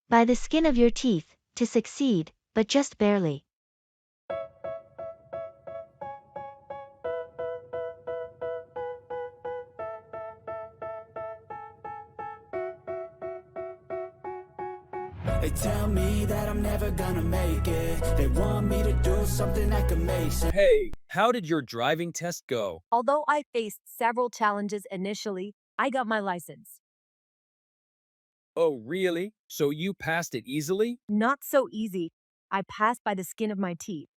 By the skin of your teeth, to succeed, but just barely. They tell me that I'm never gonna make it. They want me to do something that could make sense. Hey, how did your driving test go? Although I faced several challenges initially, I got my license. Oh, really? So you passed it easily? Not so easy. I passed by the skin of my teeth.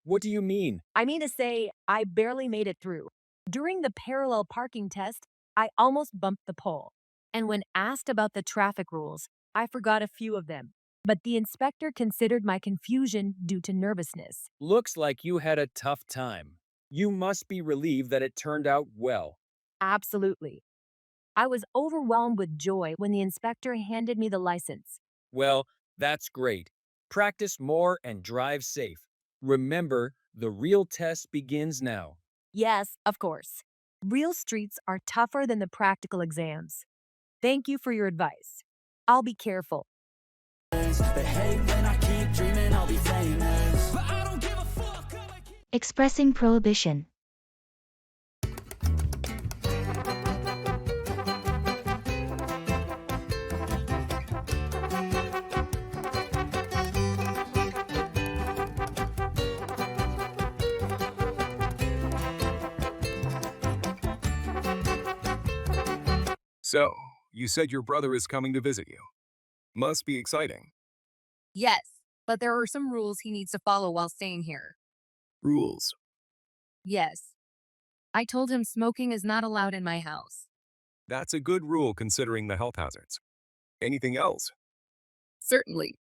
What do you mean? I mean to say, I barely made it through. During the parallel parking test, I almost bumped the pole. And when asked about the traffic rules, I forgot a few of them. But the inspector considered my confusion due to nervousness. Looks like you had a tough time. You must be relieved that it turned out well. Absolutely. I was overwhelmed with joy when the inspector handed me the license. Well, that's great. Practice more and drive safe. Remember, the real test begins now. Yes, of course. Real streets are tougher than the practical exams. Thank you for your advice. I'll be careful. They hate when I keep dreaming I'll be famous. But I don't give a fuck. Expressing prohibition. So, you said your brother is coming to visit you. Must be exciting. Yes, but there are some rules he needs to follow while staying here. Rules. Yes. I told him smoking is not allowed in my house. That's a good rule considering the health hazards. Anything else? Certainly.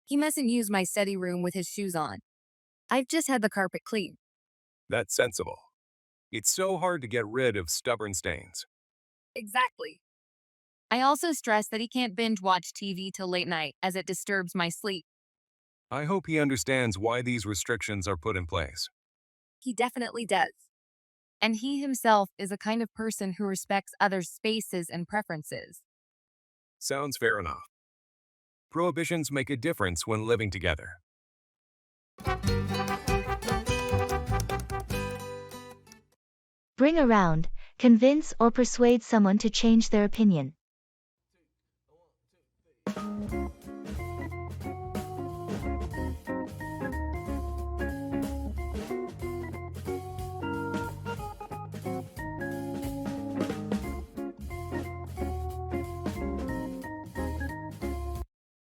He mustn't use my study room with his shoes on. I've just had the carpet cleaned. That's sensible. It's so hard to get rid of stubborn stains. Exactly. I also stress that he can't binge watch TV till late night as it disturbs my sleep. I hope he understands why these restrictions are put in place. He definitely does. And he himself is a kind of person who respects others' spaces and preferences. Sounds fair enough. Prohibitions make a difference when living together. Bring around, convince or persuade someone to change their opinion.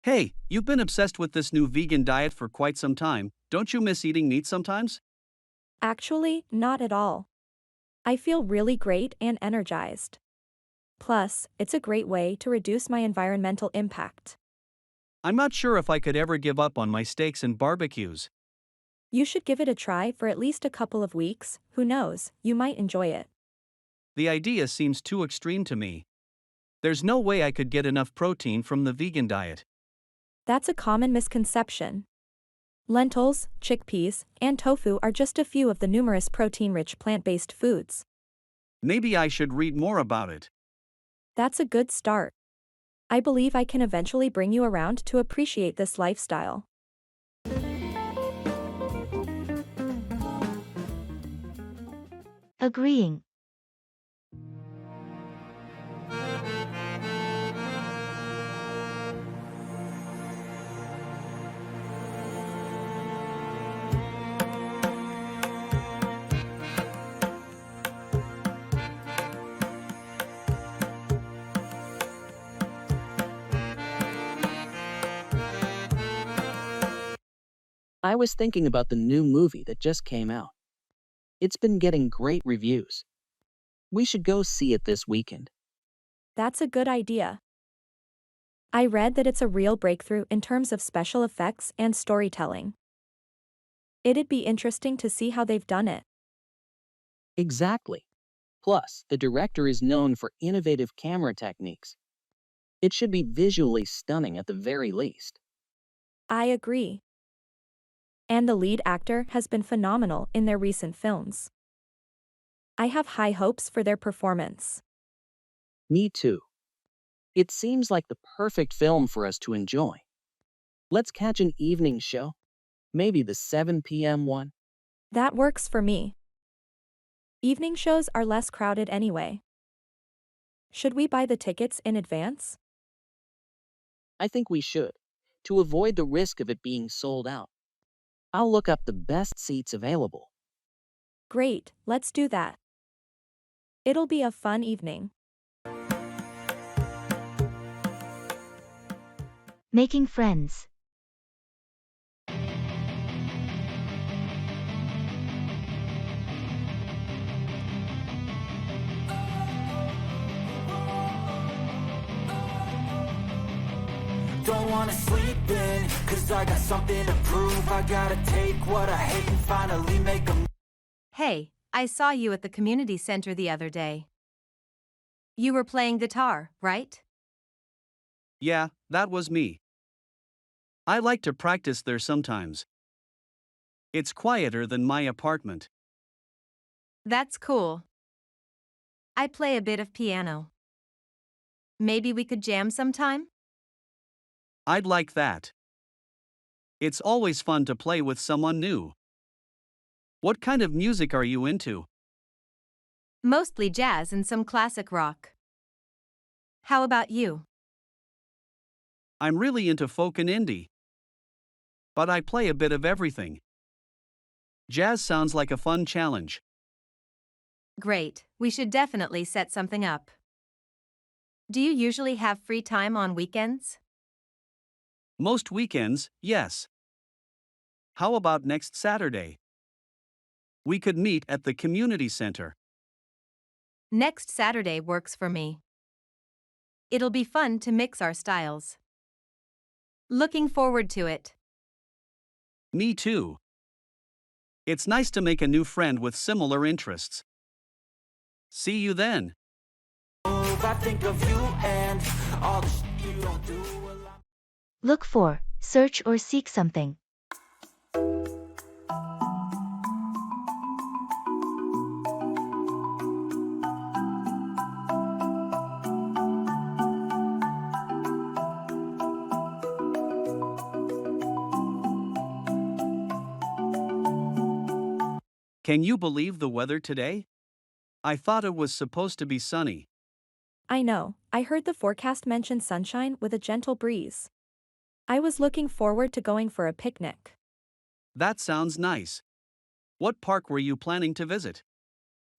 Hey, you've been obsessed with this new vegan diet for quite some time. Don't you miss eating meat sometimes? Actually, not at all. I feel really great and energized. Plus, it's a great way to reduce my environmental impact. I'm not sure if I could ever give up on my steaks and barbecues. You should give it a try for at least a couple of weeks. Who knows, you might enjoy it. The idea seems too extreme to me. There's no way I could get enough protein from the vegan diet. That's a common misconception. Lentils, chickpeas, and tofu are just a few of the numerous protein-rich plant-based foods. Maybe I should read more about it. That's a good start. I believe I can eventually bring you around to appreciate this lifestyle. Agreeing. I was thinking about the new movie that just came out. It's been getting great reviews. We should go see it this weekend. That's a good idea. I read that it's a real breakthrough in terms of special effects and storytelling. It'd be interesting to see how they've done it. Exactly. Plus, the director is known for innovative camera techniques. It should be visually stunning at the very least. I agree. And the lead actor has been phenomenal in their recent films. I have high hopes for their performance. Me too. It seems like the perfect film for us to enjoy. Let's catch an evening show. Maybe the 7 p.m. one. That works for me. Evening shows are less crowded anyway. Should we buy the tickets in advance? I think we should, to avoid the risk of it being sold out. I'll look up the best seats available. Great, let's do that. It'll be a fun evening. Making friends. Don't wanna sleep in, cause I got something to prove. I gotta take what I hate and finally make a Hey, I saw you at the community center the other day. You were playing guitar, right? Yeah, that was me. I like to practice there sometimes. It's quieter than my apartment. That's cool. I play a bit of piano. Maybe we could jam sometime? I'd like that. It's always fun to play with someone new. What kind of music are you into? Mostly jazz and some classic rock. How about you? I'm really into folk and indie. But I play a bit of everything. Jazz sounds like a fun challenge. Great, we should definitely set something up. Do you usually have free time on weekends? Most weekends, yes. How about next Saturday? We could meet at the community center. Next Saturday works for me. It'll be fun to mix our styles. Looking forward to it. Me too. It's nice to make a new friend with similar interests. See you then. I think of you and all the shit you don't do. Look for, search or seek something. Can you believe the weather today? I thought it was supposed to be sunny. I know, I heard the forecast mention sunshine with a gentle breeze. I was looking forward to going for a picnic. That sounds nice. What park were you planning to visit?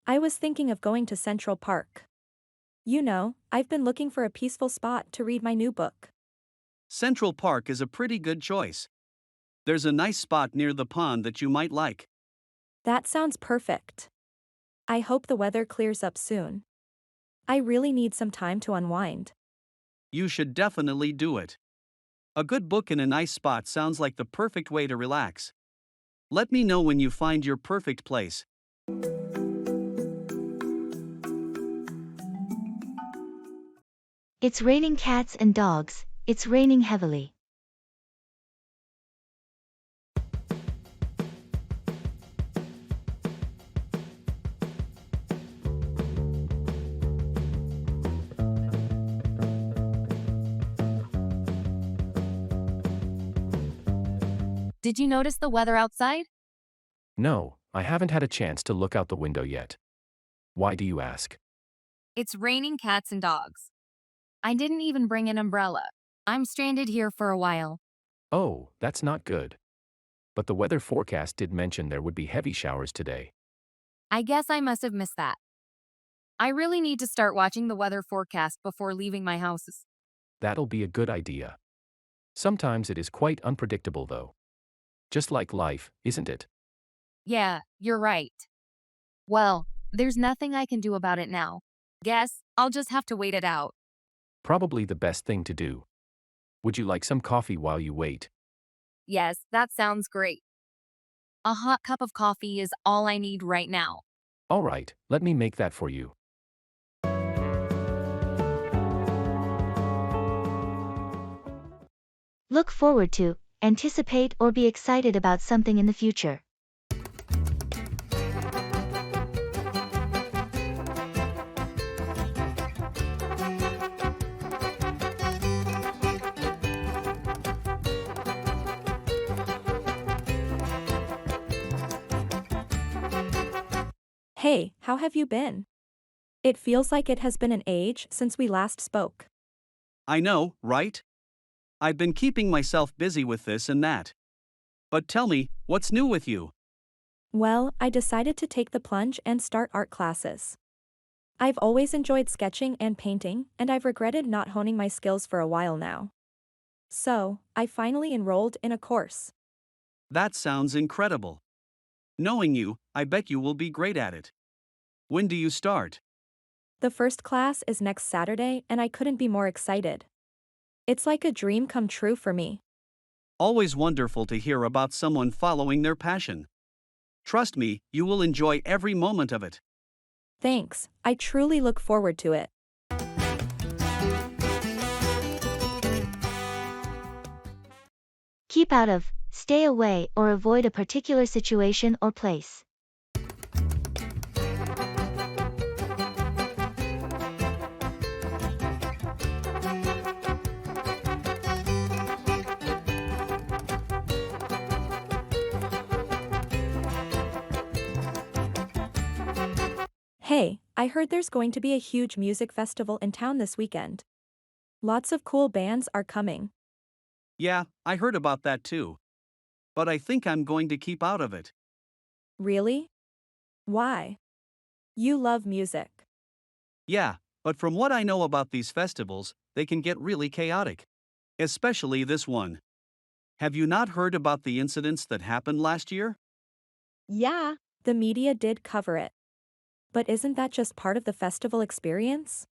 I was thinking of going to Central Park. You know, I've been looking for a peaceful spot to read my new book. Central Park is a pretty good choice. There's a nice spot near the pond that you might like. That sounds perfect. I hope the weather clears up soon. I really need some time to unwind. You should definitely do it. A good book in a nice spot sounds like the perfect way to relax. Let me know when you find your perfect place. It's raining cats and dogs, it's raining heavily. Did you notice the weather outside? No, I haven't had a chance to look out the window yet. Why do you ask? It's raining cats and dogs. I didn't even bring an umbrella. I'm stranded here for a while. Oh, that's not good. But the weather forecast did mention there would be heavy showers today. I guess I must have missed that. I really need to start watching the weather forecast before leaving my house. That'll be a good idea. Sometimes it is quite unpredictable though. Just like life, isn't it? Yeah, you're right. Well, there's nothing I can do about it now. Guess I'll just have to wait it out. Probably the best thing to do. Would you like some coffee while you wait? Yes, that sounds great. A hot cup of coffee is all I need right now. All right, let me make that for you. Look forward to, anticipate or be excited about something in the future. Hey, how have you been? It feels like it has been an age since we last spoke. I know, right? I've been keeping myself busy with this and that. But tell me, what's new with you? Well, I decided to take the plunge and start art classes. I've always enjoyed sketching and painting, and I've regretted not honing my skills for a while now. So, I finally enrolled in a course. That sounds incredible. Knowing you, I bet you will be great at it. When do you start? The first class is next Saturday, and I couldn't be more excited. It's like a dream come true for me. Always wonderful to hear about someone following their passion. Trust me, you will enjoy every moment of it. Thanks, I truly look forward to it. Keep out of, stay away, or avoid a particular situation or place. Hey, I heard there's going to be a huge music festival in town this weekend. Lots of cool bands are coming. Yeah, I heard about that too. But I think I'm going to keep out of it. Really? Why? You love music. Yeah, but from what I know about these festivals, they can get really chaotic. Especially this one. Have you not heard about the incidents that happened last year? Yeah, the media did cover it. But isn't that just part of the festival experience?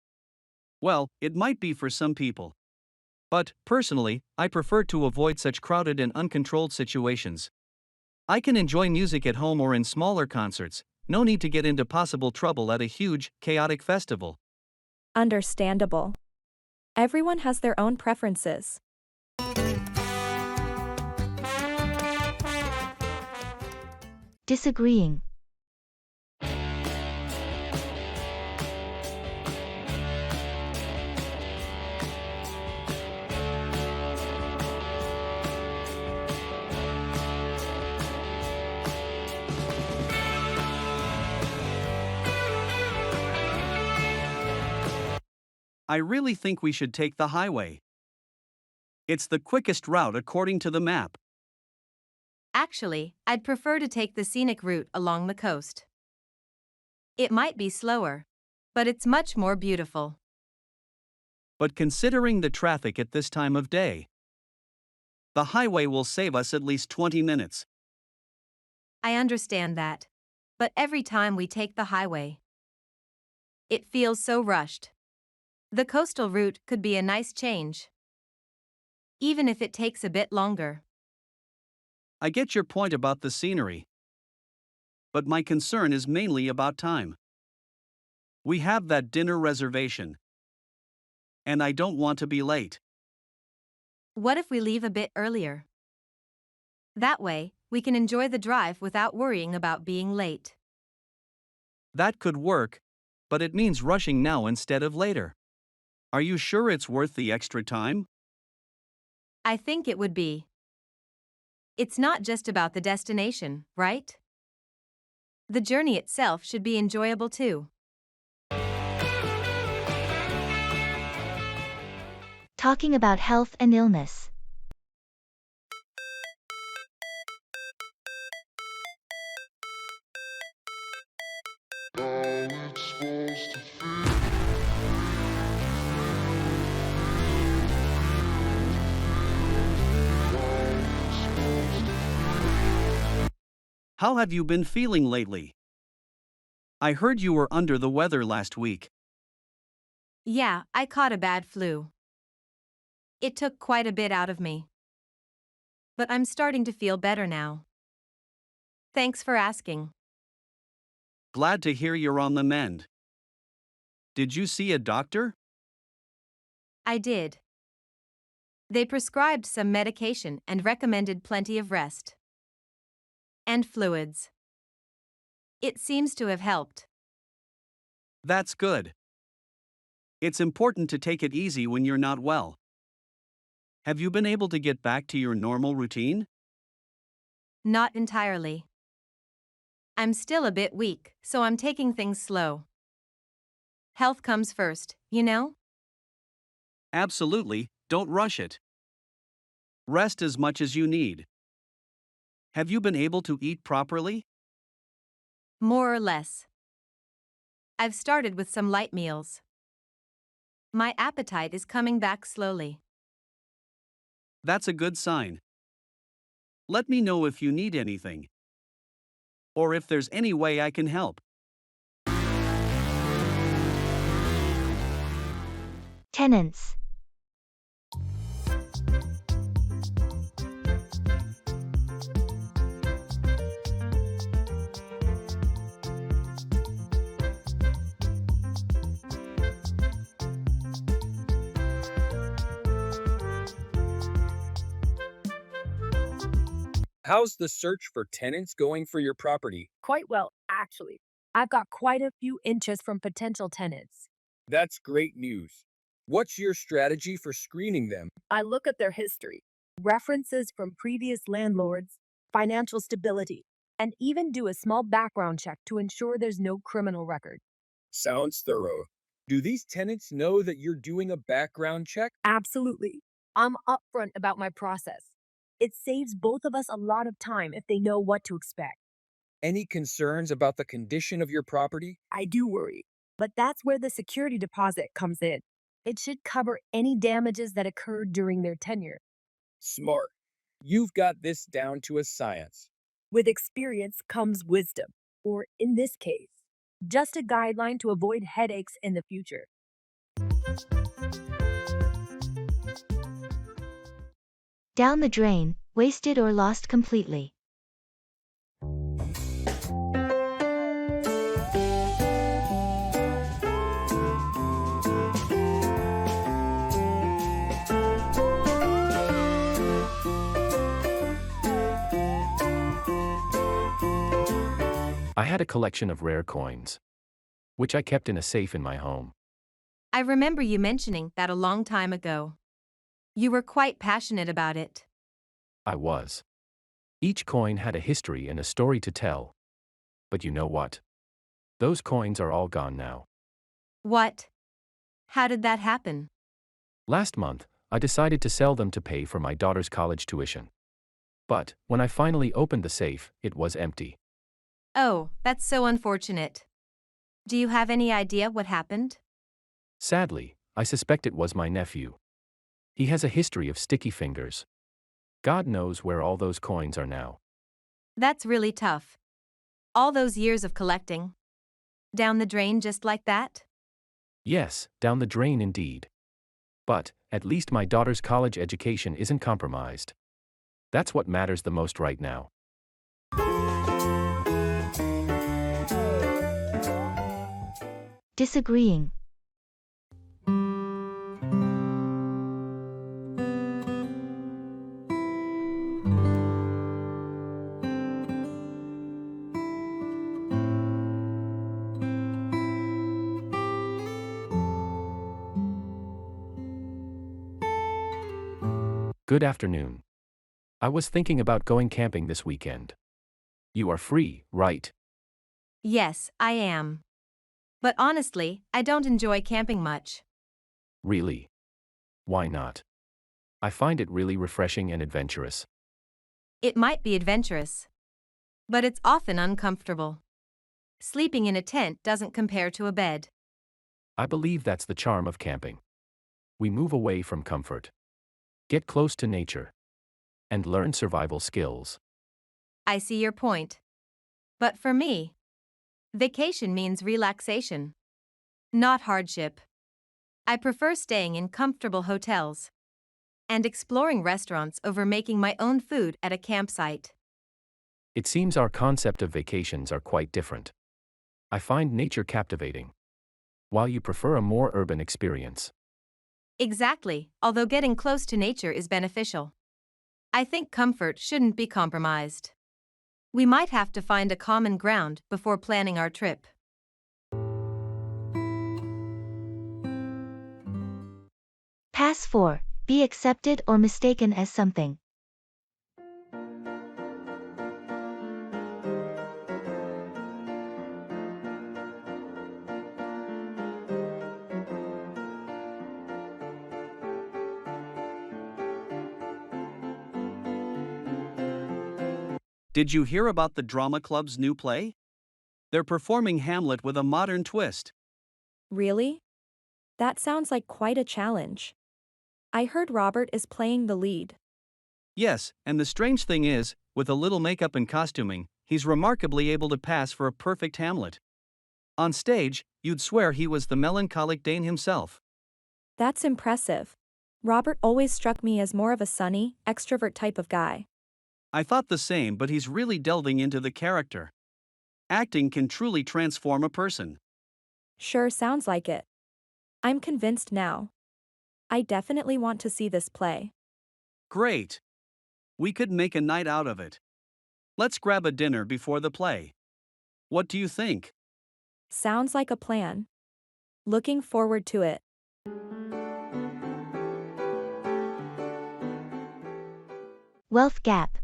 Well, it might be for some people. But, personally, I prefer to avoid such crowded and uncontrolled situations. I can enjoy music at home or in smaller concerts, no need to get into possible trouble at a huge, chaotic festival. Understandable. Everyone has their own preferences. Disagreeing. I really think we should take the highway. It's the quickest route according to the map. Actually, I'd prefer to take the scenic route along the coast. It might be slower, but it's much more beautiful. But considering the traffic at this time of day, the highway will save us at least 20 minutes. I understand that. But every time we take the highway, it feels so rushed. The coastal route could be a nice change, even if it takes a bit longer. I get your point about the scenery. But my concern is mainly about time. We have that dinner reservation. And I don't want to be late. What if we leave a bit earlier? That way, we can enjoy the drive without worrying about being late. That could work, but it means rushing now instead of later. Are you sure it's worth the extra time? I think it would be. It's not just about the destination, right? The journey itself should be enjoyable too. Talking about health and illness. How have you been feeling lately? I heard you were under the weather last week. Yeah, I caught a bad flu. It took quite a bit out of me. But I'm starting to feel better now. Thanks for asking. Glad to hear you're on the mend. Did you see a doctor? I did. They prescribed some medication and recommended plenty of rest. And fluids. It seems to have helped. That's good. It's important to take it easy when you're not well. Have you been able to get back to your normal routine? Not entirely. I'm still a bit weak, so I'm taking things slow. Health comes first, you know? Absolutely, don't rush it. Rest as much as you need. Have you been able to eat properly? More or less. I've started with some light meals. My appetite is coming back slowly. That's a good sign. Let me know if you need anything, or if there's any way I can help. Tenants. How's the search for tenants going for your property? Quite well, actually. I've got quite a few interest from potential tenants. That's great news. What's your strategy for screening them? I look at their history, references from previous landlords, financial stability, and even do a small background check to ensure there's no criminal record. Sounds thorough. Do these tenants know that you're doing a background check? Absolutely. I'm upfront about my process. It saves both of us a lot of time if they know what to expect. Any concerns about the condition of your property? I do worry, but that's where the security deposit comes in. It should cover any damages that occurred during their tenure. Smart. You've got this down to a science. With experience comes wisdom, or in this case, just a guideline to avoid headaches in the future. Down the drain, wasted or lost completely. I had a collection of rare coins, which I kept in a safe in my home. I remember you mentioning that a long time ago. You were quite passionate about it. I was. Each coin had a history and a story to tell. But you know what? Those coins are all gone now. What? How did that happen? Last month, I decided to sell them to pay for my daughter's college tuition. But, when I finally opened the safe, it was empty. Oh, that's so unfortunate. Do you have any idea what happened? Sadly, I suspect it was my nephew. He has a history of sticky fingers. God knows where all those coins are now. That's really tough. All those years of collecting. Down the drain just like that? Yes, down the drain indeed. But, at least my daughter's college education isn't compromised. That's what matters the most right now. Disagreeing. Good afternoon. I was thinking about going camping this weekend. You are free, right? Yes, I am. But honestly, I don't enjoy camping much. Really? Why not? I find it really refreshing and adventurous. It might be adventurous, but it's often uncomfortable. Sleeping in a tent doesn't compare to a bed. I believe that's the charm of camping. We move away from comfort, get close to nature, and learn survival skills. I see your point. But for me, vacation means relaxation, not hardship. I prefer staying in comfortable hotels and exploring restaurants over making my own food at a campsite. It seems our concept of vacations are quite different. I find nature captivating, while you prefer a more urban experience. Exactly, although getting close to nature is beneficial. I think comfort shouldn't be compromised. We might have to find a common ground before planning our trip. Pass 4. Be accepted or mistaken as something. Did you hear about the drama club's new play? They're performing Hamlet with a modern twist. Really? That sounds like quite a challenge. I heard Robert is playing the lead. Yes, and the strange thing is, with a little makeup and costuming, he's remarkably able to pass for a perfect Hamlet. On stage, you'd swear he was the melancholic Dane himself. That's impressive. Robert always struck me as more of a sunny, extrovert type of guy. I thought the same, but he's really delving into the character. Acting can truly transform a person. Sure sounds like it. I'm convinced now. I definitely want to see this play. Great! We could make a night out of it. Let's grab a dinner before the play. What do you think? Sounds like a plan. Looking forward to it. Wealth gap.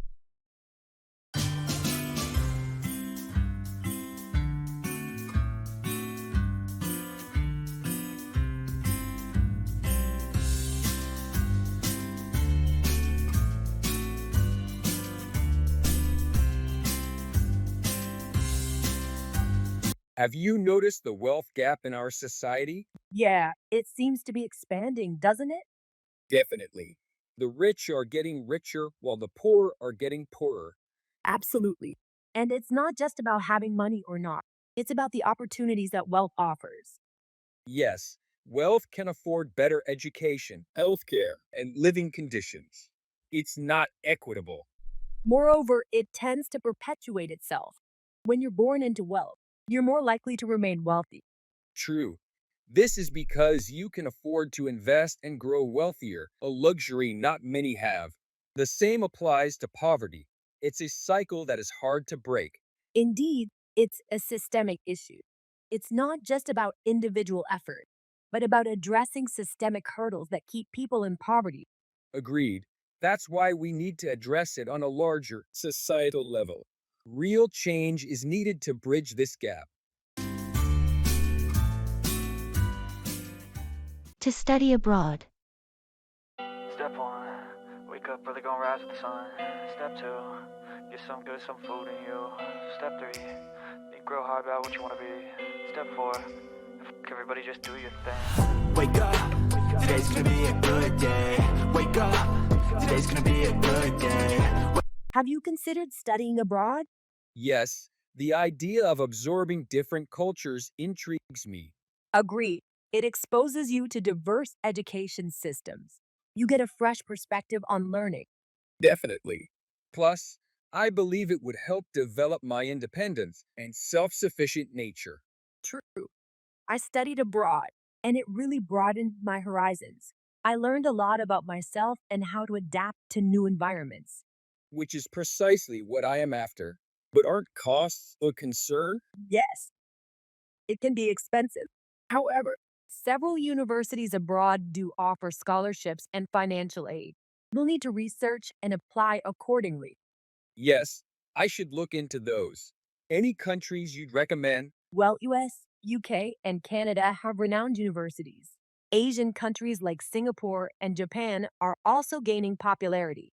Have you noticed the wealth gap in our society? Yeah, it seems to be expanding, doesn't it? Definitely. The rich are getting richer while the poor are getting poorer. Absolutely. And it's not just about having money or not. It's about the opportunities that wealth offers. Yes, wealth can afford better education, healthcare, and living conditions. It's not equitable. Moreover, it tends to perpetuate itself. When you're born into wealth, you're more likely to remain wealthy. True. This is because you can afford to invest and grow wealthier, a luxury not many have. The same applies to poverty. It's a cycle that is hard to break. Indeed, it's a systemic issue. It's not just about individual effort, but about addressing systemic hurdles that keep people in poverty. Agreed. That's why we need to address it on a larger societal level. Real change is needed to bridge this gap. To study abroad. Step 1, wake up early, gonna rise with the sun. Step 2, get some good, some food in you. Step 3, think real hard about what you wanna be. Step 4, everybody just do your thing. Wake up, today's gonna be a good day. Wake up, today's gonna be a good day. Have you considered studying abroad? Yes, the idea of absorbing different cultures intrigues me. Agree. It exposes you to diverse education systems. You get a fresh perspective on learning. Definitely. Plus, I believe it would help develop my independence and self sufficient nature. True. I studied abroad, and it really broadened my horizons. I learned a lot about myself and how to adapt to new environments. Which is precisely what I am after. But aren't costs a concern? Yes, it can be expensive. However, several universities abroad do offer scholarships and financial aid. You'll need to research and apply accordingly. Yes, I should look into those. Any countries you'd recommend? Well, US, UK, and Canada have renowned universities. Asian countries like Singapore and Japan are also gaining popularity.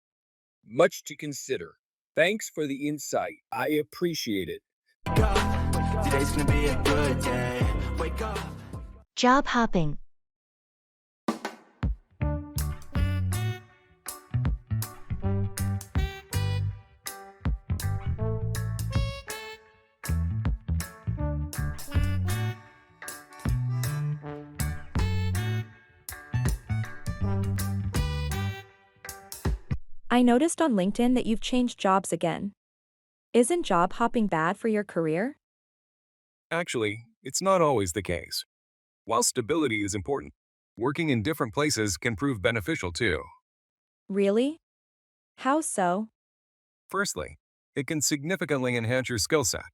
Much to consider. Thanks for the insight. I appreciate it. Wake up, today's gonna be a good day. Wake up. Job hopping. I noticed on LinkedIn that you've changed jobs again. Isn't job hopping bad for your career? Actually, it's not always the case. While stability is important, working in different places can prove beneficial too. Really? How so? Firstly, it can significantly enhance your skill set.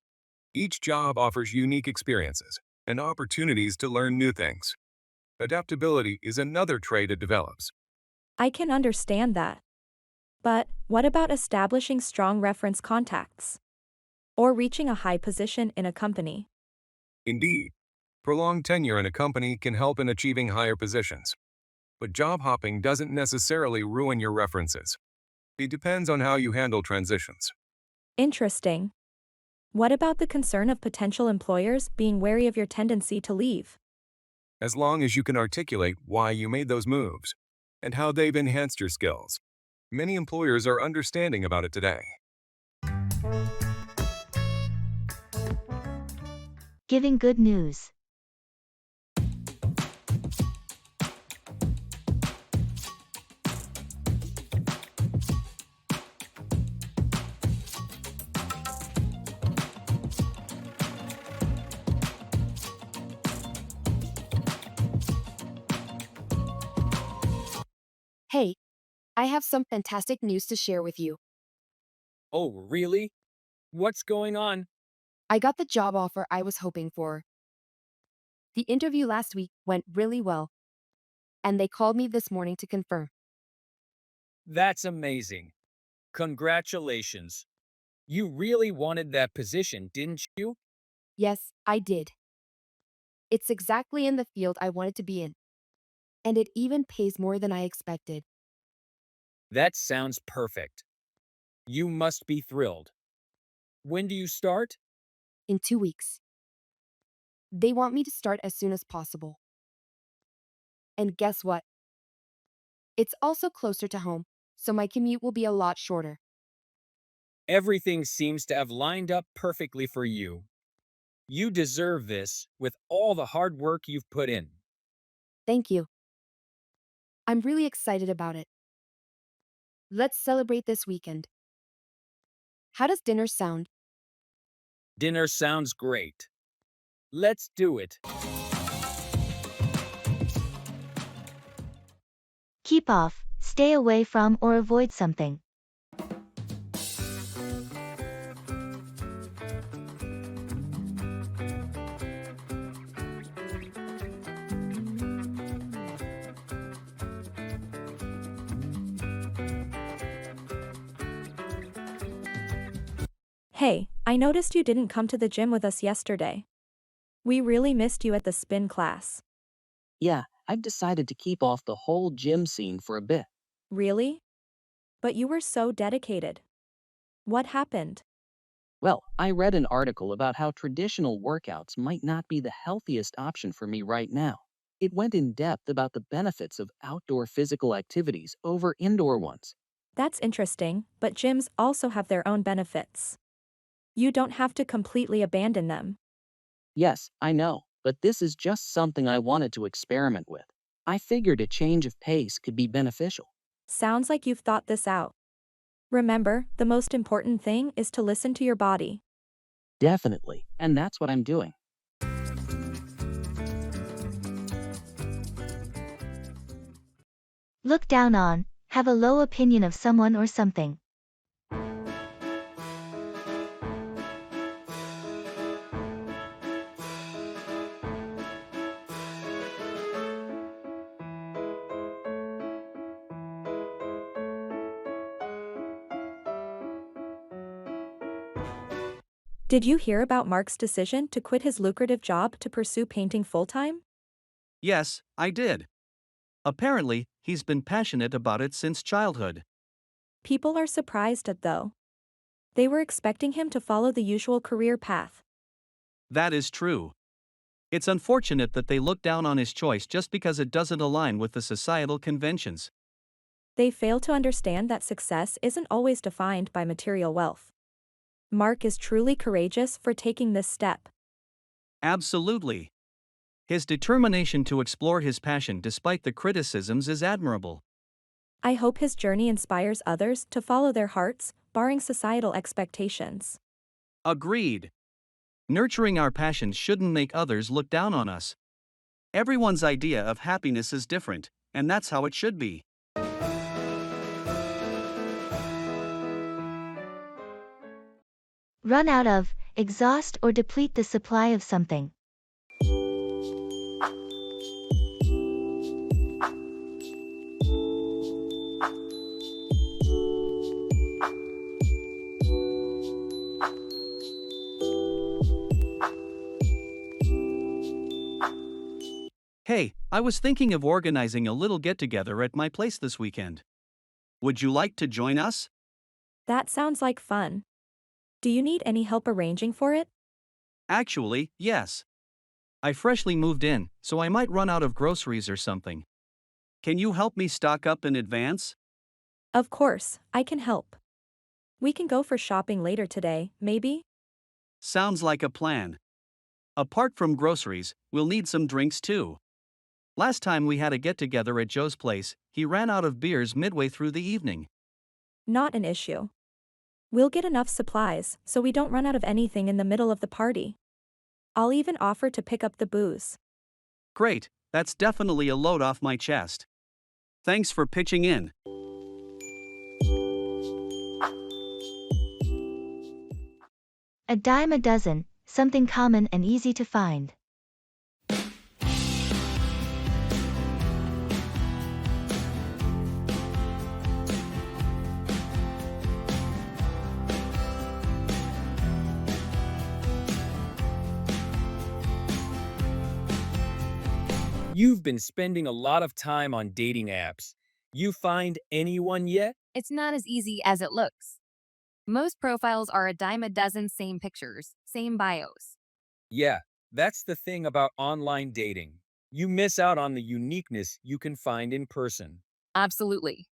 Each job offers unique experiences and opportunities to learn new things. Adaptability is another trait it develops. I can understand that. But what about establishing strong reference contacts? Or reaching a high position in a company? Indeed, prolonged tenure in a company can help in achieving higher positions. But job hopping doesn't necessarily ruin your references. It depends on how you handle transitions. Interesting. What about the concern of potential employers being wary of your tendency to leave? As long as you can articulate why you made those moves and how they've enhanced your skills. Many employers are understanding about it today. Giving good news. Hey, I have some fantastic news to share with you. Oh, really? What's going on? I got the job offer I was hoping for. The interview last week went really well, and they called me this morning to confirm. That's amazing. Congratulations. You really wanted that position, didn't you? Yes, I did. It's exactly in the field I wanted to be in, and it even pays more than I expected. That sounds perfect. You must be thrilled. When do you start? In 2 weeks. They want me to start as soon as possible. And guess what? It's also closer to home, so my commute will be a lot shorter. Everything seems to have lined up perfectly for you. You deserve this with all the hard work you've put in. Thank you. I'm really excited about it. Let's celebrate this weekend. How does dinner sound? Dinner sounds great. Let's do it. Keep off, stay away from or avoid something. Hey, I noticed you didn't come to the gym with us yesterday. We really missed you at the spin class. Yeah, I've decided to keep off the whole gym scene for a bit. Really? But you were so dedicated. What happened? Well, I read an article about how traditional workouts might not be the healthiest option for me right now. It went in depth about the benefits of outdoor physical activities over indoor ones. That's interesting, but gyms also have their own benefits. You don't have to completely abandon them. Yes, I know, but this is just something I wanted to experiment with. I figured a change of pace could be beneficial. Sounds like you've thought this out. Remember, the most important thing is to listen to your body. Definitely, and that's what I'm doing. Look down on, have a low opinion of someone or something. Did you hear about Mark's decision to quit his lucrative job to pursue painting full-time? Yes, I did. Apparently, he's been passionate about it since childhood. People are surprised at though. They were expecting him to follow the usual career path. That is true. It's unfortunate that they look down on his choice just because it doesn't align with the societal conventions. They fail to understand that success isn't always defined by material wealth. Mark is truly courageous for taking this step. Absolutely. His determination to explore his passion despite the criticisms is admirable. I hope his journey inspires others to follow their hearts, barring societal expectations. Agreed. Nurturing our passions shouldn't make others look down on us. Everyone's idea of happiness is different, and that's how it should be. Run out of, exhaust or deplete the supply of something. Hey, I was thinking of organizing a little get-together at my place this weekend. Would you like to join us? That sounds like fun. Do you need any help arranging for it? Actually, yes. I freshly moved in, so I might run out of groceries or something. Can you help me stock up in advance? Of course, I can help. We can go for shopping later today, maybe? Sounds like a plan. Apart from groceries, we'll need some drinks too. Last time we had a get together at Joe's place, he ran out of beers midway through the evening. Not an issue. We'll get enough supplies so we don't run out of anything in the middle of the party. I'll even offer to pick up the booze. Great, that's definitely a load off my chest. Thanks for pitching in. A dime a dozen, something common and easy to find. You've been spending a lot of time on dating apps. You find anyone yet? It's not as easy as it looks. Most profiles are a dime a dozen, same pictures, same bios. Yeah, that's the thing about online dating. You miss out on the uniqueness you can find in person. Absolutely.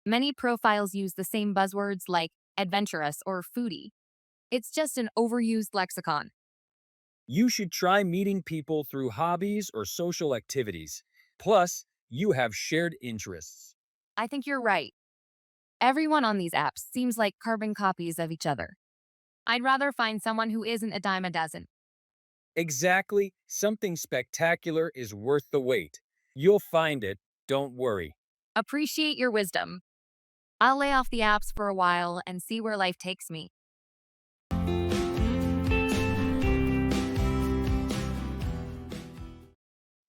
Many profiles use the same buzzwords like adventurous or foodie. It's just an overused lexicon. You should try meeting people through hobbies or social activities. Plus, you have shared interests. I think you're right. Everyone on these apps seems like carbon copies of each other. I'd rather find someone who isn't a dime a dozen. Exactly, something spectacular is worth the wait. You'll find it, don't worry. Appreciate your wisdom. I'll lay off the apps for a while and see where life takes me.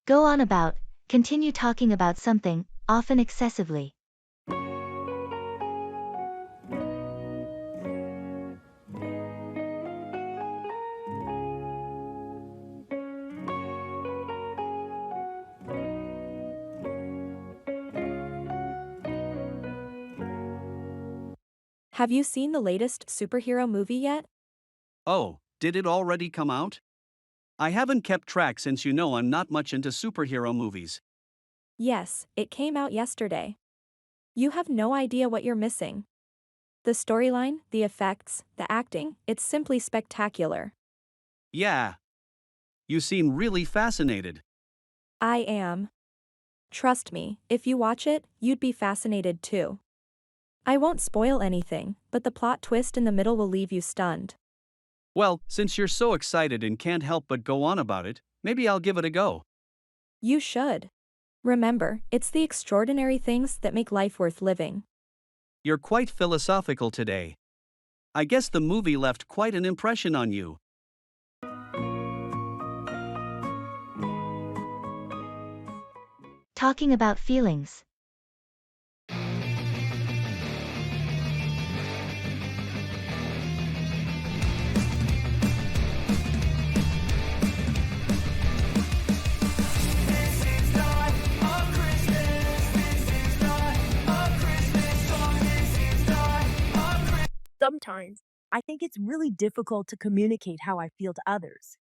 Go on about, continue talking about something, often excessively. Have you seen the latest superhero movie yet? Oh, did it already come out? I haven't kept track since you know I'm not much into superhero movies. Yes, it came out yesterday. You have no idea what you're missing. The storyline, the effects, the acting, it's simply spectacular. Yeah. You seem really fascinated. I am. Trust me, if you watch it, you'd be fascinated too. I won't spoil anything, but the plot twist in the middle will leave you stunned. Well, since you're so excited and can't help but go on about it, maybe I'll give it a go. You should. Remember, it's the extraordinary things that make life worth living. You're quite philosophical today. I guess the movie left quite an impression on you. Talking about feelings. Sometimes, I think it's really difficult to communicate how I feel to others.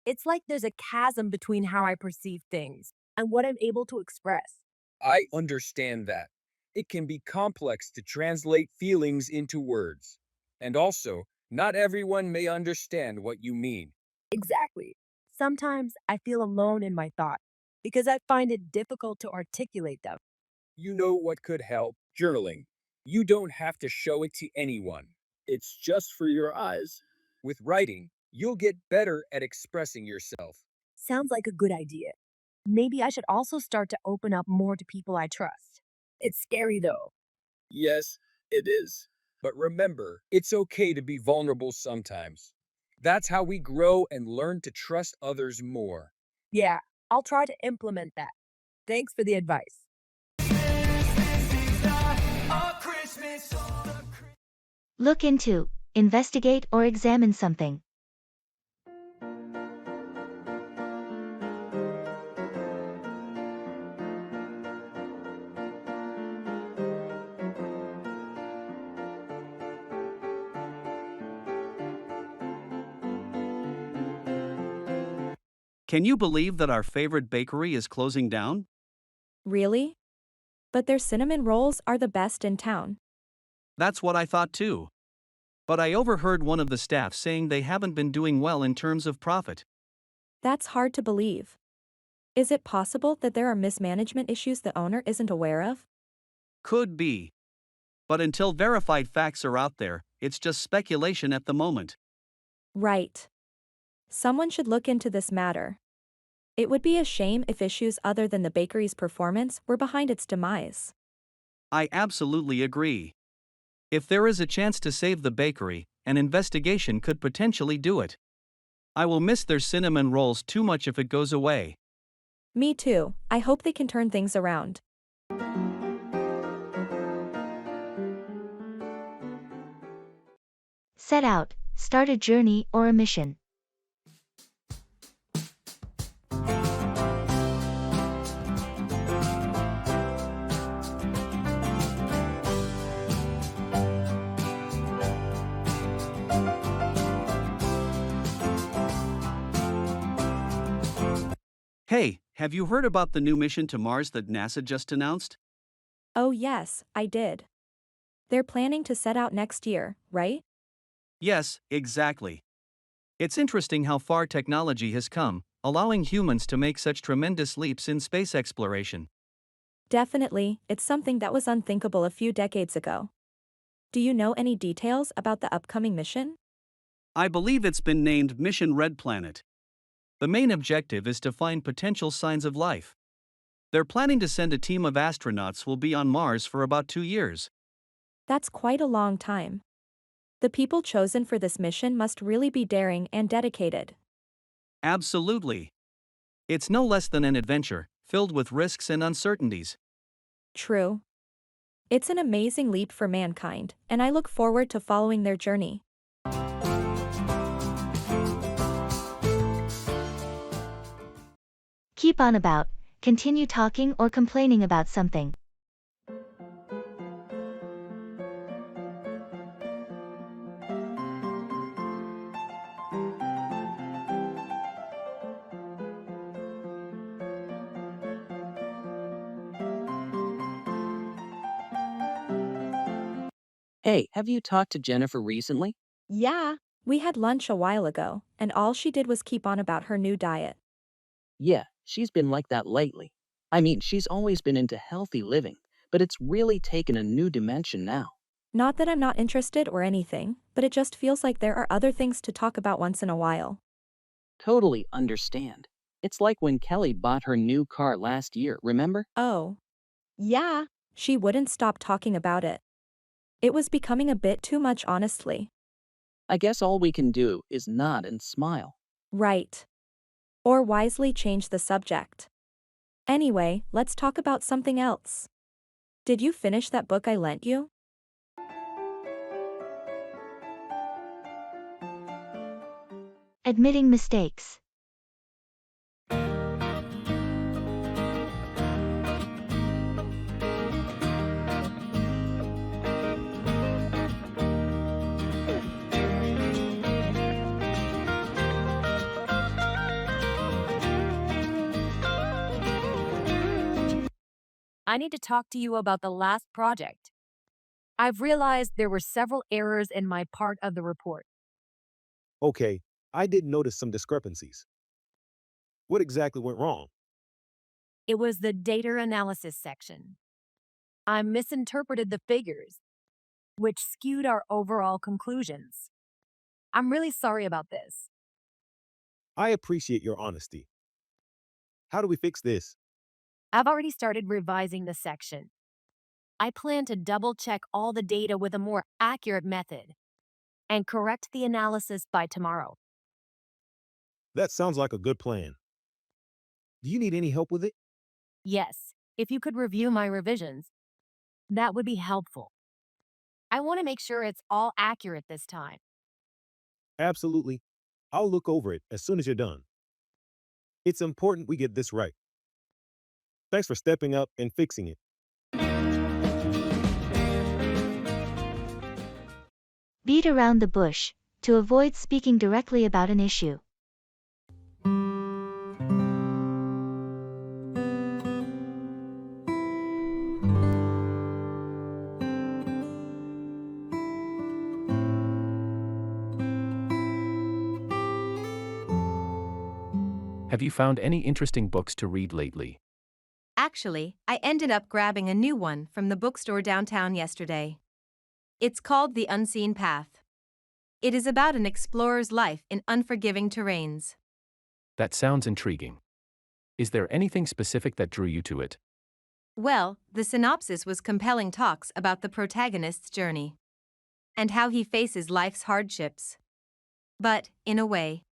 It's like there's a chasm between how I perceive things and what I'm able to express. I understand that. It can be complex to translate feelings into words. And also, not everyone may understand what you mean. Exactly. Sometimes I feel alone in my thoughts because I find it difficult to articulate them. You know what could help? Journaling. You don't have to show it to anyone. It's just for your eyes. With writing, you'll get better at expressing yourself. Sounds like a good idea. Maybe I should also start to open up more to people I trust. It's scary though. Yes, it is. But remember, it's okay to be vulnerable sometimes. That's how we grow and learn to trust others more. Yeah, I'll try to implement that. Thanks for the advice. Look into, investigate or examine something. Can you believe that our favorite bakery is closing down? Really? But their cinnamon rolls are the best in town. That's what I thought too. But I overheard one of the staff saying they haven't been doing well in terms of profit. That's hard to believe. Is it possible that there are mismanagement issues the owner isn't aware of? Could be. But until verified facts are out there, it's just speculation at the moment. Right. Someone should look into this matter. It would be a shame if issues other than the bakery's performance were behind its demise. I absolutely agree. If there is a chance to save the bakery, an investigation could potentially do it. I will miss their cinnamon rolls too much if it goes away. Me too. I hope they can turn things around. Set out, start a journey or a mission. Hey, have you heard about the new mission to Mars that NASA just announced? Oh yes, I did. They're planning to set out next year, right? Yes, exactly. It's interesting how far technology has come, allowing humans to make such tremendous leaps in space exploration. Definitely, it's something that was unthinkable a few decades ago. Do you know any details about the upcoming mission? I believe it's been named Mission Red Planet. The main objective is to find potential signs of life. They're planning to send a team of astronauts who will be on Mars for about 2 years. That's quite a long time. The people chosen for this mission must really be daring and dedicated. Absolutely. It's no less than an adventure, filled with risks and uncertainties. True. It's an amazing leap for mankind, and I look forward to following their journey. Keep on about, continue talking or complaining about something. Hey, have you talked to Jennifer recently? Yeah. We had lunch a while ago, and all she did was keep on about her new diet. Yeah, she's been like that lately. I mean, she's always been into healthy living, but it's really taken a new dimension now. Not that I'm not interested or anything, but it just feels like there are other things to talk about once in a while. Totally understand. It's like when Kelly bought her new car last year, remember? Oh. Yeah. She wouldn't stop talking about it. It was becoming a bit too much, honestly. I guess all we can do is nod and smile. Right. Or wisely change the subject. Anyway, let's talk about something else. Did you finish that book I lent you? Admitting mistakes. I need to talk to you about the last project. I've realized there were several errors in my part of the report. Okay, I did notice some discrepancies. What exactly went wrong? It was the data analysis section. I misinterpreted the figures, which skewed our overall conclusions. I'm really sorry about this. I appreciate your honesty. How do we fix this? I've already started revising the section. I plan to double-check all the data with a more accurate method and correct the analysis by tomorrow. That sounds like a good plan. Do you need any help with it? Yes, if you could review my revisions, that would be helpful. I want to make sure it's all accurate this time. Absolutely. I'll look over it as soon as you're done. It's important we get this right. Thanks for stepping up and fixing it. Beat around the bush, to avoid speaking directly about an issue. Have you found any interesting books to read lately? Actually, I ended up grabbing a new one from the bookstore downtown yesterday. It's called The Unseen Path. It is about an explorer's life in unforgiving terrains. That sounds intriguing. Is there anything specific that drew you to it? Well, the synopsis was compelling talks about the protagonist's journey and how he faces life's hardships. But, in a way,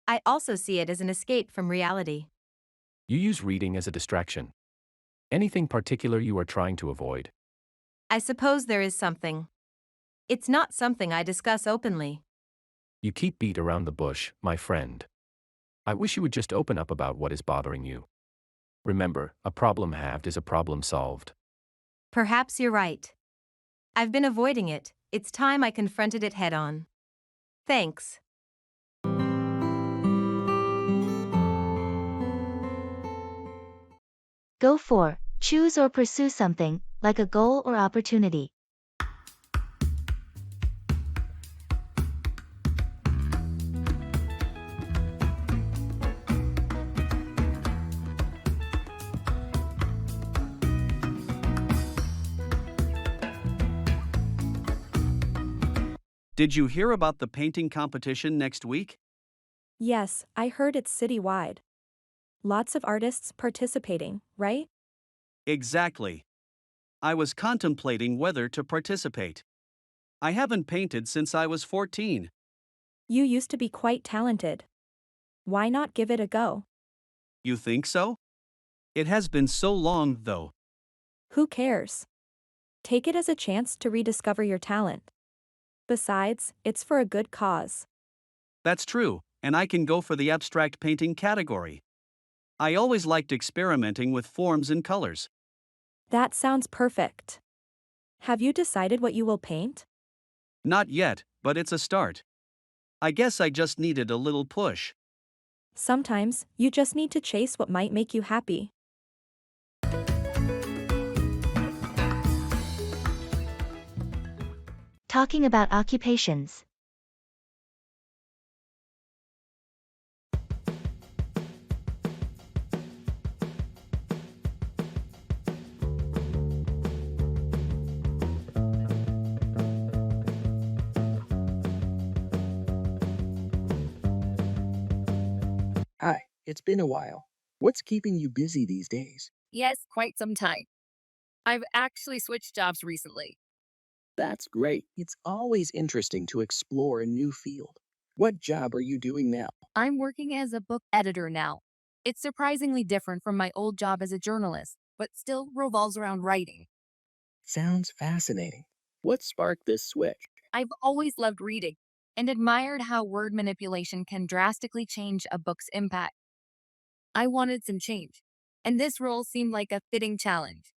I also see it as an escape from reality. You use reading as a distraction. Anything particular you are trying to avoid? I suppose there is something. It's not something I discuss openly. You keep beat around the bush, my friend. I wish you would just open up about what is bothering you. Remember, a problem halved is a problem solved. Perhaps you're right. I've been avoiding it. It's time I confronted it head on. Thanks. Go for, choose or pursue something, like a goal or opportunity. Did you hear about the painting competition next week? Yes, I heard it's citywide. Lots of artists participating, right? Exactly. I was contemplating whether to participate. I haven't painted since I was 14. You used to be quite talented. Why not give it a go? You think so? It has been so long, though. Who cares? Take it as a chance to rediscover your talent. Besides, it's for a good cause. That's true, and I can go for the abstract painting category. I always liked experimenting with forms and colors. That sounds perfect. Have you decided what you will paint? Not yet, but it's a start. I guess I just needed a little push. Sometimes, you just need to chase what might make you happy. Talking about occupations. Hi, it's been a while. What's keeping you busy these days? Yes, quite some time. I've actually switched jobs recently. That's great. It's always interesting to explore a new field. What job are you doing now? I'm working as a book editor now. It's surprisingly different from my old job as a journalist, but still revolves around writing. Sounds fascinating. What sparked this switch? I've always loved reading and admired how word manipulation can drastically change a book's impact. I wanted some change, and this role seemed like a fitting challenge.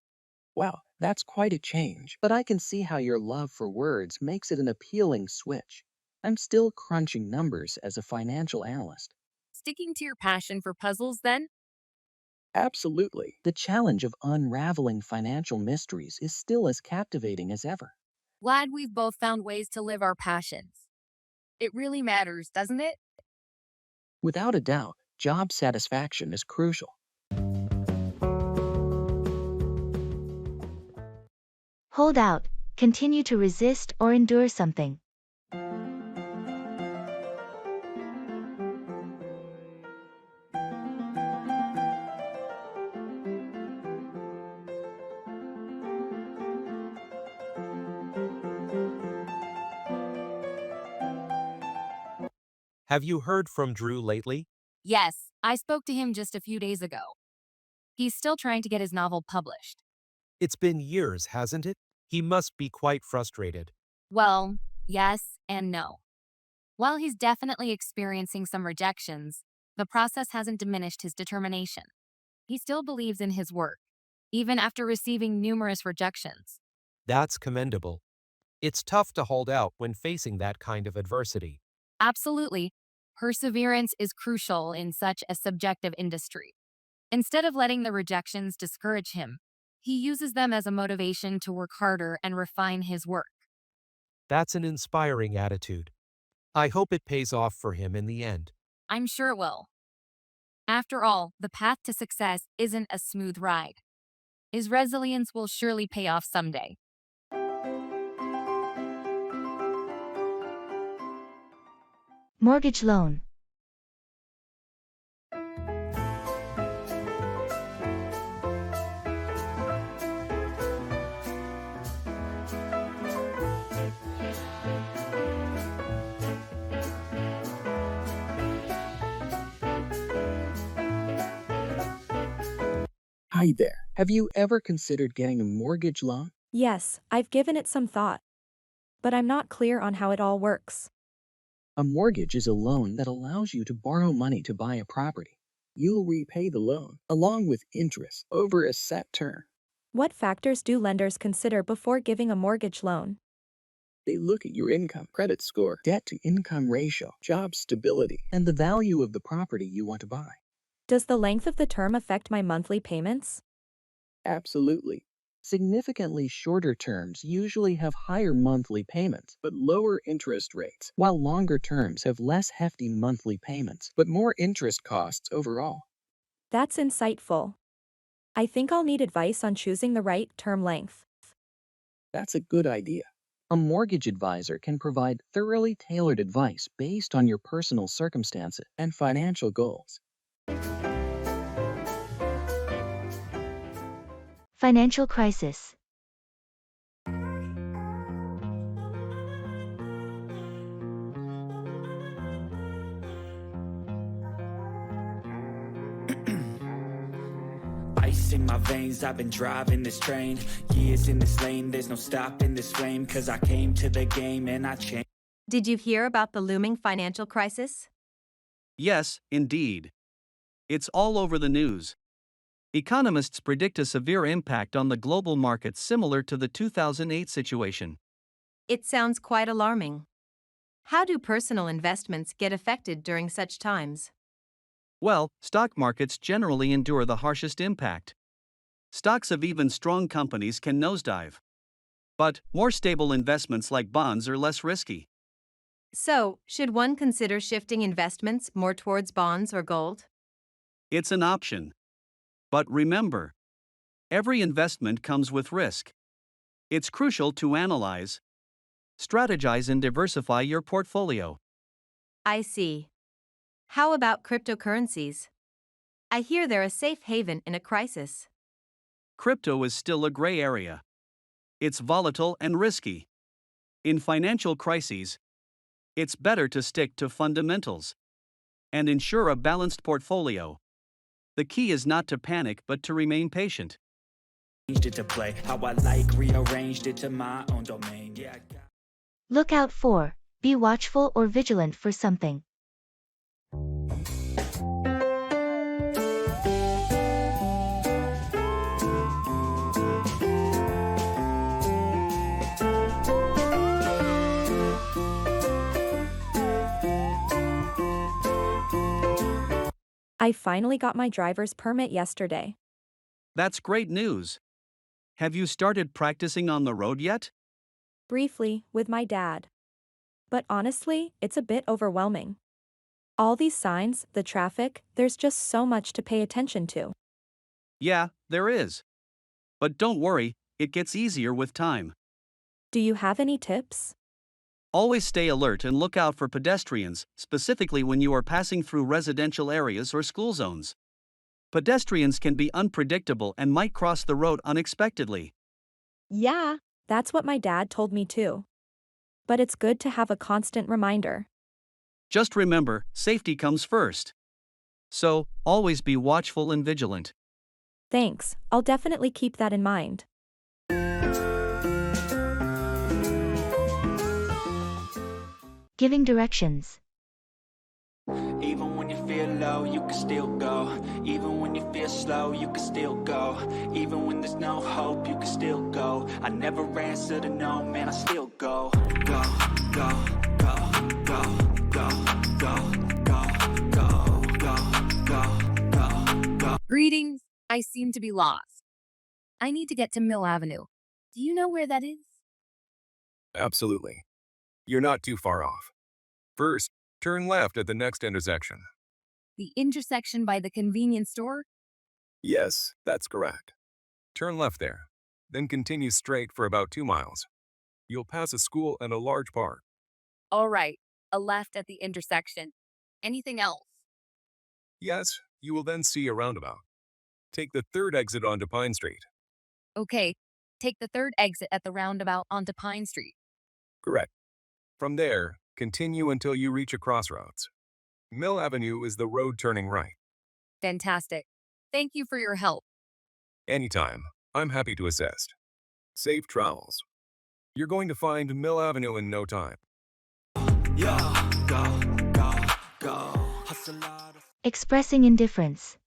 Wow, that's quite a change, but I can see how your love for words makes it an appealing switch. I'm still crunching numbers as a financial analyst. Sticking to your passion for puzzles, then? Absolutely. The challenge of unraveling financial mysteries is still as captivating as ever. Glad we've both found ways to live our passions. It really matters, doesn't it? Without a doubt, job satisfaction is crucial. Hold out, continue to resist or endure something. Have you heard from Drew lately? Yes, I spoke to him just a few days ago. He's still trying to get his novel published. It's been years, hasn't it? He must be quite frustrated. Well, yes and no. While he's definitely experiencing some rejections, the process hasn't diminished his determination. He still believes in his work, even after receiving numerous rejections. That's commendable. It's tough to hold out when facing that kind of adversity. Absolutely. Perseverance is crucial in such a subjective industry. Instead of letting the rejections discourage him, he uses them as a motivation to work harder and refine his work. That's an inspiring attitude. I hope it pays off for him in the end. I'm sure it will. After all, the path to success isn't a smooth ride. His resilience will surely pay off someday. Mortgage loan. Hi there. Have you ever considered getting a mortgage loan? Yes, I've given it some thought. But I'm not clear on how it all works. A mortgage is a loan that allows you to borrow money to buy a property. You'll repay the loan, along with interest, over a set term. What factors do lenders consider before giving a mortgage loan? They look at your income, credit score, debt-to-income ratio, job stability, and the value of the property you want to buy. Does the length of the term affect my monthly payments? Absolutely. Significantly shorter terms usually have higher monthly payments, but lower interest rates, while longer terms have less hefty monthly payments, but more interest costs overall. That's insightful. I think I'll need advice on choosing the right term length. That's a good idea. A mortgage advisor can provide thoroughly tailored advice based on your personal circumstances and financial goals. Financial crisis. Ice in my veins, I've been driving this train. Years in this lane, there's no stopping this flame. Cause I came to the game and I changed. Did you hear about the looming financial crisis? Yes, indeed. It's all over the news. Economists predict a severe impact on the global markets similar to the 2008 situation. It sounds quite alarming. How do personal investments get affected during such times? Well, stock markets generally endure the harshest impact. Stocks of even strong companies can nosedive. But more stable investments like bonds are less risky. So, should one consider shifting investments more towards bonds or gold? It's an option. But remember, every investment comes with risk. It's crucial to analyze, strategize, and diversify your portfolio. I see. How about cryptocurrencies? I hear they're a safe haven in a crisis. Crypto is still a gray area. It's volatile and risky. In financial crises, it's better to stick to fundamentals and ensure a balanced portfolio. The key is not to panic but to remain patient. Changed it to play how I like, rearranged it to my own domain. Yeah. Look out for, be watchful or vigilant for something. I finally got my driver's permit yesterday. That's great news. Have you started practicing on the road yet? Briefly, with my dad. But honestly, it's a bit overwhelming. All these signs, the traffic, there's just so much to pay attention to. Yeah, there is. But don't worry, it gets easier with time. Do you have any tips? Always stay alert and look out for pedestrians, specifically when you are passing through residential areas or school zones. Pedestrians can be unpredictable and might cross the road unexpectedly. Yeah, that's what my dad told me too. But it's good to have a constant reminder. Just remember, safety comes first. So, always be watchful and vigilant. Thanks, I'll definitely keep that in mind. Giving directions. Even when you feel low, you can still go. Even when you feel slow, you can still go. Even when there's no hope, you can still go. I never answer to no, man, I still go. Go, go, go, go, go, go, go, go, go, go, go, go. Greetings. I seem to be lost. I need to get to Mill Avenue. Do you know where that is? Absolutely. You're not too far off. First, turn left at the next intersection. The intersection by the convenience store? Yes, that's correct. Turn left there, then continue straight for about 2 miles. You'll pass a school and a large park. All right, a left at the intersection. Anything else? Yes, you will then see a roundabout. Take the third exit onto Pine Street. Okay, take the third exit at the roundabout onto Pine Street. Correct. From there, continue until you reach a crossroads. Mill Avenue is the road turning right. Fantastic. Thank you for your help. Anytime, I'm happy to assist. Safe travels. You're going to find Mill Avenue in no time. Expressing indifference.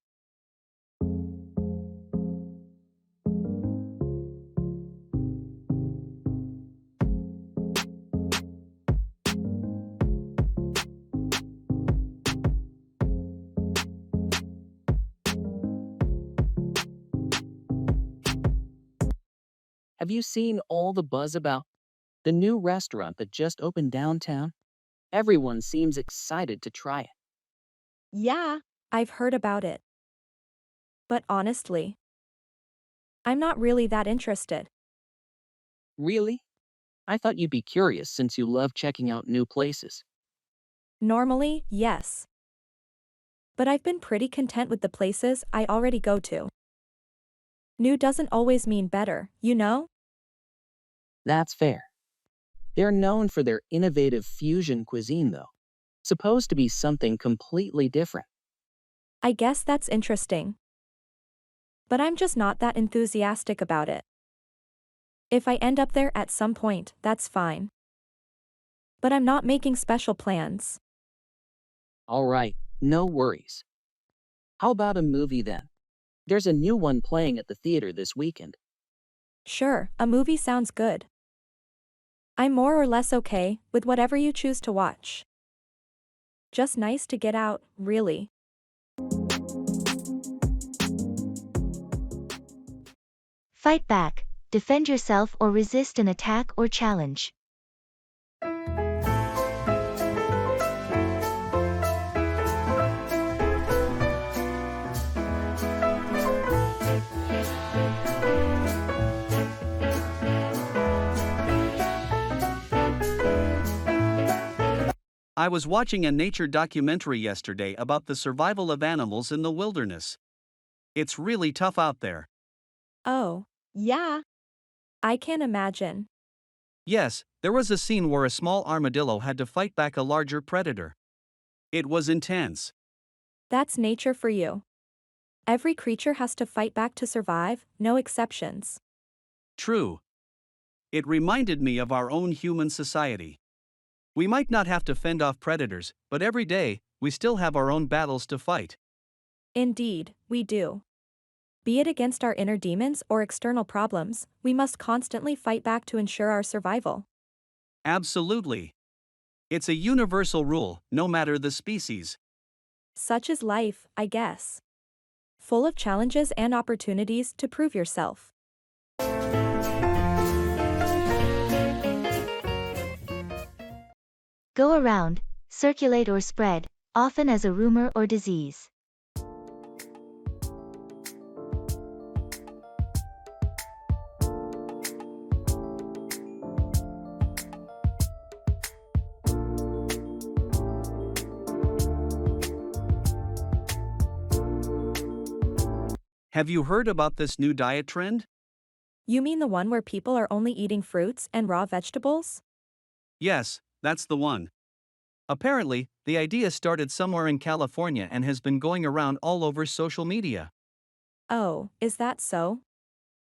Have you seen all the buzz about the new restaurant that just opened downtown? Everyone seems excited to try it. Yeah, I've heard about it. But honestly, I'm not really that interested. Really? I thought you'd be curious since you love checking out new places. Normally, yes. But I've been pretty content with the places I already go to. New doesn't always mean better, you know? That's fair. They're known for their innovative fusion cuisine, though. Supposed to be something completely different. I guess that's interesting. But I'm just not that enthusiastic about it. If I end up there at some point, that's fine. But I'm not making special plans. All right, no worries. How about a movie then? There's a new one playing at the theater this weekend. Sure, a movie sounds good. I'm more or less okay with whatever you choose to watch. Just nice to get out, really. Fight back, defend yourself or resist an attack or challenge. I was watching a nature documentary yesterday about the survival of animals in the wilderness. It's really tough out there. Oh, yeah. I can imagine. Yes, there was a scene where a small armadillo had to fight back a larger predator. It was intense. That's nature for you. Every creature has to fight back to survive, no exceptions. True. It reminded me of our own human society. We might not have to fend off predators, but every day, we still have our own battles to fight. Indeed, we do. Be it against our inner demons or external problems, we must constantly fight back to ensure our survival. Absolutely. It's a universal rule, no matter the species. Such is life, I guess. Full of challenges and opportunities to prove yourself. Go around, circulate or spread, often as a rumor or disease. Have you heard about this new diet trend? You mean the one where people are only eating fruits and raw vegetables? Yes, that's the one. Apparently, the idea started somewhere in California and has been going around all over social media. Oh, is that so?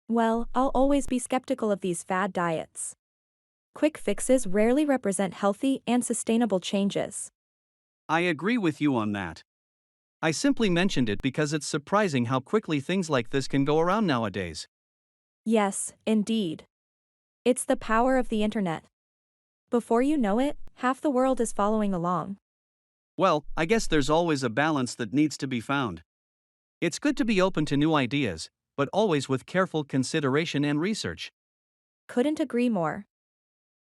Well, I'll always be skeptical of these fad diets. Quick fixes rarely represent healthy and sustainable changes. I agree with you on that. I simply mentioned it because it's surprising how quickly things like this can go around nowadays. Yes, indeed. It's the power of the internet. Before you know it, half the world is following along. Well, I guess there's always a balance that needs to be found. It's good to be open to new ideas, but always with careful consideration and research. Couldn't agree more.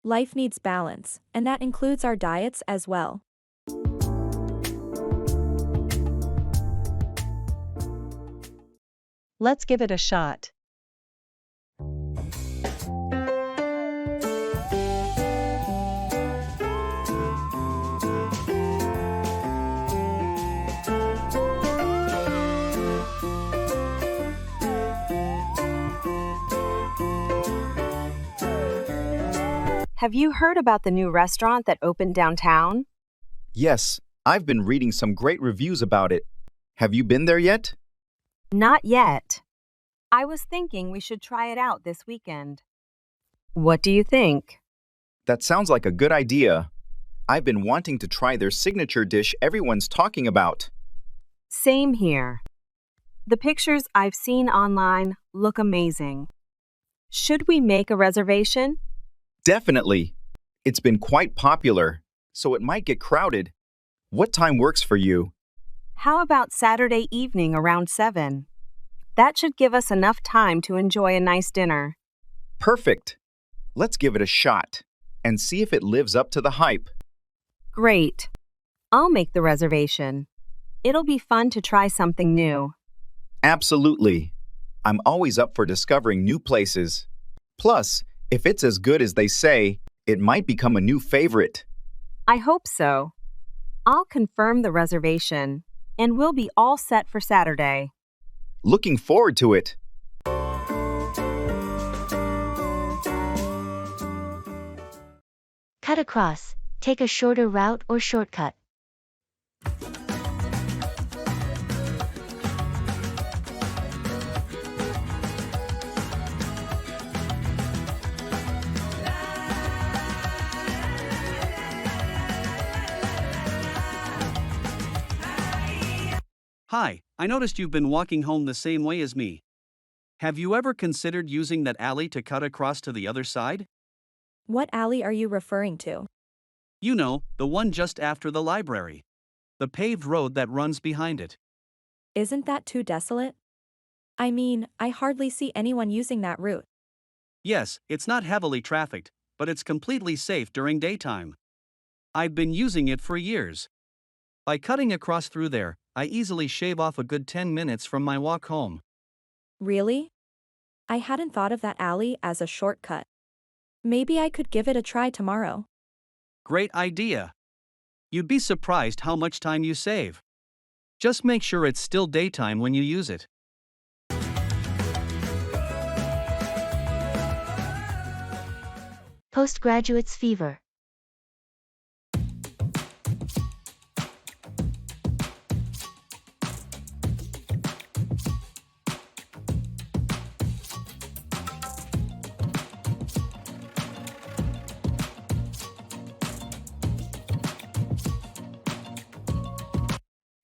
Life needs balance, and that includes our diets as well. Let's give it a shot. Have you heard about the new restaurant that opened downtown? Yes, I've been reading some great reviews about it. Have you been there yet? Not yet. I was thinking we should try it out this weekend. What do you think? That sounds like a good idea. I've been wanting to try their signature dish everyone's talking about. Same here. The pictures I've seen online look amazing. Should we make a reservation? Definitely. It's been quite popular, so it might get crowded. What time works for you? How about Saturday evening around 7? That should give us enough time to enjoy a nice dinner. Perfect. Let's give it a shot and see if it lives up to the hype. Great. I'll make the reservation. It'll be fun to try something new. Absolutely. I'm always up for discovering new places. Plus, if it's as good as they say, it might become a new favorite. I hope so. I'll confirm the reservation, and we'll be all set for Saturday. Looking forward to it. Cut across, take a shorter route or shortcut. Hi, I noticed you've been walking home the same way as me. Have you ever considered using that alley to cut across to the other side? What alley are you referring to? You know, the one just after the library. The paved road that runs behind it. Isn't that too desolate? I mean, I hardly see anyone using that route. Yes, it's not heavily trafficked, but it's completely safe during daytime. I've been using it for years. By cutting across through there, I easily shave off a good 10 minutes from my walk home. Really? I hadn't thought of that alley as a shortcut. Maybe I could give it a try tomorrow. Great idea. You'd be surprised how much time you save. Just make sure it's still daytime when you use it. Postgraduate's fever.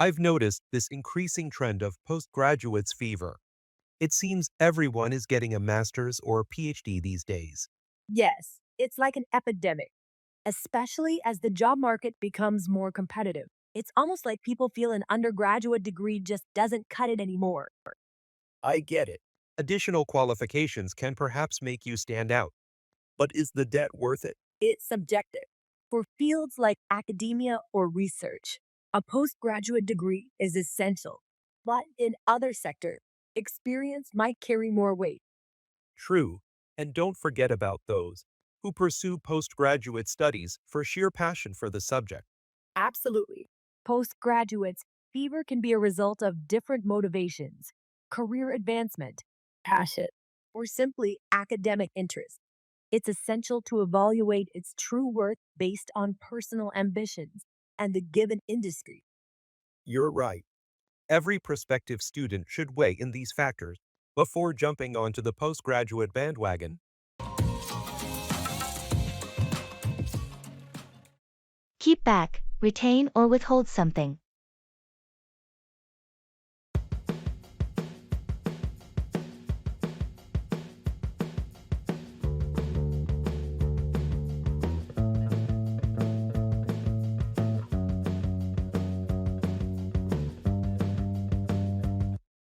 I've noticed this increasing trend of postgraduates fever. It seems everyone is getting a master's or PhD these days. Yes, it's like an epidemic, especially as the job market becomes more competitive. It's almost like people feel an undergraduate degree just doesn't cut it anymore. I get it. Additional qualifications can perhaps make you stand out. But is the debt worth it? It's subjective. For fields like academia or research, a postgraduate degree is essential. But in other sectors, experience might carry more weight. True. And don't forget about those who pursue postgraduate studies for sheer passion for the subject. Absolutely. Postgraduates' fever can be a result of different motivations, career advancement, passion, or simply academic interest. It's essential to evaluate its true worth based on personal ambitions and the given industry. You're right. Every prospective student should weigh in these factors before jumping onto the postgraduate bandwagon. Keep back, retain or withhold something.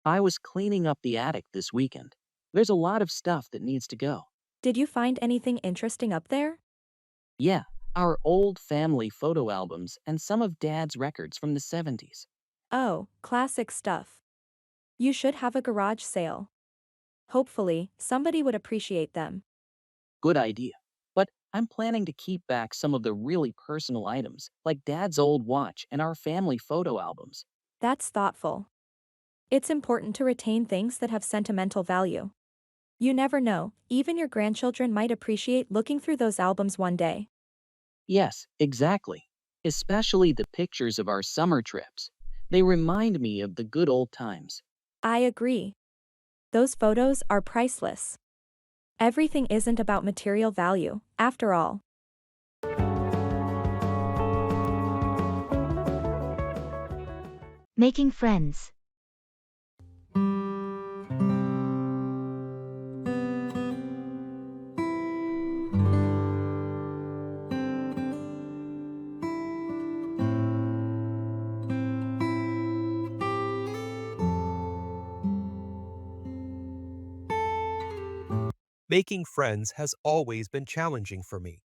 I was cleaning up the attic this weekend. There's a lot of stuff that needs to go. Did you find anything interesting up there? Yeah, our old family photo albums and some of Dad's records from the 70s. Oh, classic stuff. You should have a garage sale. Hopefully, somebody would appreciate them. Good idea. But I'm planning to keep back some of the really personal items, like Dad's old watch and our family photo albums. That's thoughtful. It's important to retain things that have sentimental value. You never know, even your grandchildren might appreciate looking through those albums one day. Yes, exactly. Especially the pictures of our summer trips. They remind me of the good old times. I agree. Those photos are priceless. Everything isn't about material value, after all. Making friends. Making friends has always been challenging for me.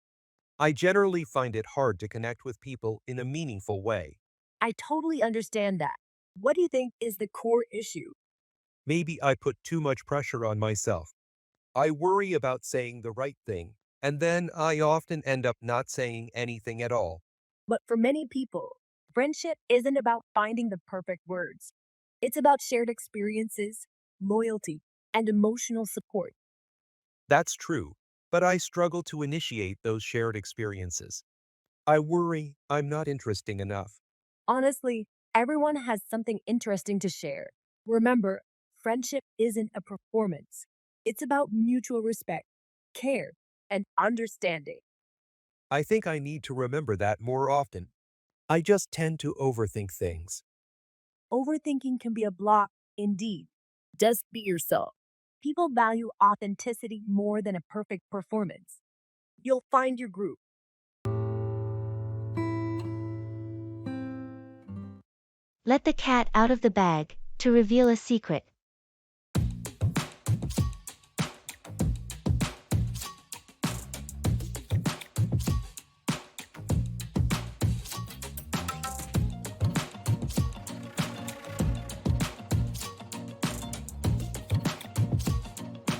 I generally find it hard to connect with people in a meaningful way. I totally understand that. What do you think is the core issue? Maybe I put too much pressure on myself. I worry about saying the right thing, and then I often end up not saying anything at all. But for many people, friendship isn't about finding the perfect words. It's about shared experiences, loyalty, and emotional support. That's true, but I struggle to initiate those shared experiences. I worry I'm not interesting enough. Honestly, everyone has something interesting to share. Remember, friendship isn't a performance, it's about mutual respect, care, and understanding. I think I need to remember that more often. I just tend to overthink things. Overthinking can be a block, indeed. Just be yourself. People value authenticity more than a perfect performance. You'll find your group. Let the cat out of the bag, to reveal a secret.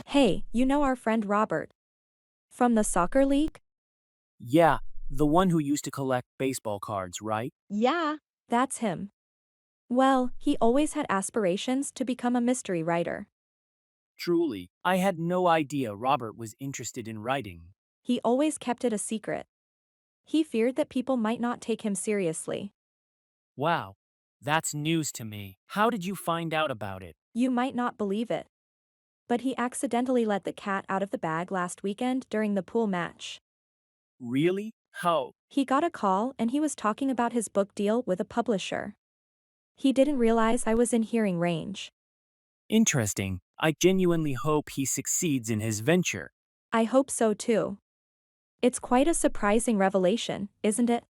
Hey, you know our friend Robert? From the soccer league? Yeah, the one who used to collect baseball cards, right? Yeah, that's him. Well, he always had aspirations to become a mystery writer. Truly, I had no idea Robert was interested in writing. He always kept it a secret. He feared that people might not take him seriously. Wow, that's news to me. How did you find out about it? You might not believe it. But he accidentally let the cat out of the bag last weekend during the pool match. Really? How? He got a call and he was talking about his book deal with a publisher. He didn't realize I was in hearing range. Interesting. I genuinely hope he succeeds in his venture. I hope so too. It's quite a surprising revelation, isn't it?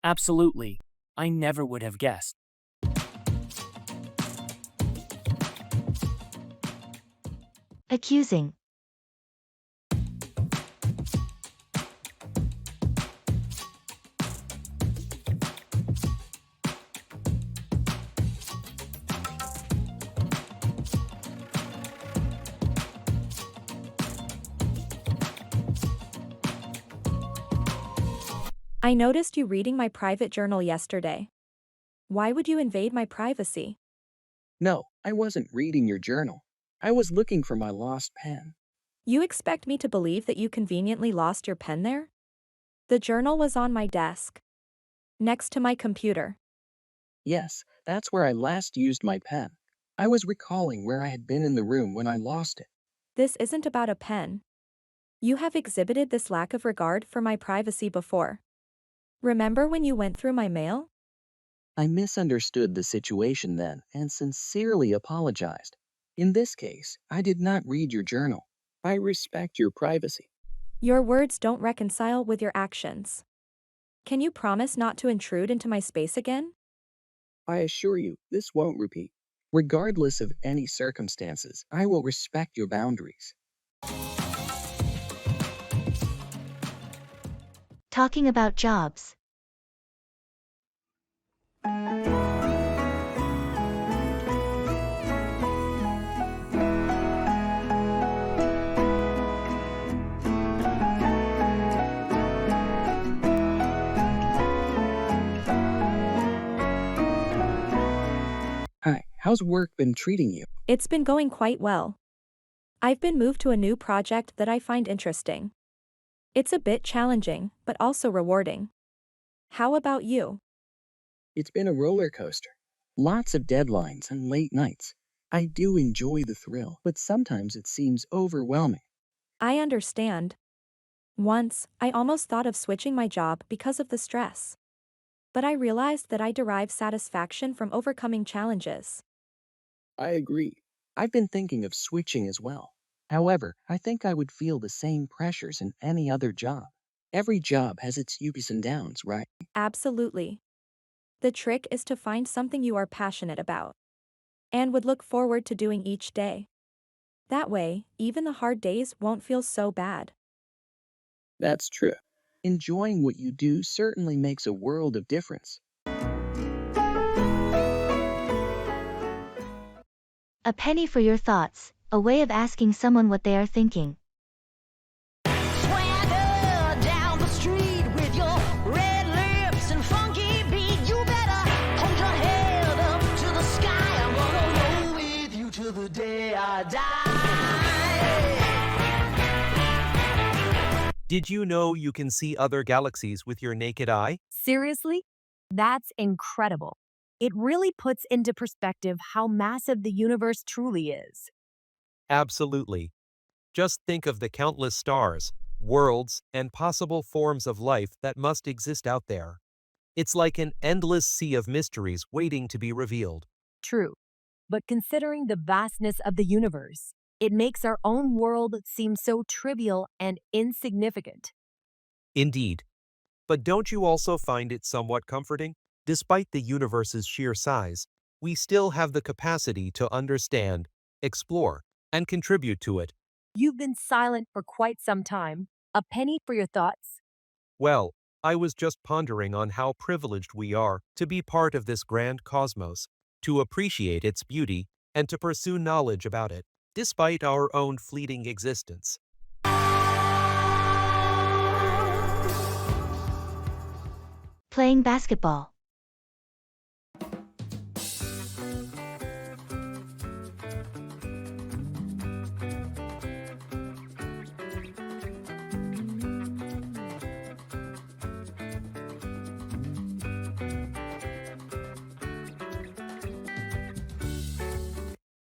Absolutely. I never would have guessed. Accusing. I noticed you reading my private journal yesterday. Why would you invade my privacy? No, I wasn't reading your journal. I was looking for my lost pen. You expect me to believe that you conveniently lost your pen there? The journal was on my desk, next to my computer. Yes, that's where I last used my pen. I was recalling where I had been in the room when I lost it. This isn't about a pen. You have exhibited this lack of regard for my privacy before. Remember when you went through my mail? I misunderstood the situation then and sincerely apologized. In this case, I did not read your journal. I respect your privacy. Your words don't reconcile with your actions. Can you promise not to intrude into my space again? I assure you, this won't repeat. Regardless of any circumstances, I will respect your boundaries. Talking about jobs. How's work been treating you? It's been going quite well. I've been moved to a new project that I find interesting. It's a bit challenging, but also rewarding. How about you? It's been a roller coaster. Lots of deadlines and late nights. I do enjoy the thrill, but sometimes it seems overwhelming. I understand. Once, I almost thought of switching my job because of the stress. But I realized that I derive satisfaction from overcoming challenges. I agree. I've been thinking of switching as well. However, I think I would feel the same pressures in any other job. Every job has its ups and downs, right? Absolutely. The trick is to find something you are passionate about and would look forward to doing each day. That way, even the hard days won't feel so bad. That's true. Enjoying what you do certainly makes a world of difference. A penny for your thoughts, a way of asking someone what they are thinking. Swagger down the street with your red lips and funky beat. You better hold your head up to the sky. I'm gonna roll with you till the day I die. Did you know you can see other galaxies with your naked eye? Seriously? That's incredible. It really puts into perspective how massive the universe truly is. Absolutely. Just think of the countless stars, worlds, and possible forms of life that must exist out there. It's like an endless sea of mysteries waiting to be revealed. True. But considering the vastness of the universe, it makes our own world seem so trivial and insignificant. Indeed. But don't you also find it somewhat comforting? Despite the universe's sheer size, we still have the capacity to understand, explore, and contribute to it. You've been silent for quite some time. A penny for your thoughts? Well, I was just pondering on how privileged we are to be part of this grand cosmos, to appreciate its beauty, and to pursue knowledge about it, despite our own fleeting existence. Playing basketball.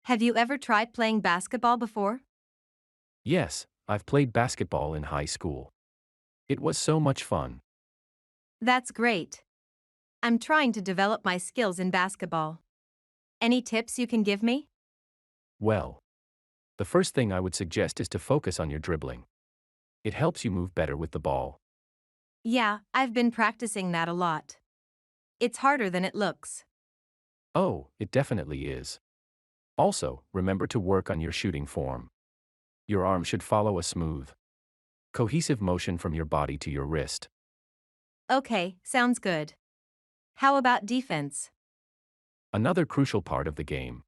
Have you ever tried playing basketball before? Yes, I've played basketball in high school. It was so much fun. That's great. I'm trying to develop my skills in basketball. Any tips you can give me? Well, the first thing I would suggest is to focus on your dribbling. It helps you move better with the ball. Yeah, I've been practicing that a lot. It's harder than it looks. Oh, it definitely is. Also, remember to work on your shooting form. Your arm should follow a smooth, cohesive motion from your body to your wrist. Okay, sounds good. How about defense? Another crucial part of the game.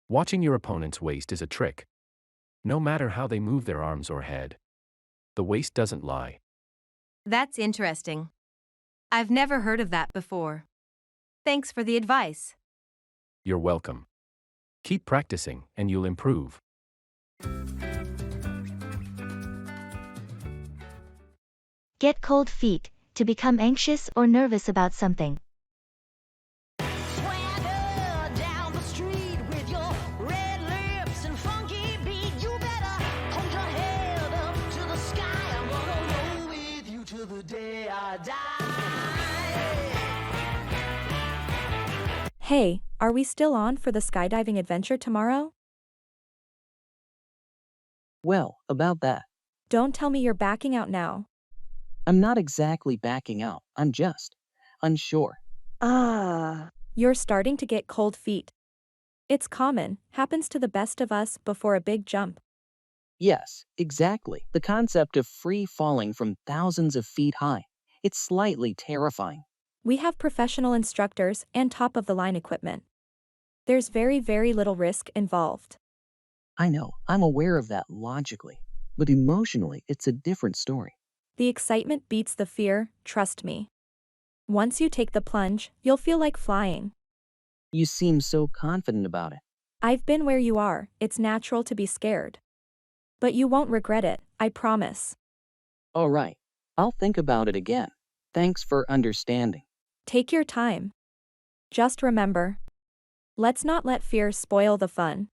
Watching your opponent's waist is a trick. No matter how they move their arms or head, the waist doesn't lie. That's interesting. I've never heard of that before. Thanks for the advice. You're welcome. Keep practicing and you'll improve. Get cold feet, to become anxious or nervous about something. Swagger down the street with your red lips and funky beat. You better hold your head up to the sky. I'm gonna roll with you till the day I die. Hey, are we still on for the skydiving adventure tomorrow? Well, about that. Don't tell me you're backing out now. I'm not exactly backing out, I'm just unsure. You're starting to get cold feet. It's common, happens to the best of us before a big jump. Yes, exactly. The concept of free falling from thousands of feet high. It's slightly terrifying. We have professional instructors and top-of-the-line equipment. There's very, very little risk involved. I know, I'm aware of that logically, but emotionally, it's a different story. The excitement beats the fear, trust me. Once you take the plunge, you'll feel like flying. You seem so confident about it. I've been where you are, it's natural to be scared. But you won't regret it, I promise. All right. I'll think about it again. Thanks for understanding. Take your time. Just remember, let's not let fear spoil the fun.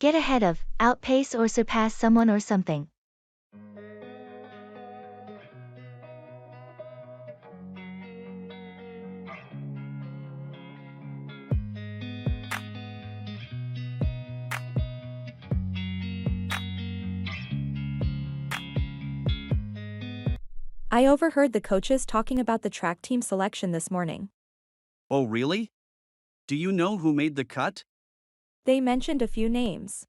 Get ahead of, outpace or surpass someone or something. I overheard the coaches talking about the track team selection this morning. Oh, really? Do you know who made the cut? They mentioned a few names.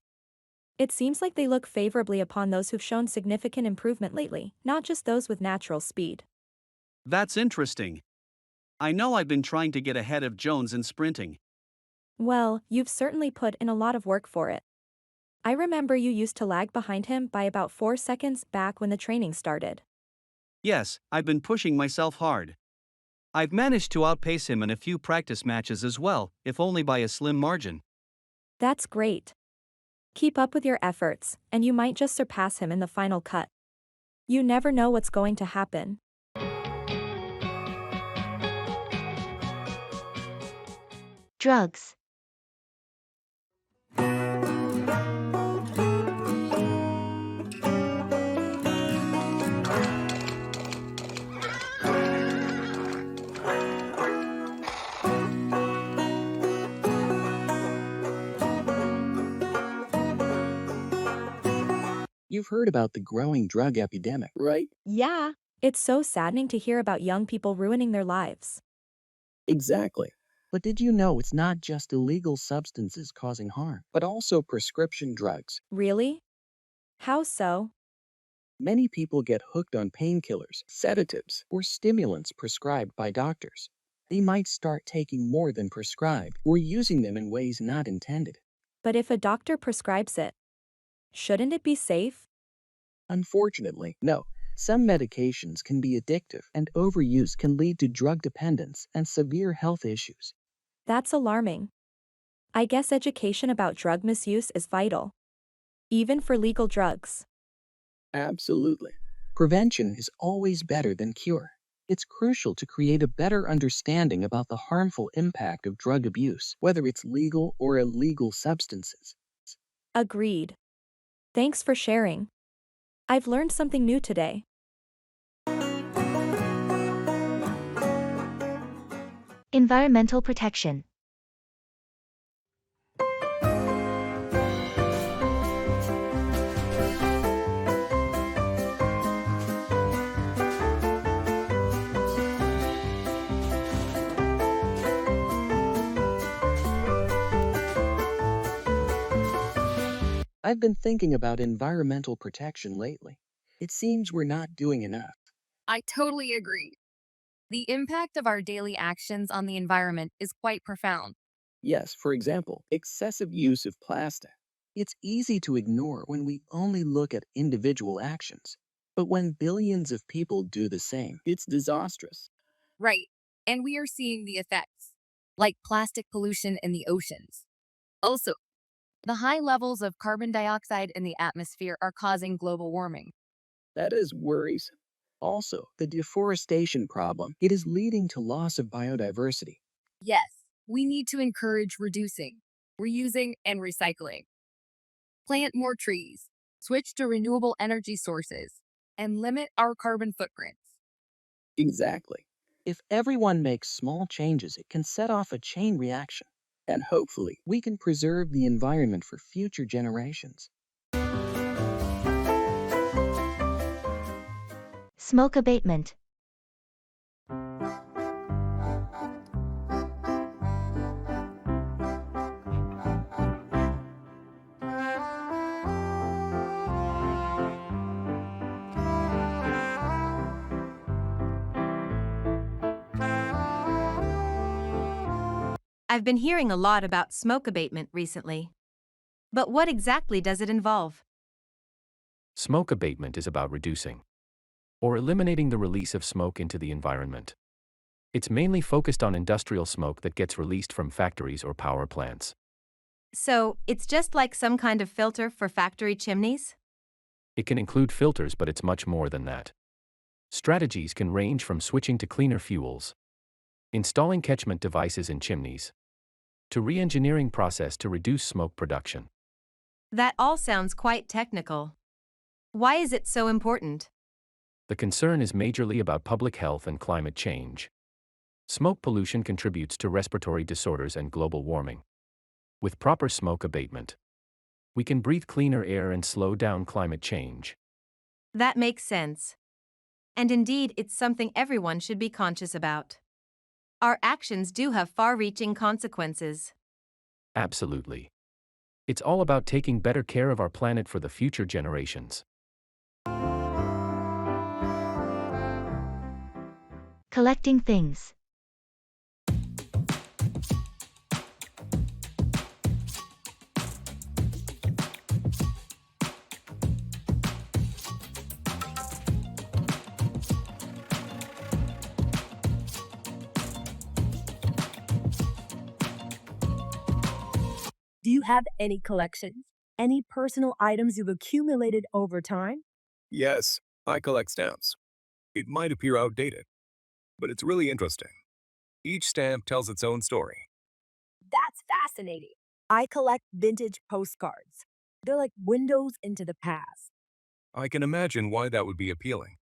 It seems like they look favorably upon those who've shown significant improvement lately, not just those with natural speed. That's interesting. I know I've been trying to get ahead of Jones in sprinting. Well, you've certainly put in a lot of work for it. I remember you used to lag behind him by about 4 seconds back when the training started. Yes, I've been pushing myself hard. I've managed to outpace him in a few practice matches as well, if only by a slim margin. That's great. Keep up with your efforts, and you might just surpass him in the final cut. You never know what's going to happen. Drugs. You've heard about the growing drug epidemic, right? Yeah. It's so saddening to hear about young people ruining their lives. Exactly. But did you know it's not just illegal substances causing harm, but also prescription drugs? Really? How so? Many people get hooked on painkillers, sedatives, or stimulants prescribed by doctors. They might start taking more than prescribed or using them in ways not intended. But if a doctor prescribes it, shouldn't it be safe? Unfortunately, no. Some medications can be addictive, and overuse can lead to drug dependence and severe health issues. That's alarming. I guess education about drug misuse is vital. Even for legal drugs. Absolutely. Prevention is always better than cure. It's crucial to create a better understanding about the harmful impact of drug abuse, whether it's legal or illegal substances. Agreed. Thanks for sharing. I've learned something new today. Environmental protection. I've been thinking about environmental protection lately. It seems we're not doing enough. I totally agree. The impact of our daily actions on the environment is quite profound. Yes, for example, excessive use of plastic. It's easy to ignore when we only look at individual actions. But when billions of people do the same, it's disastrous. Right. And we are seeing the effects, like plastic pollution in the oceans. Also, the high levels of carbon dioxide in the atmosphere are causing global warming. That is worrisome. Also, the deforestation problem, it is leading to loss of biodiversity. Yes, we need to encourage reducing, reusing, and recycling. Plant more trees, switch to renewable energy sources, and limit our carbon footprints. Exactly. If everyone makes small changes, it can set off a chain reaction. And hopefully, we can preserve the environment for future generations. Smoke abatement. I've been hearing a lot about smoke abatement recently. But what exactly does it involve? Smoke abatement is about reducing or eliminating the release of smoke into the environment. It's mainly focused on industrial smoke that gets released from factories or power plants. So, it's just like some kind of filter for factory chimneys? It can include filters, but it's much more than that. Strategies can range from switching to cleaner fuels, installing catchment devices in chimneys, to re-engineering process to reduce smoke production. That all sounds quite technical. Why is it so important? The concern is majorly about public health and climate change. Smoke pollution contributes to respiratory disorders and global warming. With proper smoke abatement, we can breathe cleaner air and slow down climate change. That makes sense. And indeed, it's something everyone should be conscious about. Our actions do have far-reaching consequences. Absolutely. It's all about taking better care of our planet for the future generations. Collecting things. Do you have any collections? Any personal items you've accumulated over time? Yes, I collect stamps. It might appear outdated, but it's really interesting. Each stamp tells its own story. That's fascinating. I collect vintage postcards. They're like windows into the past. I can imagine why that would be appealing.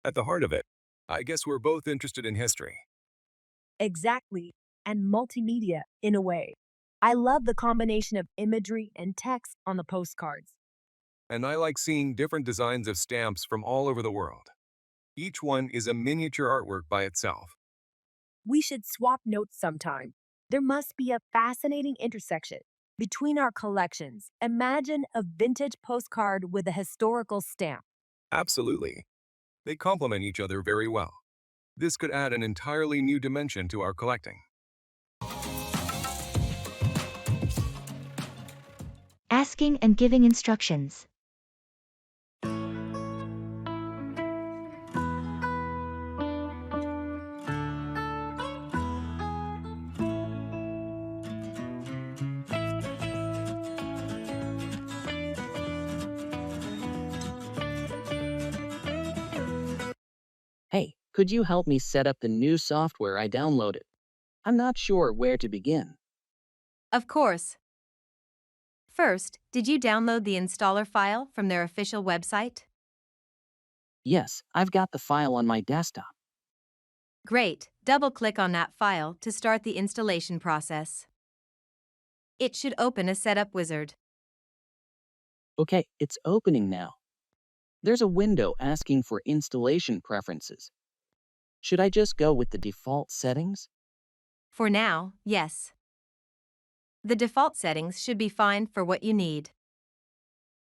At the heart of it, I guess we're both interested in history. Exactly. And multimedia, in a way. I love the combination of imagery and text on the postcards. And I like seeing different designs of stamps from all over the world. Each one is a miniature artwork by itself. We should swap notes sometime. There must be a fascinating intersection between our collections. Imagine a vintage postcard with a historical stamp. Absolutely. They complement each other very well. This could add an entirely new dimension to our collecting. Asking and giving instructions. Hey, could you help me set up the new software I downloaded? I'm not sure where to begin. Of course. First, did you download the installer file from their official website? Yes, I've got the file on my desktop. Great. Double-click on that file to start the installation process. It should open a setup wizard. Okay, it's opening now. There's a window asking for installation preferences. Should I just go with the default settings? For now, yes. The default settings should be fine for what you need.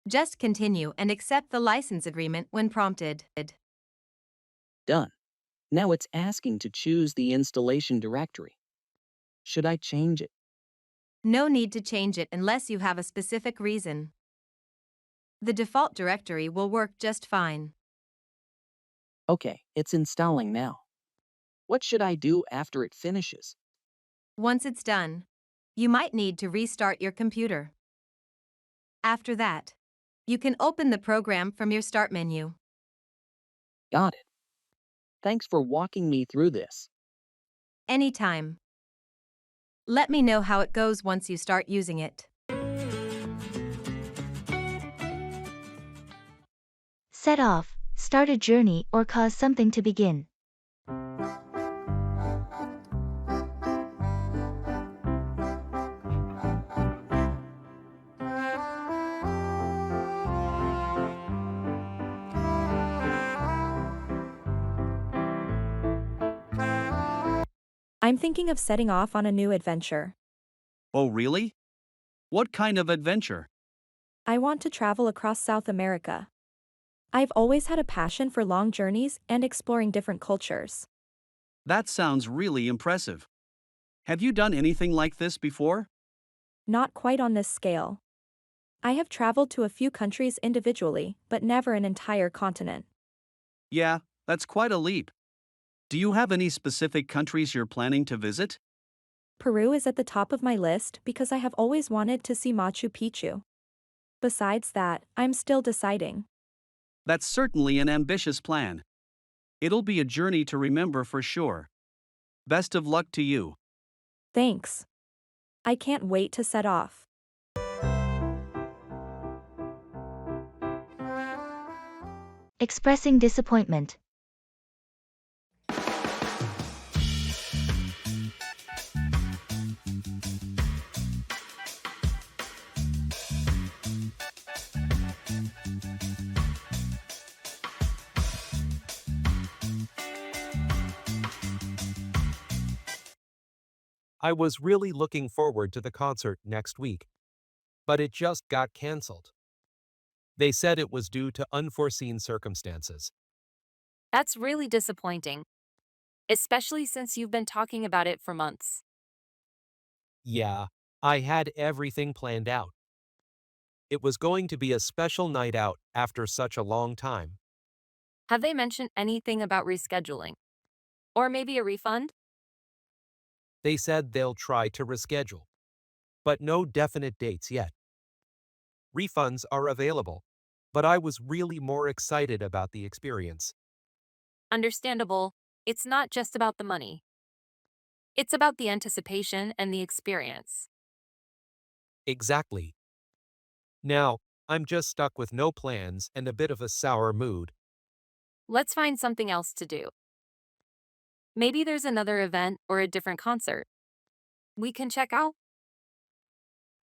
Just continue and accept the license agreement when prompted. Done. Now it's asking to choose the installation directory. Should I change it? No need to change it unless you have a specific reason. The default directory will work just fine. Okay, it's installing now. What should I do after it finishes? Once it's done, you might need to restart your computer. After that, you can open the program from your Start menu. Got it. Thanks for walking me through this. Anytime. Let me know how it goes once you start using it. Set off, start a journey or cause something to begin. I'm thinking of setting off on a new adventure. Oh, really? What kind of adventure? I want to travel across South America. I've always had a passion for long journeys and exploring different cultures. That sounds really impressive. Have you done anything like this before? Not quite on this scale. I have traveled to a few countries individually, but never an entire continent. Yeah, that's quite a leap. Do you have any specific countries you're planning to visit? Peru is at the top of my list because I have always wanted to see Machu Picchu. Besides that, I'm still deciding. That's certainly an ambitious plan. It'll be a journey to remember for sure. Best of luck to you. Thanks. I can't wait to set off. Expressing disappointment. I was really looking forward to the concert next week, but it just got canceled. They said it was due to unforeseen circumstances. That's really disappointing, especially since you've been talking about it for months. Yeah, I had everything planned out. It was going to be a special night out after such a long time. Have they mentioned anything about rescheduling? Or maybe a refund? They said they'll try to reschedule, but no definite dates yet. Refunds are available, but I was really more excited about the experience. Understandable, it's not just about the money. It's about the anticipation and the experience. Exactly. Now, I'm just stuck with no plans and a bit of a sour mood. Let's find something else to do. Maybe there's another event or a different concert we can check out.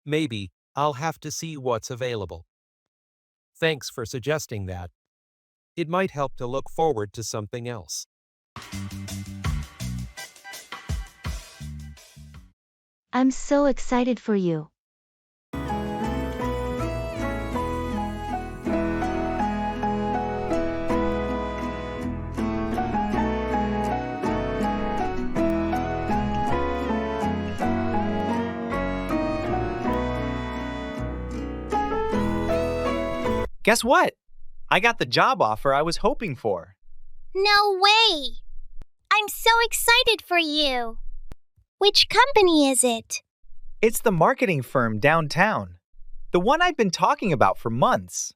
Maybe, I'll have to see what's available. Thanks for suggesting that. It might help to look forward to something else. I'm so excited for you. Guess what? I got the job offer I was hoping for. No way! I'm so excited for you. Which company is it? It's the marketing firm downtown. The one I've been talking about for months.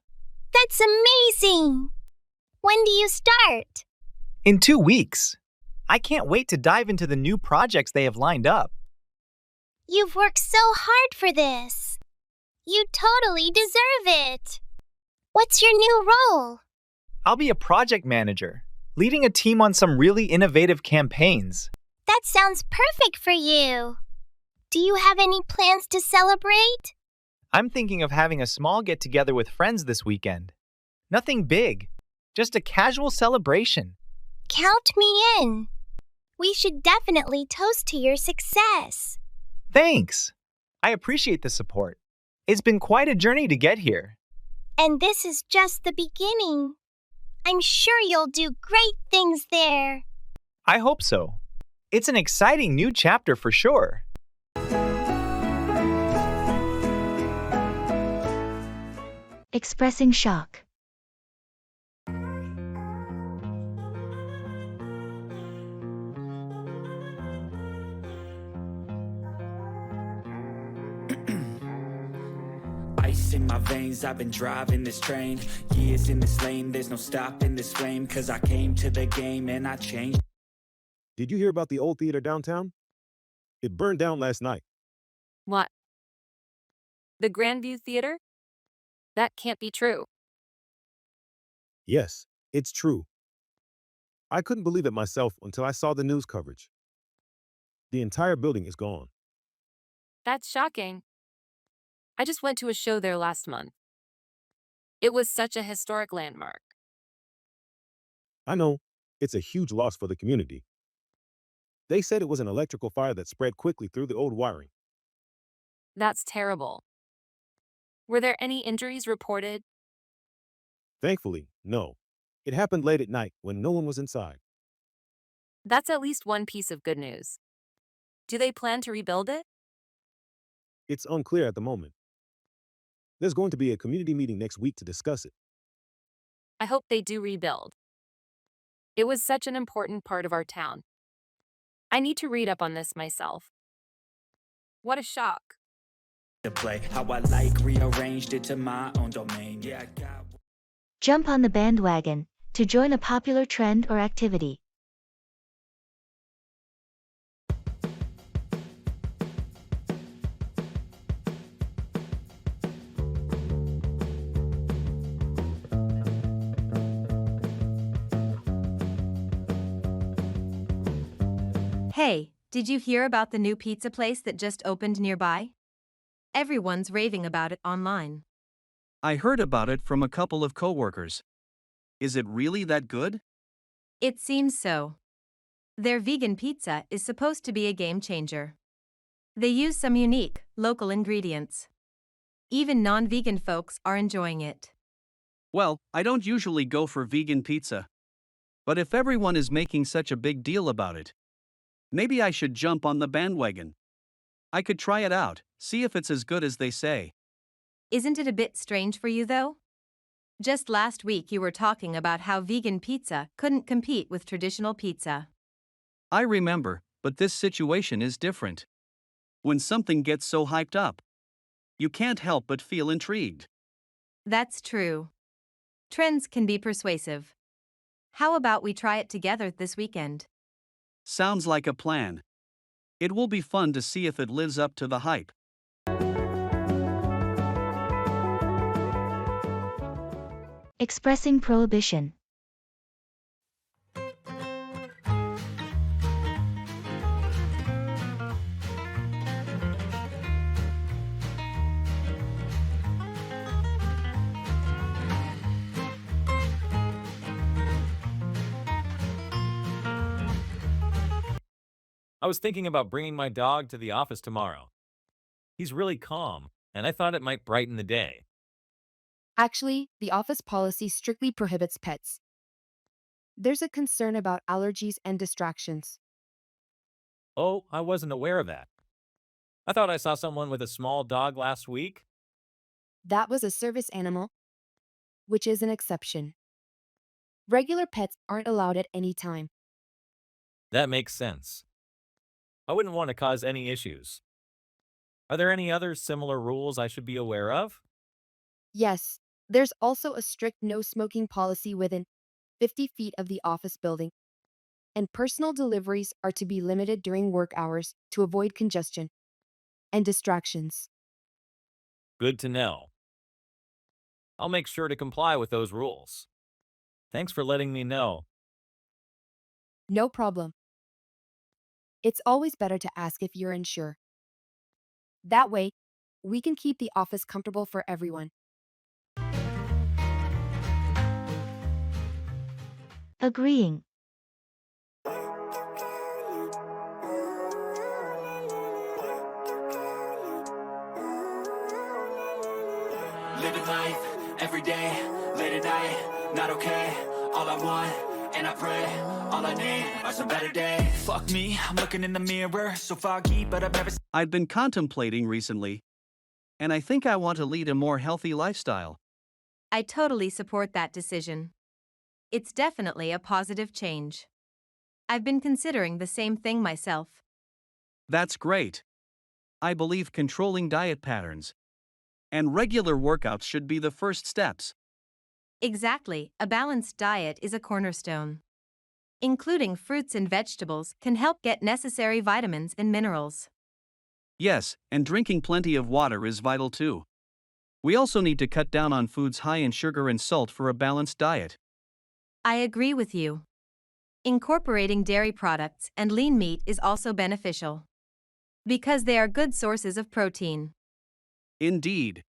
That's amazing! When do you start? In 2 weeks. I can't wait to dive into the new projects they have lined up. You've worked so hard for this. You totally deserve it. What's your new role? I'll be a project manager, leading a team on some really innovative campaigns. That sounds perfect for you. Do you have any plans to celebrate? I'm thinking of having a small get-together with friends this weekend. Nothing big, just a casual celebration. Count me in. We should definitely toast to your success. Thanks. I appreciate the support. It's been quite a journey to get here. And this is just the beginning. I'm sure you'll do great things there. I hope so. It's an exciting new chapter for sure. Expressing shock. Ice in my veins, I've been driving this train. Years in this lane, there's no stopping this flame. Cause I came to the game and I changed. Did you hear about the old theater downtown? It burned down last night. What? The Grandview Theater? That can't be true. Yes, it's true. I couldn't believe it myself until I saw the news coverage. The entire building is gone. That's shocking. I just went to a show there last month. It was such a historic landmark. I know, it's a huge loss for the community. They said it was an electrical fire that spread quickly through the old wiring. That's terrible. Were there any injuries reported? Thankfully, no. It happened late at night when no one was inside. That's at least one piece of good news. Do they plan to rebuild it? It's unclear at the moment. There's going to be a community meeting next week to discuss it. I hope they do rebuild. It was such an important part of our town. I need to read up on this myself. What a shock. To play how I like, rearranged it to my own domain. Yeah, I got. Jump on the bandwagon to join a popular trend or activity. Hey, did you hear about the new pizza place that just opened nearby? Everyone's raving about it online. I heard about it from a couple of coworkers. Is it really that good? It seems so. Their vegan pizza is supposed to be a game changer. They use some unique, local ingredients. Even non-vegan folks are enjoying it. Well, I don't usually go for vegan pizza. But if everyone is making such a big deal about it, maybe I should jump on the bandwagon. I could try it out, see if it's as good as they say. Isn't it a bit strange for you, though? Just last week you were talking about how vegan pizza couldn't compete with traditional pizza. I remember, but this situation is different. When something gets so hyped up, you can't help but feel intrigued. That's true. Trends can be persuasive. How about we try it together this weekend? Sounds like a plan. It will be fun to see if it lives up to the hype. Expressing prohibition. I was thinking about bringing my dog to the office tomorrow. He's really calm, and I thought it might brighten the day. Actually, the office policy strictly prohibits pets. There's a concern about allergies and distractions. Oh, I wasn't aware of that. I thought I saw someone with a small dog last week. That was a service animal, which is an exception. Regular pets aren't allowed at any time. That makes sense. I wouldn't want to cause any issues. Are there any other similar rules I should be aware of? Yes, there's also a strict no smoking policy within 50 feet of the office building, and personal deliveries are to be limited during work hours to avoid congestion and distractions. Good to know. I'll make sure to comply with those rules. Thanks for letting me know. No problem. It's always better to ask if you're unsure. That way, we can keep the office comfortable for everyone. Agreeing. Living life, every day, late at night, not okay. All I want, and I pray, all I need are some better days. Fuck me, I'm looking in the mirror, so foggy, but I've never. I've been contemplating recently, and I think I want to lead a more healthy lifestyle. I totally support that decision. It's definitely a positive change. I've been considering the same thing myself. That's great. I believe controlling diet patterns and regular workouts should be the first steps. Exactly, a balanced diet is a cornerstone. Including fruits and vegetables can help get necessary vitamins and minerals. Yes, and drinking plenty of water is vital too. We also need to cut down on foods high in sugar and salt for a balanced diet. I agree with you. Incorporating dairy products and lean meat is also beneficial, because they are good sources of protein. Indeed.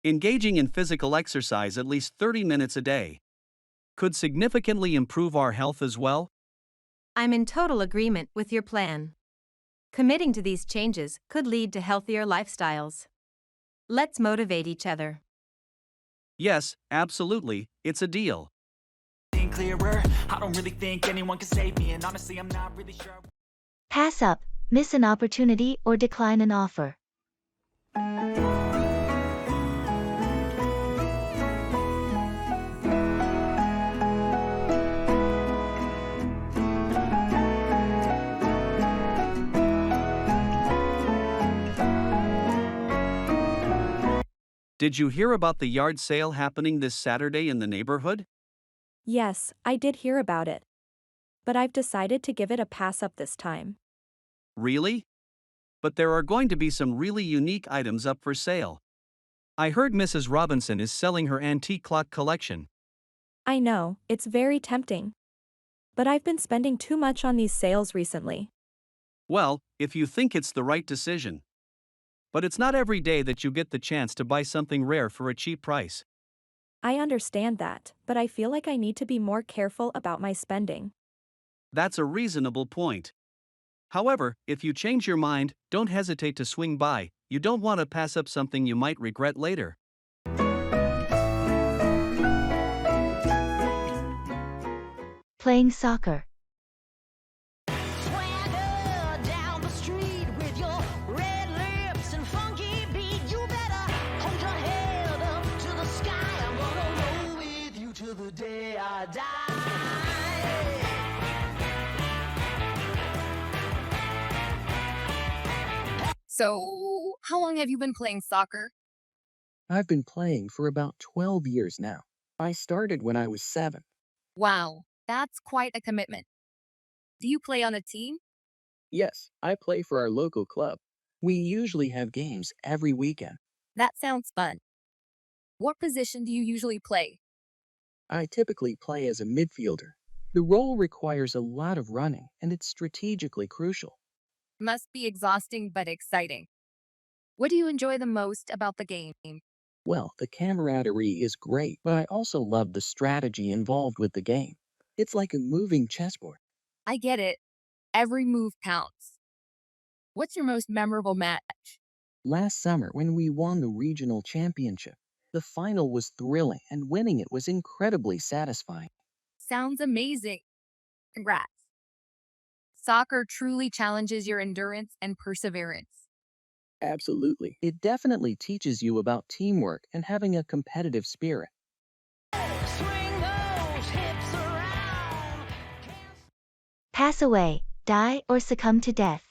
Engaging in physical exercise at least 30 minutes a day could significantly improve our health as well. I'm in total agreement with your plan. Committing to these changes could lead to healthier lifestyles. Let's motivate each other. Yes, absolutely, it's a deal. Clearer, I don't really think anyone can save me, and honestly, I'm not really sure. Pass up, miss an opportunity, or decline an offer. Did you hear about the yard sale happening this Saturday in the neighborhood? Yes, I did hear about it. But I've decided to give it a pass up this time. Really? But there are going to be some really unique items up for sale. I heard Mrs. Robinson is selling her antique clock collection. I know, it's very tempting. But I've been spending too much on these sales recently. Well, if you think it's the right decision. But it's not every day that you get the chance to buy something rare for a cheap price. I understand that, but I feel like I need to be more careful about my spending. That's a reasonable point. However, if you change your mind, don't hesitate to swing by. You don't want to pass up something you might regret later. Playing soccer. So, how long have you been playing soccer? I've been playing for about 12 years now. I started when I was 7. Wow, that's quite a commitment. Do you play on a team? Yes, I play for our local club. We usually have games every weekend. That sounds fun. What position do you usually play? I typically play as a midfielder. The role requires a lot of running, and it's strategically crucial. Must be exhausting but exciting. What do you enjoy the most about the game? Well, the camaraderie is great, but I also love the strategy involved with the game. It's like a moving chessboard. I get it. Every move counts. What's your most memorable match? Last summer, when we won the regional championship, the final was thrilling, and winning it was incredibly satisfying. Sounds amazing. Congrats. Soccer truly challenges your endurance and perseverance. Absolutely. It definitely teaches you about teamwork and having a competitive spirit. Pass away, die, or succumb to death.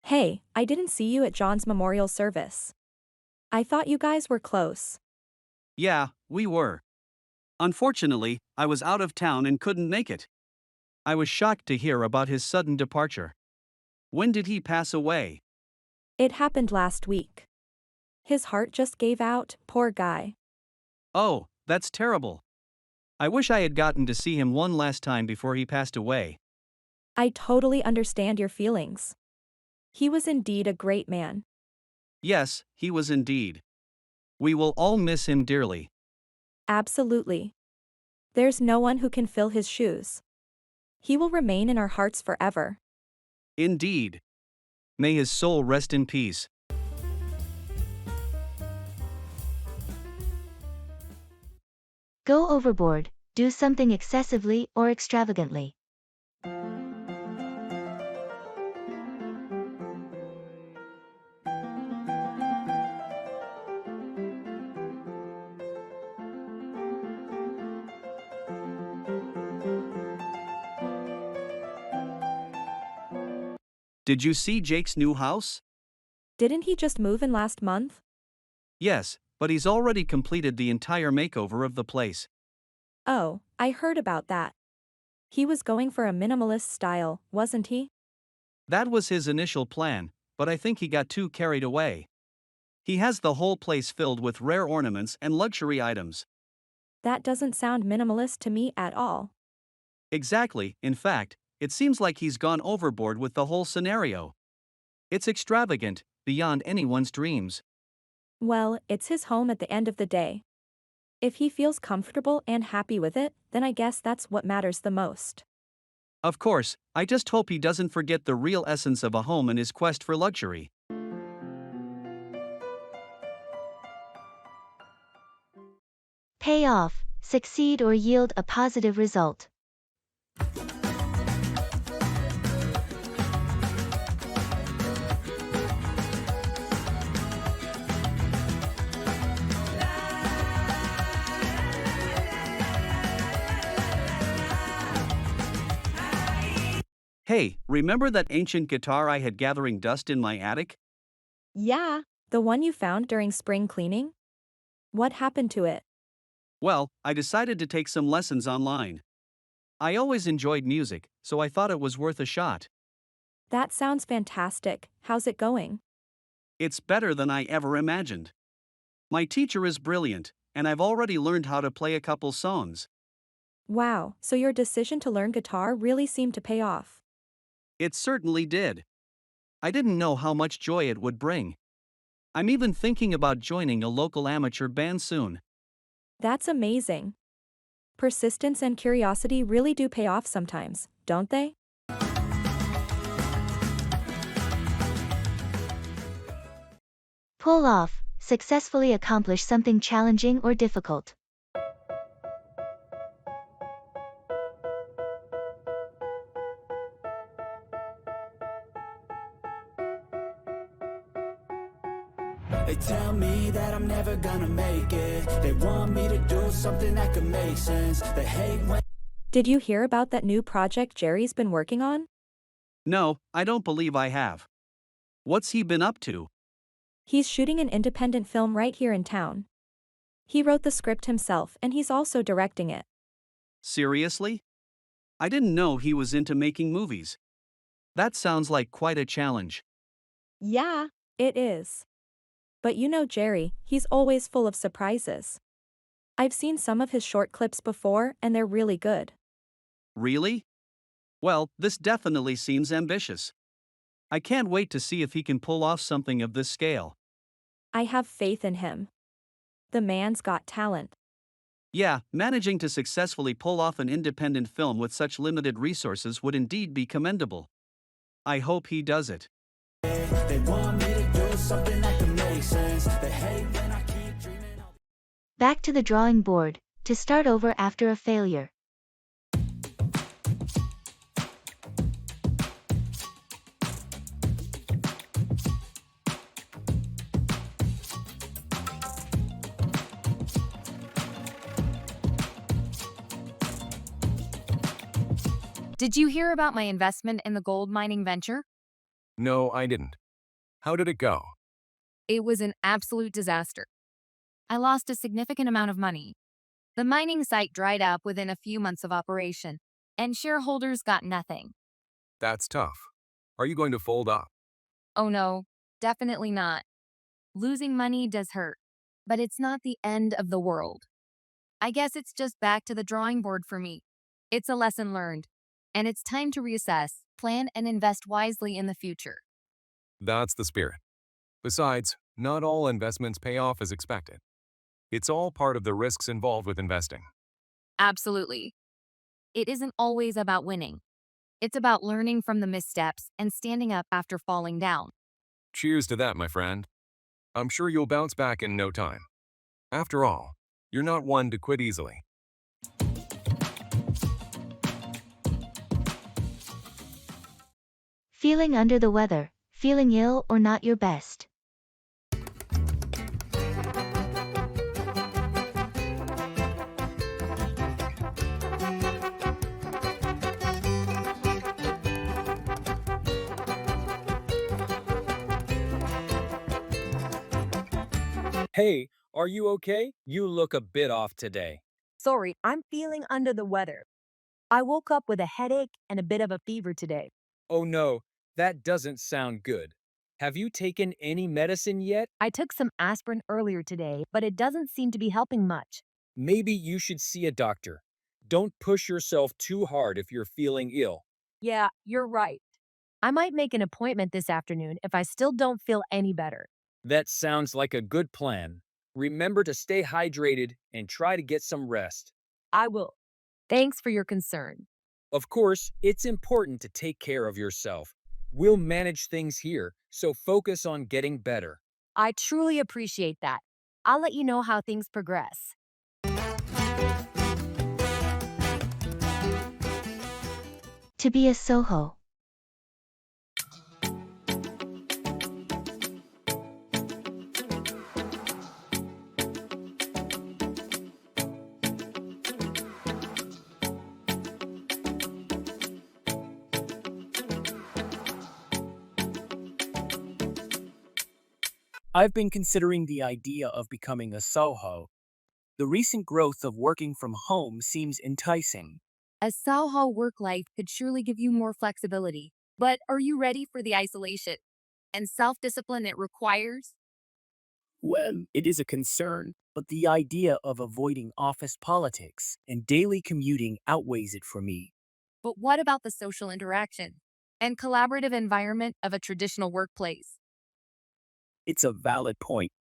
Hey, I didn't see you at John's memorial service. I thought you guys were close. Yeah, we were. Unfortunately, I was out of town and couldn't make it. I was shocked to hear about his sudden departure. When did he pass away? It happened last week. His heart just gave out, poor guy. Oh, that's terrible. I wish I had gotten to see him one last time before he passed away. I totally understand your feelings. He was indeed a great man. Yes, he was indeed. We will all miss him dearly. Absolutely. There's no one who can fill his shoes. He will remain in our hearts forever. Indeed. May his soul rest in peace. Go overboard, do something excessively or extravagantly. Did you see Jake's new house? Didn't he just move in last month? Yes, but he's already completed the entire makeover of the place. Oh, I heard about that. He was going for a minimalist style, wasn't he? That was his initial plan, but I think he got too carried away. He has the whole place filled with rare ornaments and luxury items. That doesn't sound minimalist to me at all. Exactly, in fact, it seems like he's gone overboard with the whole scenario. It's extravagant, beyond anyone's dreams. Well, it's his home at the end of the day. If he feels comfortable and happy with it, then I guess that's what matters the most. Of course, I just hope he doesn't forget the real essence of a home in his quest for luxury. Pay off, succeed or yield a positive result. Hey, remember that ancient guitar I had gathering dust in my attic? Yeah, the one you found during spring cleaning? What happened to it? Well, I decided to take some lessons online. I always enjoyed music, so I thought it was worth a shot. That sounds fantastic. How's it going? It's better than I ever imagined. My teacher is brilliant, and I've already learned how to play a couple songs. Wow, so your decision to learn guitar really seemed to pay off. It certainly did. I didn't know how much joy it would bring. I'm even thinking about joining a local amateur band soon. That's amazing. Persistence and curiosity really do pay off sometimes, don't they? Pull off, successfully accomplish something challenging or difficult. They tell me that I'm never gonna make it. They want me to do something that could make sense. They hate when Did you hear about that new project Jerry's been working on? No, I don't believe I have. What's he been up to? He's shooting an independent film right here in town. He wrote the script himself and he's also directing it. Seriously? I didn't know he was into making movies. That sounds like quite a challenge. Yeah, it is. But you know Jerry, he's always full of surprises. I've seen some of his short clips before and they're really good. Really? Well, this definitely seems ambitious. I can't wait to see if he can pull off something of this scale. I have faith in him. The man's got talent. Yeah, managing to successfully pull off an independent film with such limited resources would indeed be commendable. I hope he does it. they want me to do something that could make sense. They hate when I keep dreaming. Back to the drawing board, to start over after a failure. Did you hear about my investment in the gold mining venture? No, I didn't. How did it go? It was an absolute disaster. I lost a significant amount of money. The mining site dried up within a few months of operation, and shareholders got nothing. That's tough. Are you going to fold up? Oh no, definitely not. Losing money does hurt, but it's not the end of the world. I guess it's just back to the drawing board for me. It's a lesson learned, and it's time to reassess, plan, and invest wisely in the future. That's the spirit. Besides, not all investments pay off as expected. It's all part of the risks involved with investing. Absolutely. It isn't always about winning. It's about learning from the missteps and standing up after falling down. Cheers to that, my friend. I'm sure you'll bounce back in no time. After all, you're not one to quit easily. Feeling under the weather, feeling ill or not your best. Hey, are you okay? You look a bit off today. Sorry, I'm feeling under the weather. I woke up with a headache and a bit of a fever today. Oh no, that doesn't sound good. Have you taken any medicine yet? I took some aspirin earlier today, but it doesn't seem to be helping much. Maybe you should see a doctor. Don't push yourself too hard if you're feeling ill. Yeah, you're right. I might make an appointment this afternoon if I still don't feel any better. That sounds like a good plan. Remember to stay hydrated and try to get some rest. I will. Thanks for your concern. Of course, it's important to take care of yourself. We'll manage things here, so focus on getting better. I truly appreciate that. I'll let you know how things progress. To be a Soho. I've been considering the idea of becoming a Soho. The recent growth of working from home seems enticing. A Soho work life could surely give you more flexibility. But are you ready for the isolation and self discipline it requires? Well, it is a concern, but the idea of avoiding office politics and daily commuting outweighs it for me. But what about the social interaction and collaborative environment of a traditional workplace? It's a valid point,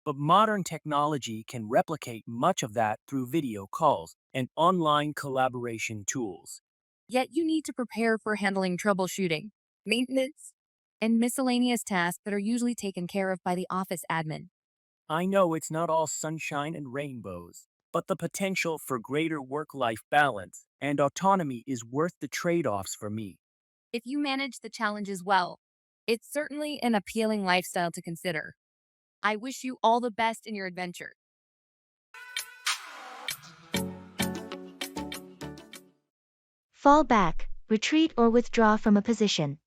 but modern technology can replicate much of that through video calls and online collaboration tools. Yet you need to prepare for handling troubleshooting, maintenance, and miscellaneous tasks that are usually taken care of by the office admin. I know it's not all sunshine and rainbows, but the potential for greater work life balance and autonomy is worth the trade offs for me. If you manage the challenges well, it's certainly an appealing lifestyle to consider. I wish you all the best in your adventure. Fall back, retreat or withdraw from a position.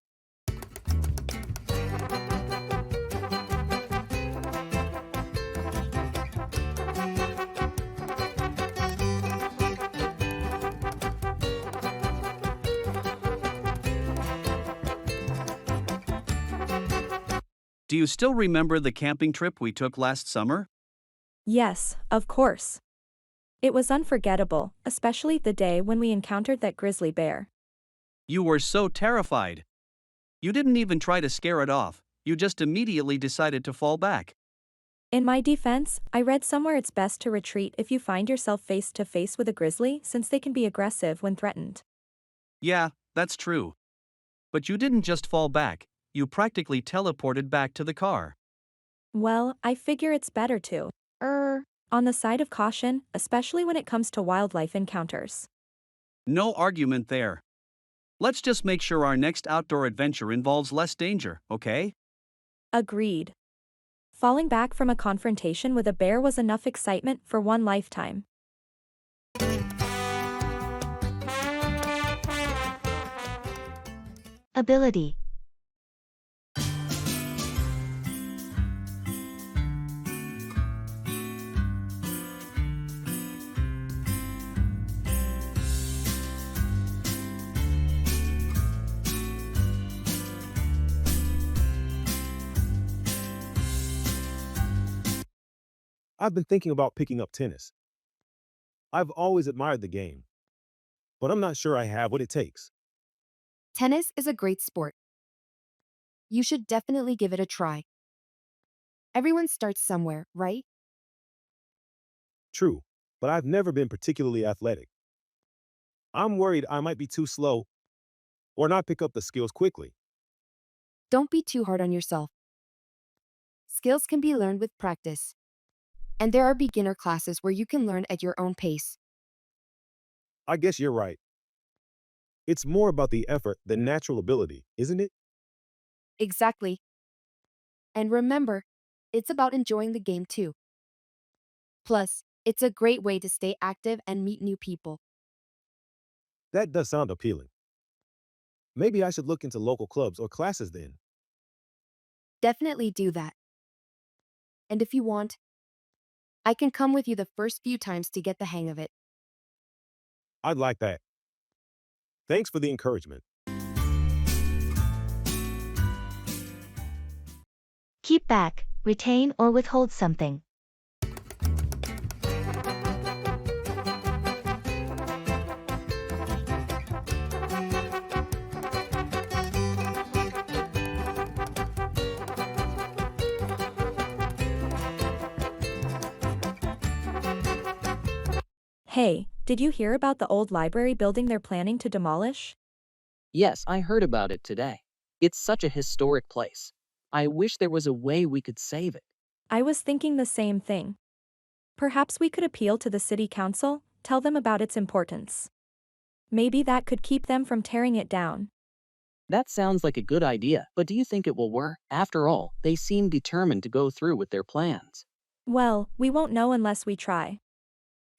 Do you still remember the camping trip we took last summer? Yes, of course. It was unforgettable, especially the day when we encountered that grizzly bear. You were so terrified. You didn't even try to scare it off, you just immediately decided to fall back. In my defense, I read somewhere it's best to retreat if you find yourself face to face with a grizzly since they can be aggressive when threatened. Yeah, that's true. But you didn't just fall back, you practically teleported back to the car. Well, I figure it's better to on the side of caution, especially when it comes to wildlife encounters. No argument there. Let's just make sure our next outdoor adventure involves less danger, okay? Agreed. Falling back from a confrontation with a bear was enough excitement for one lifetime. Ability. I've been thinking about picking up tennis. I've always admired the game, but I'm not sure I have what it takes. Tennis is a great sport. You should definitely give it a try. Everyone starts somewhere, right? True, but I've never been particularly athletic. I'm worried I might be too slow or not pick up the skills quickly. Don't be too hard on yourself. Skills can be learned with practice. And there are beginner classes where you can learn at your own pace. I guess you're right. It's more about the effort than natural ability, isn't it? Exactly. And remember, it's about enjoying the game too. Plus, it's a great way to stay active and meet new people. That does sound appealing. Maybe I should look into local clubs or classes then. Definitely do that. And if you want, I can come with you the first few times to get the hang of it. I'd like that. Thanks for the encouragement. Keep back, retain or withhold something. Hey, did you hear about the old library building they're planning to demolish? Yes, I heard about it today. It's such a historic place. I wish there was a way we could save it. I was thinking the same thing. Perhaps we could appeal to the city council, tell them about its importance. Maybe that could keep them from tearing it down. That sounds like a good idea, but do you think it will work? After all, they seem determined to go through with their plans. Well, we won't know unless we try.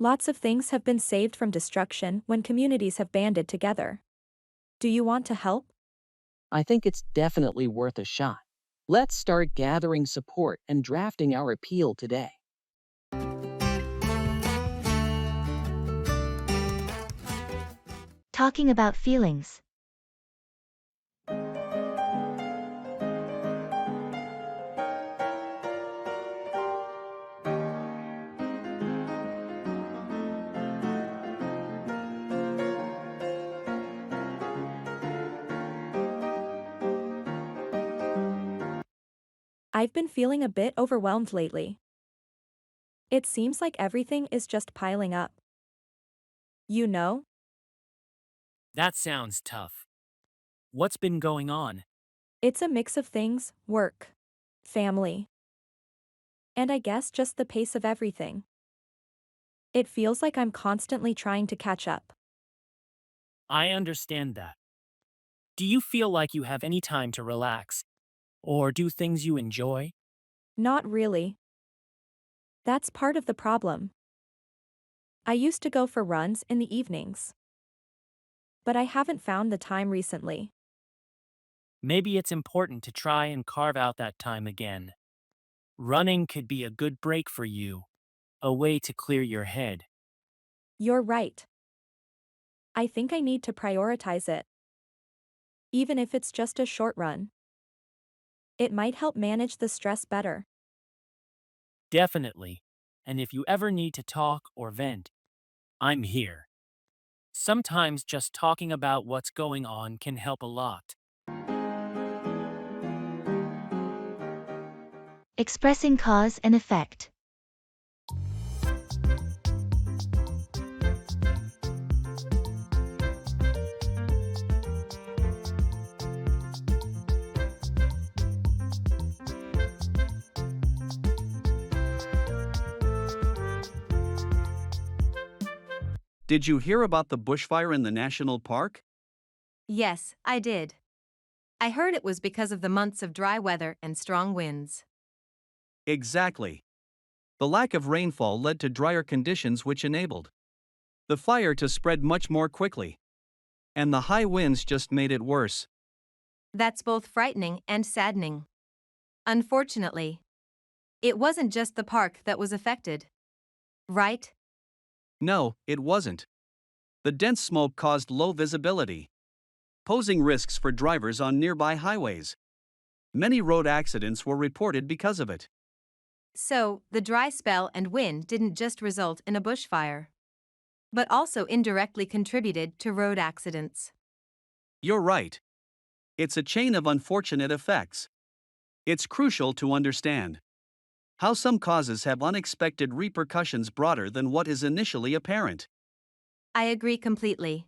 Lots of things have been saved from destruction when communities have banded together. Do you want to help? I think it's definitely worth a shot. Let's start gathering support and drafting our appeal today. Talking about feelings. I've been feeling a bit overwhelmed lately. It seems like everything is just piling up. You know? That sounds tough. What's been going on? It's a mix of things: work, family, and I guess just the pace of everything. It feels like I'm constantly trying to catch up. I understand that. Do you feel like you have any time to relax? Or do things you enjoy? Not really. That's part of the problem. I used to go for runs in the evenings, but I haven't found the time recently. Maybe it's important to try and carve out that time again. Running could be a good break for you, a way to clear your head. You're right. I think I need to prioritize it. Even if it's just a short run. It might help manage the stress better. Definitely. And if you ever need to talk or vent, I'm here. Sometimes just talking about what's going on can help a lot. Expressing cause and effect. Did you hear about the bushfire in the national park? Yes, I did. I heard it was because of the months of dry weather and strong winds. Exactly. The lack of rainfall led to drier conditions, which enabled the fire to spread much more quickly. And the high winds just made it worse. That's both frightening and saddening. Unfortunately, it wasn't just the park that was affected. Right? No, it wasn't. The dense smoke caused low visibility, posing risks for drivers on nearby highways. Many road accidents were reported because of it. So, the dry spell and wind didn't just result in a bushfire, but also indirectly contributed to road accidents. You're right. It's a chain of unfortunate effects. It's crucial to understand how some causes have unexpected repercussions broader than what is initially apparent. I agree completely.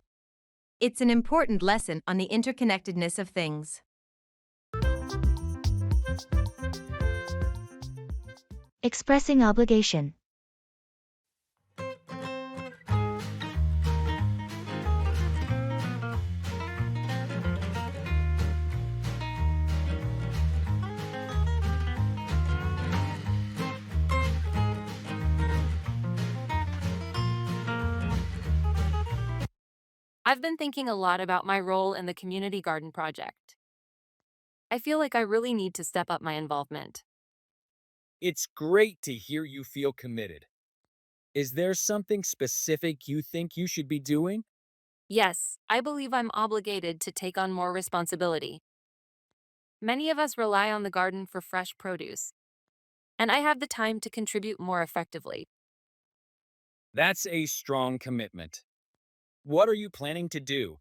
It's an important lesson on the interconnectedness of things. Expressing obligation. I've been thinking a lot about my role in the community garden project. I feel like I really need to step up my involvement. It's great to hear you feel committed. Is there something specific you think you should be doing? Yes, I believe I'm obligated to take on more responsibility. Many of us rely on the garden for fresh produce, and I have the time to contribute more effectively. That's a strong commitment. What are you planning to do?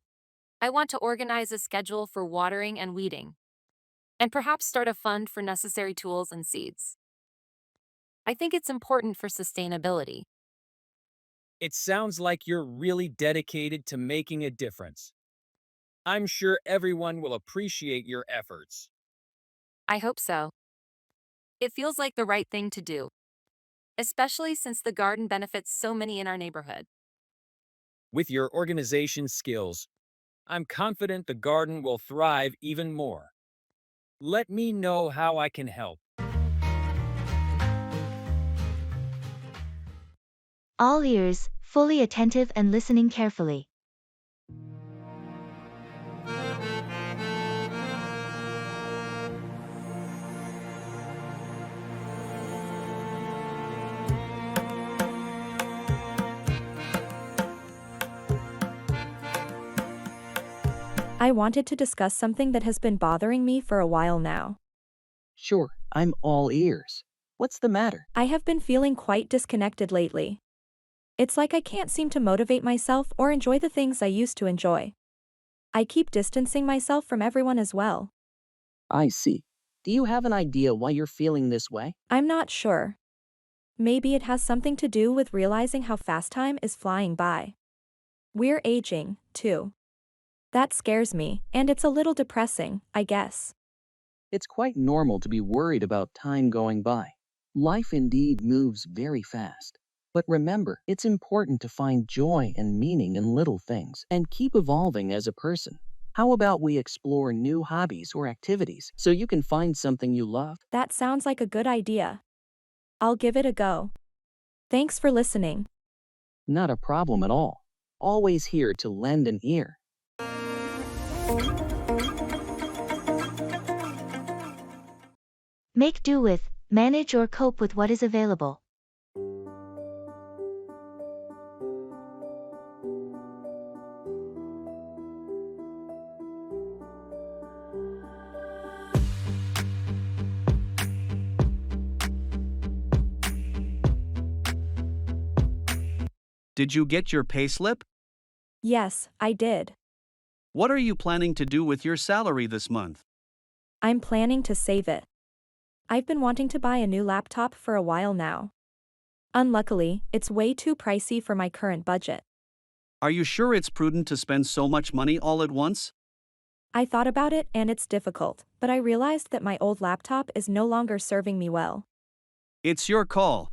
I want to organize a schedule for watering and weeding, and perhaps start a fund for necessary tools and seeds. I think it's important for sustainability. It sounds like you're really dedicated to making a difference. I'm sure everyone will appreciate your efforts. I hope so. It feels like the right thing to do, especially since the garden benefits so many in our neighborhood. With your organization skills, I'm confident the garden will thrive even more. Let me know how I can help. All ears, fully attentive and listening carefully. I wanted to discuss something that has been bothering me for a while now. Sure, I'm all ears. What's the matter? I have been feeling quite disconnected lately. It's like I can't seem to motivate myself or enjoy the things I used to enjoy. I keep distancing myself from everyone as well. I see. Do you have an idea why you're feeling this way? I'm not sure. Maybe it has something to do with realizing how fast time is flying by. We're aging, too. That scares me, and it's a little depressing, I guess. It's quite normal to be worried about time going by. Life indeed moves very fast. But remember, it's important to find joy and meaning in little things and keep evolving as a person. How about we explore new hobbies or activities so you can find something you love? That sounds like a good idea. I'll give it a go. Thanks for listening. Not a problem at all. Always here to lend an ear. Make do with, manage or cope with what is available. Did you get your payslip? Yes, I did. What are you planning to do with your salary this month? I'm planning to save it. I've been wanting to buy a new laptop for a while now. Unluckily, it's way too pricey for my current budget. Are you sure it's prudent to spend so much money all at once? I thought about it and it's difficult, but I realized that my old laptop is no longer serving me well. It's your call.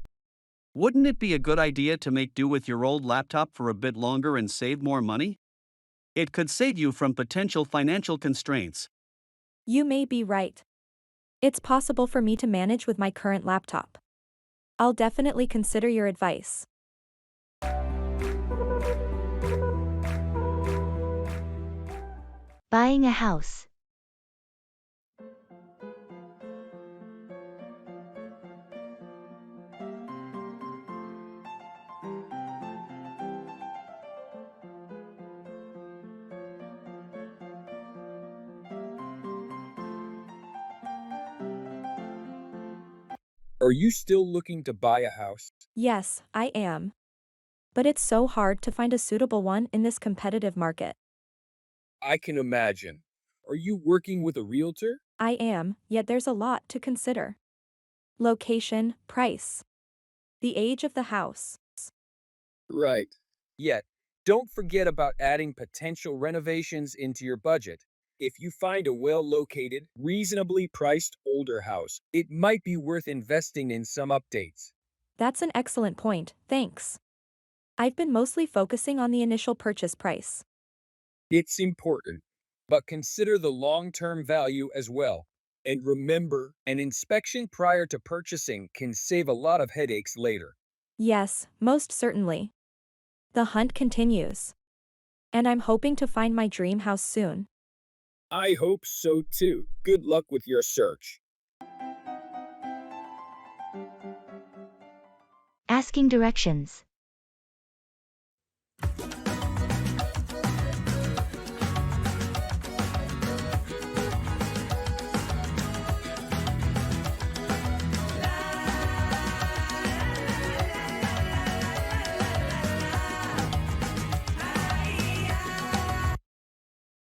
Wouldn't it be a good idea to make do with your old laptop for a bit longer and save more money? It could save you from potential financial constraints. You may be right. It's possible for me to manage with my current laptop. I'll definitely consider your advice. Buying a house. Are you still looking to buy a house? Yes, I am. But it's so hard to find a suitable one in this competitive market. I can imagine. Are you working with a realtor? I am, yet there's a lot to consider. Location, price. The age of the house. Right. Yet, don't forget about adding potential renovations into your budget. If you find a well-located, reasonably priced older house, it might be worth investing in some updates. That's an excellent point, thanks. I've been mostly focusing on the initial purchase price. It's important, but consider the long-term value as well. And remember, an inspection prior to purchasing can save a lot of headaches later. Yes, most certainly. The hunt continues. And I'm hoping to find my dream house soon. I hope so too. Good luck with your search. Asking directions.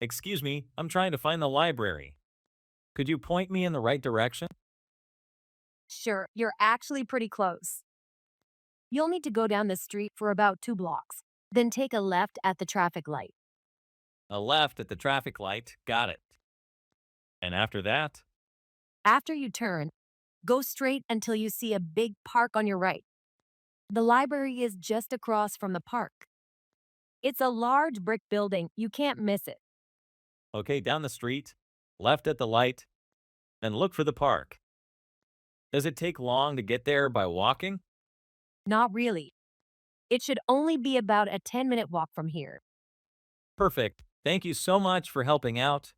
Excuse me, I'm trying to find the library. Could you point me in the right direction? Sure, you're actually pretty close. You'll need to go down the street for about 2 blocks, then take a left at the traffic light. A left at the traffic light, got it. And after that? After you turn, go straight until you see a big park on your right. The library is just across from the park. It's a large brick building, you can't miss it. Okay, down the street, left at the light, and look for the park. Does it take long to get there by walking? Not really. It should only be about a 10-minute walk from here. Perfect. Thank you so much for helping out.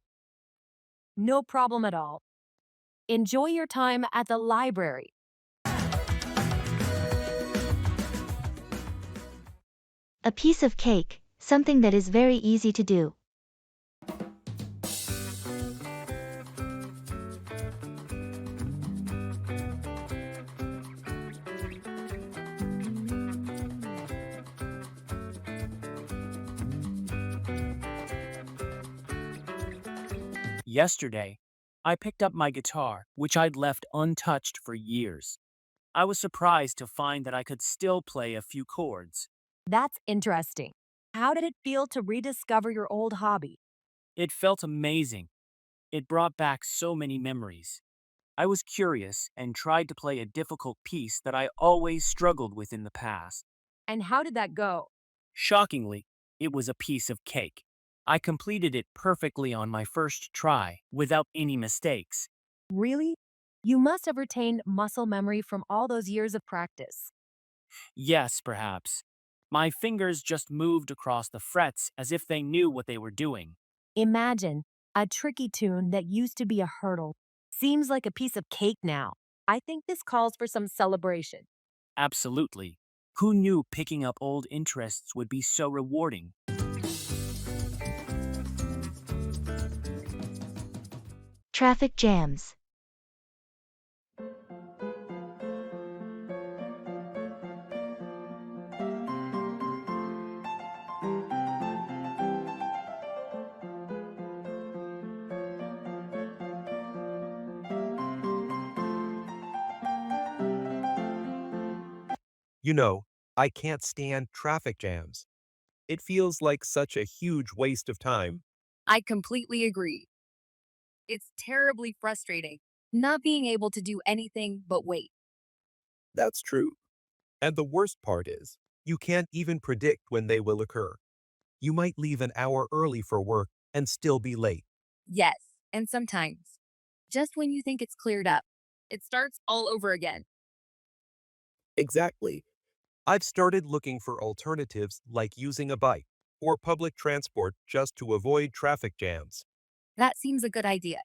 No problem at all. Enjoy your time at the library. A piece of cake, something that is very easy to do. Yesterday, I picked up my guitar, which I'd left untouched for years. I was surprised to find that I could still play a few chords. That's interesting. How did it feel to rediscover your old hobby? It felt amazing. It brought back so many memories. I was curious and tried to play a difficult piece that I always struggled with in the past. And how did that go? Shockingly, it was a piece of cake. I completed it perfectly on my first try, without any mistakes. Really? You must have retained muscle memory from all those years of practice. Yes, perhaps. My fingers just moved across the frets as if they knew what they were doing. Imagine a tricky tune that used to be a hurdle. Seems like a piece of cake now. I think this calls for some celebration. Absolutely. Who knew picking up old interests would be so rewarding? Traffic jams. You know, I can't stand traffic jams. It feels like such a huge waste of time. I completely agree. It's terribly frustrating not being able to do anything but wait. That's true. And the worst part is, you can't even predict when they will occur. You might leave an hour early for work and still be late. Yes, and sometimes, just when you think it's cleared up, it starts all over again. Exactly. I've started looking for alternatives like using a bike or public transport just to avoid traffic jams. That seems a good idea.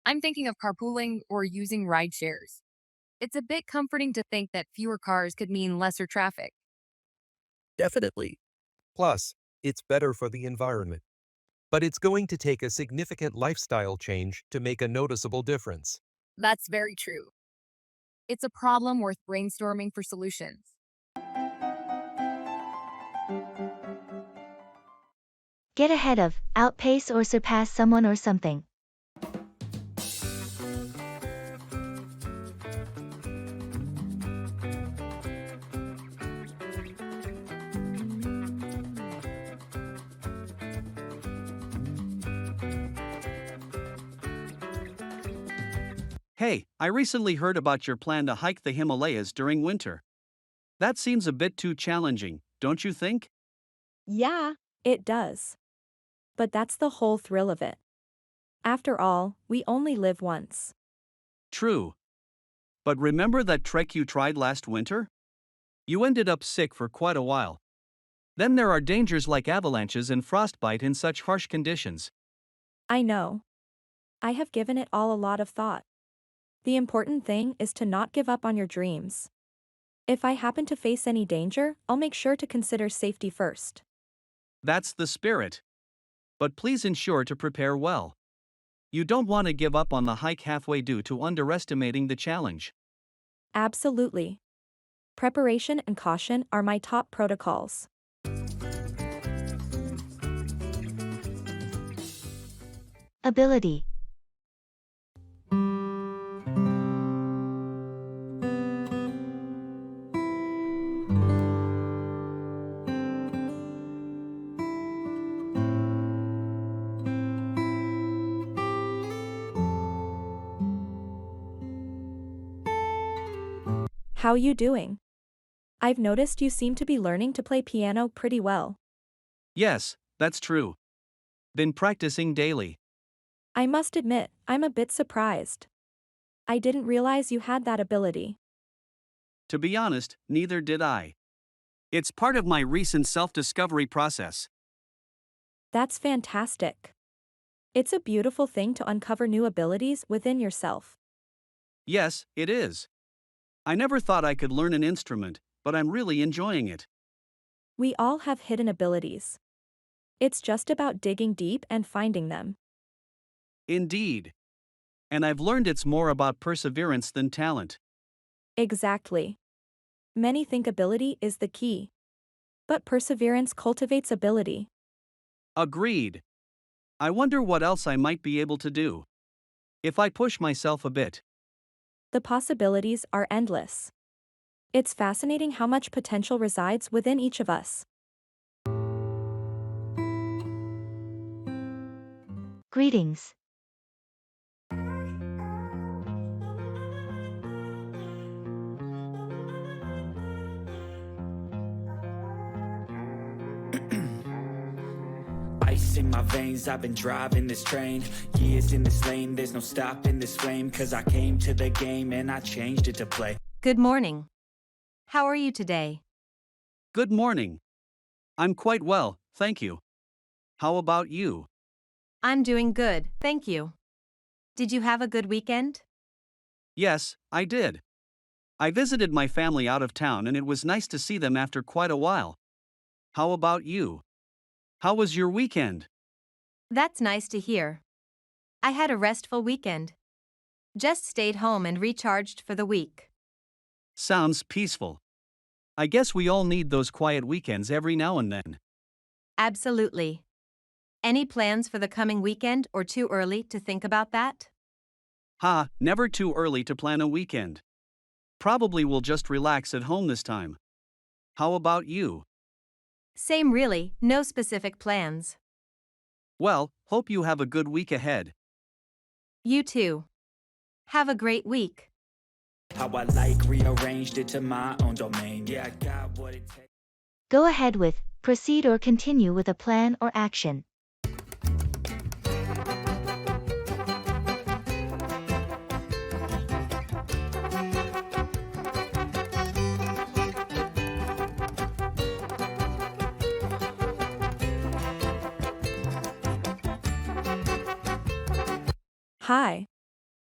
I'm thinking of carpooling or using ride shares. It's a bit comforting to think that fewer cars could mean lesser traffic. Definitely. Plus, it's better for the environment. But it's going to take a significant lifestyle change to make a noticeable difference. That's very true. It's a problem worth brainstorming for solutions. Get ahead of, outpace or surpass someone or something. Hey, I recently heard about your plan to hike the Himalayas during winter. That seems a bit too challenging, don't you think? Yeah, it does. But that's the whole thrill of it. After all, we only live once. True. But remember that trek you tried last winter? You ended up sick for quite a while. Then there are dangers like avalanches and frostbite in such harsh conditions. I know. I have given it all a lot of thought. The important thing is to not give up on your dreams. If I happen to face any danger, I'll make sure to consider safety first. That's the spirit. But please ensure to prepare well. You don't want to give up on the hike halfway due to underestimating the challenge. Absolutely. Preparation and caution are my top protocols. Ability. How you doing? I've noticed you seem to be learning to play piano pretty well. Yes, that's true. Been practicing daily. I must admit, I'm a bit surprised. I didn't realize you had that ability. To be honest, neither did I. It's part of my recent self-discovery process. That's fantastic. It's a beautiful thing to uncover new abilities within yourself. Yes, it is. I never thought I could learn an instrument, but I'm really enjoying it. We all have hidden abilities. It's just about digging deep and finding them. Indeed. And I've learned it's more about perseverance than talent. Exactly. Many think ability is the key. But perseverance cultivates ability. Agreed. I wonder what else I might be able to do. If I push myself a bit. The possibilities are endless. It's fascinating how much potential resides within each of us. Greetings. Ice in my veins, I've been driving this train. Years in this lane, there's no stopping this flame. Cause I came to the game and I changed it to play. Good morning. How are you today? Good morning. I'm quite well, thank you. How about you? I'm doing good, thank you. Did you have a good weekend? Yes, I did. I visited my family out of town and it was nice to see them after quite a while. How about you? How was your weekend? That's nice to hear. I had a restful weekend. Just stayed home and recharged for the week. Sounds peaceful. I guess we all need those quiet weekends every now and then. Absolutely. Any plans for the coming weekend or too early to think about that? Never too early to plan a weekend. Probably will just relax at home this time. How about you? Same really, no specific plans. Well, hope you have a good week ahead. You too. Have a great week. How I like rearranged it to my own domain. Yeah, I got what it takes. Go ahead with, proceed or continue with a plan or action. Hi.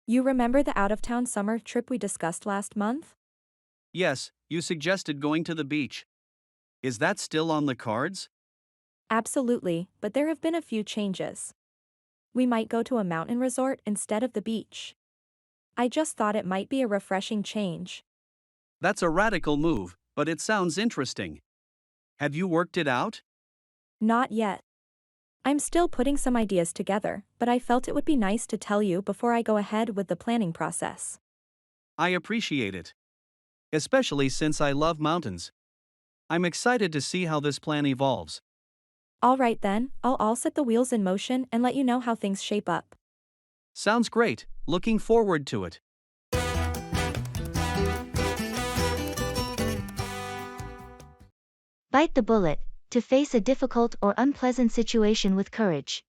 You remember the out-of-town summer trip we discussed last month? Yes, you suggested going to the beach. Is that still on the cards? Absolutely, but there have been a few changes. We might go to a mountain resort instead of the beach. I just thought it might be a refreshing change. That's a radical move, but it sounds interesting. Have you worked it out? Not yet. I'm still putting some ideas together, but I felt it would be nice to tell you before I go ahead with the planning process. I appreciate it. Especially since I love mountains. I'm excited to see how this plan evolves. Alright then, I'll set the wheels in motion and let you know how things shape up. Sounds great, looking forward to it. Bite the bullet, to face a difficult or unpleasant situation with courage.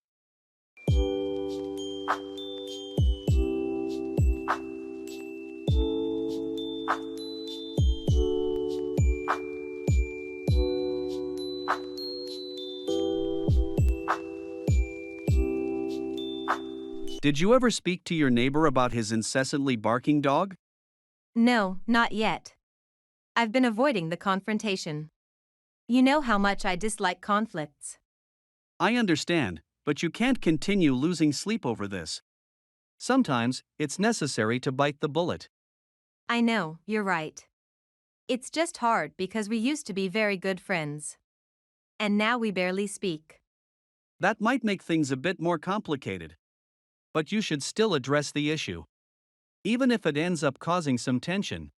Did you ever speak to your neighbor about his incessantly barking dog? No, not yet. I've been avoiding the confrontation. You know how much I dislike conflicts. I understand, but you can't continue losing sleep over this. Sometimes, it's necessary to bite the bullet. I know, you're right. It's just hard because we used to be very good friends. And now we barely speak. That might make things a bit more complicated. But you should still address the issue. Even if it ends up causing some tension.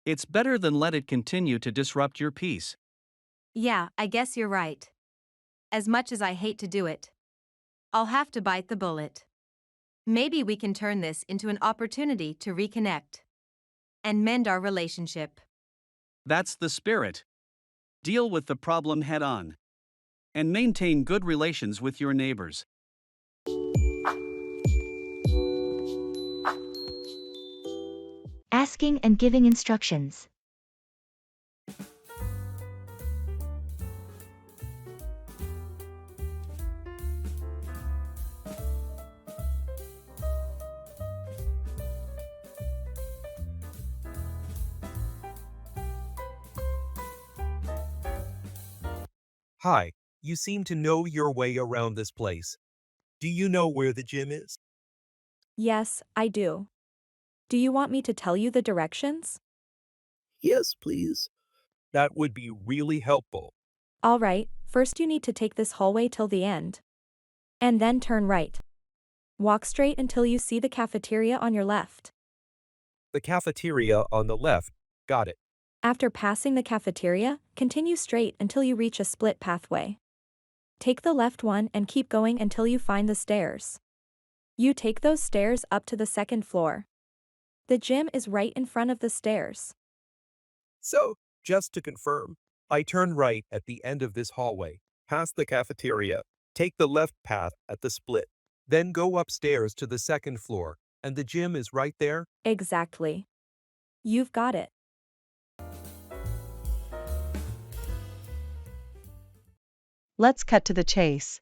It's better than let it continue to disrupt your peace. Yeah, I guess you're right. As much as I hate to do it, I'll have to bite the bullet. Maybe we can turn this into an opportunity to reconnect and mend our relationship. That's the spirit. Deal with the problem head on. And maintain good relations with your neighbors. Asking and giving instructions. Hi, you seem to know your way around this place. Do you know where the gym is? Yes, I do. Do you want me to tell you the directions? Yes, please. That would be really helpful. Alright, first you need to take this hallway till the end. And then turn right. Walk straight until you see the cafeteria on your left. The cafeteria on the left. Got it. After passing the cafeteria, continue straight until you reach a split pathway. Take the left one and keep going until you find the stairs. You take those stairs up to the second floor. The gym is right in front of the stairs. So, just to confirm, I turn right at the end of this hallway, past the cafeteria, take the left path at the split, then go upstairs to the second floor, and the gym is right there? Exactly. You've got it. Let's cut to the chase.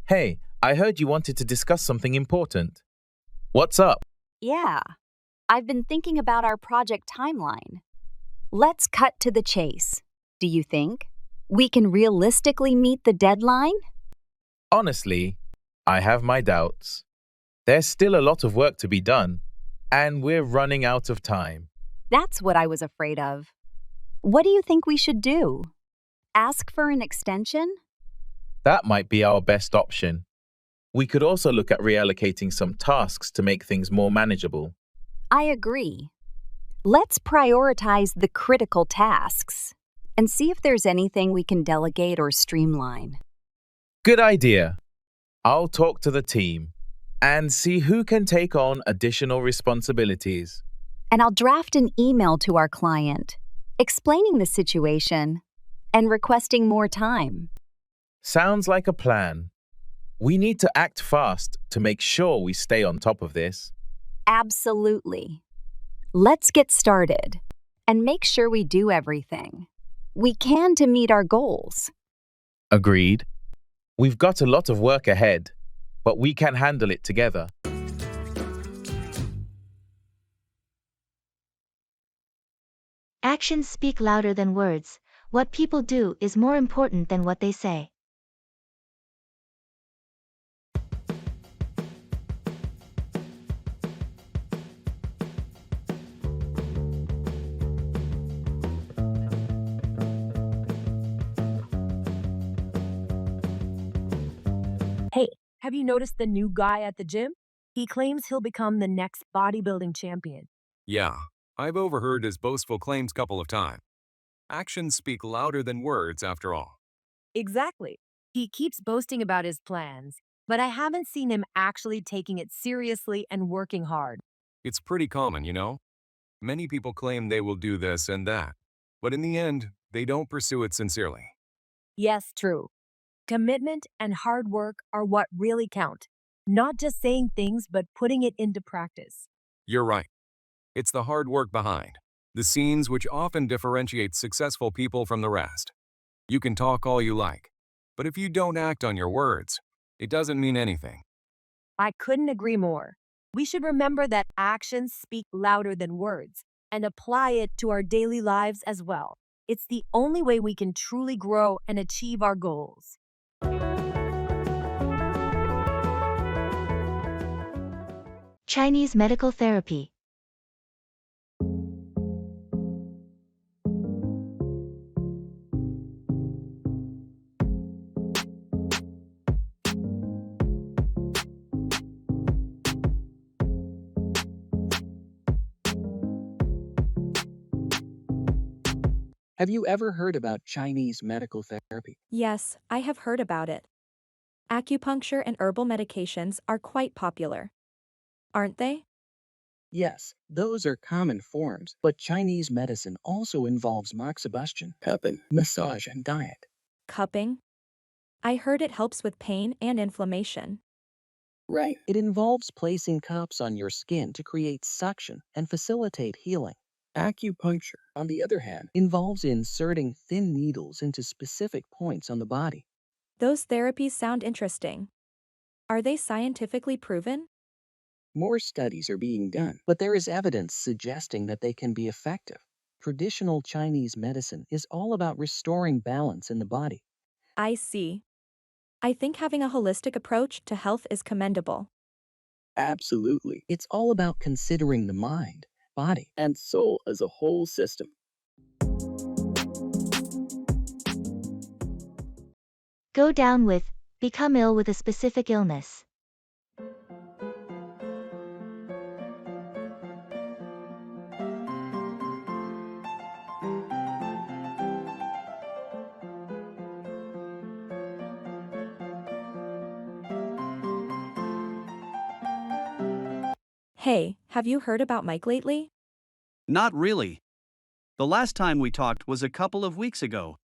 Hey, I heard you wanted to discuss something important. What's up? Yeah, I've been thinking about our project timeline. Let's cut to the chase. Do you think we can realistically meet the deadline? Honestly, I have my doubts. There's still a lot of work to be done, and we're running out of time. That's what I was afraid of. What do you think we should do? Ask for an extension? That might be our best option. We could also look at reallocating some tasks to make things more manageable. I agree. Let's prioritize the critical tasks and see if there's anything we can delegate or streamline. Good idea. I'll talk to the team and see who can take on additional responsibilities. And I'll draft an email to our client, explaining the situation and requesting more time. Sounds like a plan. We need to act fast to make sure we stay on top of this. Absolutely. Let's get started and make sure we do everything we can to meet our goals. Agreed. We've got a lot of work ahead, but we can handle it together. Actions speak louder than words. What people do is more important than what they say. Hey, have you noticed the new guy at the gym? He claims he'll become the next bodybuilding champion. Yeah, I've overheard his boastful claims couple of times. Actions speak louder than words, after all. Exactly. He keeps boasting about his plans, but I haven't seen him actually taking it seriously and working hard. It's pretty common, you know? Many people claim they will do this and that, but in the end, they don't pursue it sincerely. Yes, true. Commitment and hard work are what really count. Not just saying things, but putting it into practice. You're right. It's the hard work behind the scenes which often differentiates successful people from the rest. You can talk all you like, but if you don't act on your words, it doesn't mean anything. I couldn't agree more. We should remember that actions speak louder than words and apply it to our daily lives as well. It's the only way we can truly grow and achieve our goals. Chinese medical therapy. Have you ever heard about Chinese medical therapy? Yes, I have heard about it. Acupuncture and herbal medications are quite popular. Aren't they? Yes, those are common forms, but Chinese medicine also involves moxibustion, cupping, massage, and diet. Cupping? I heard it helps with pain and inflammation. Right. It involves placing cups on your skin to create suction and facilitate healing. Acupuncture, on the other hand, involves inserting thin needles into specific points on the body. Those therapies sound interesting. Are they scientifically proven? More studies are being done, but there is evidence suggesting that they can be effective. Traditional Chinese medicine is all about restoring balance in the body. I see. I think having a holistic approach to health is commendable. Absolutely. It's all about considering the mind, body, and soul as a whole system. Go down with, become ill with a specific illness. Hey, have you heard about Mike lately? Not really. The last time we talked was a couple of weeks ago.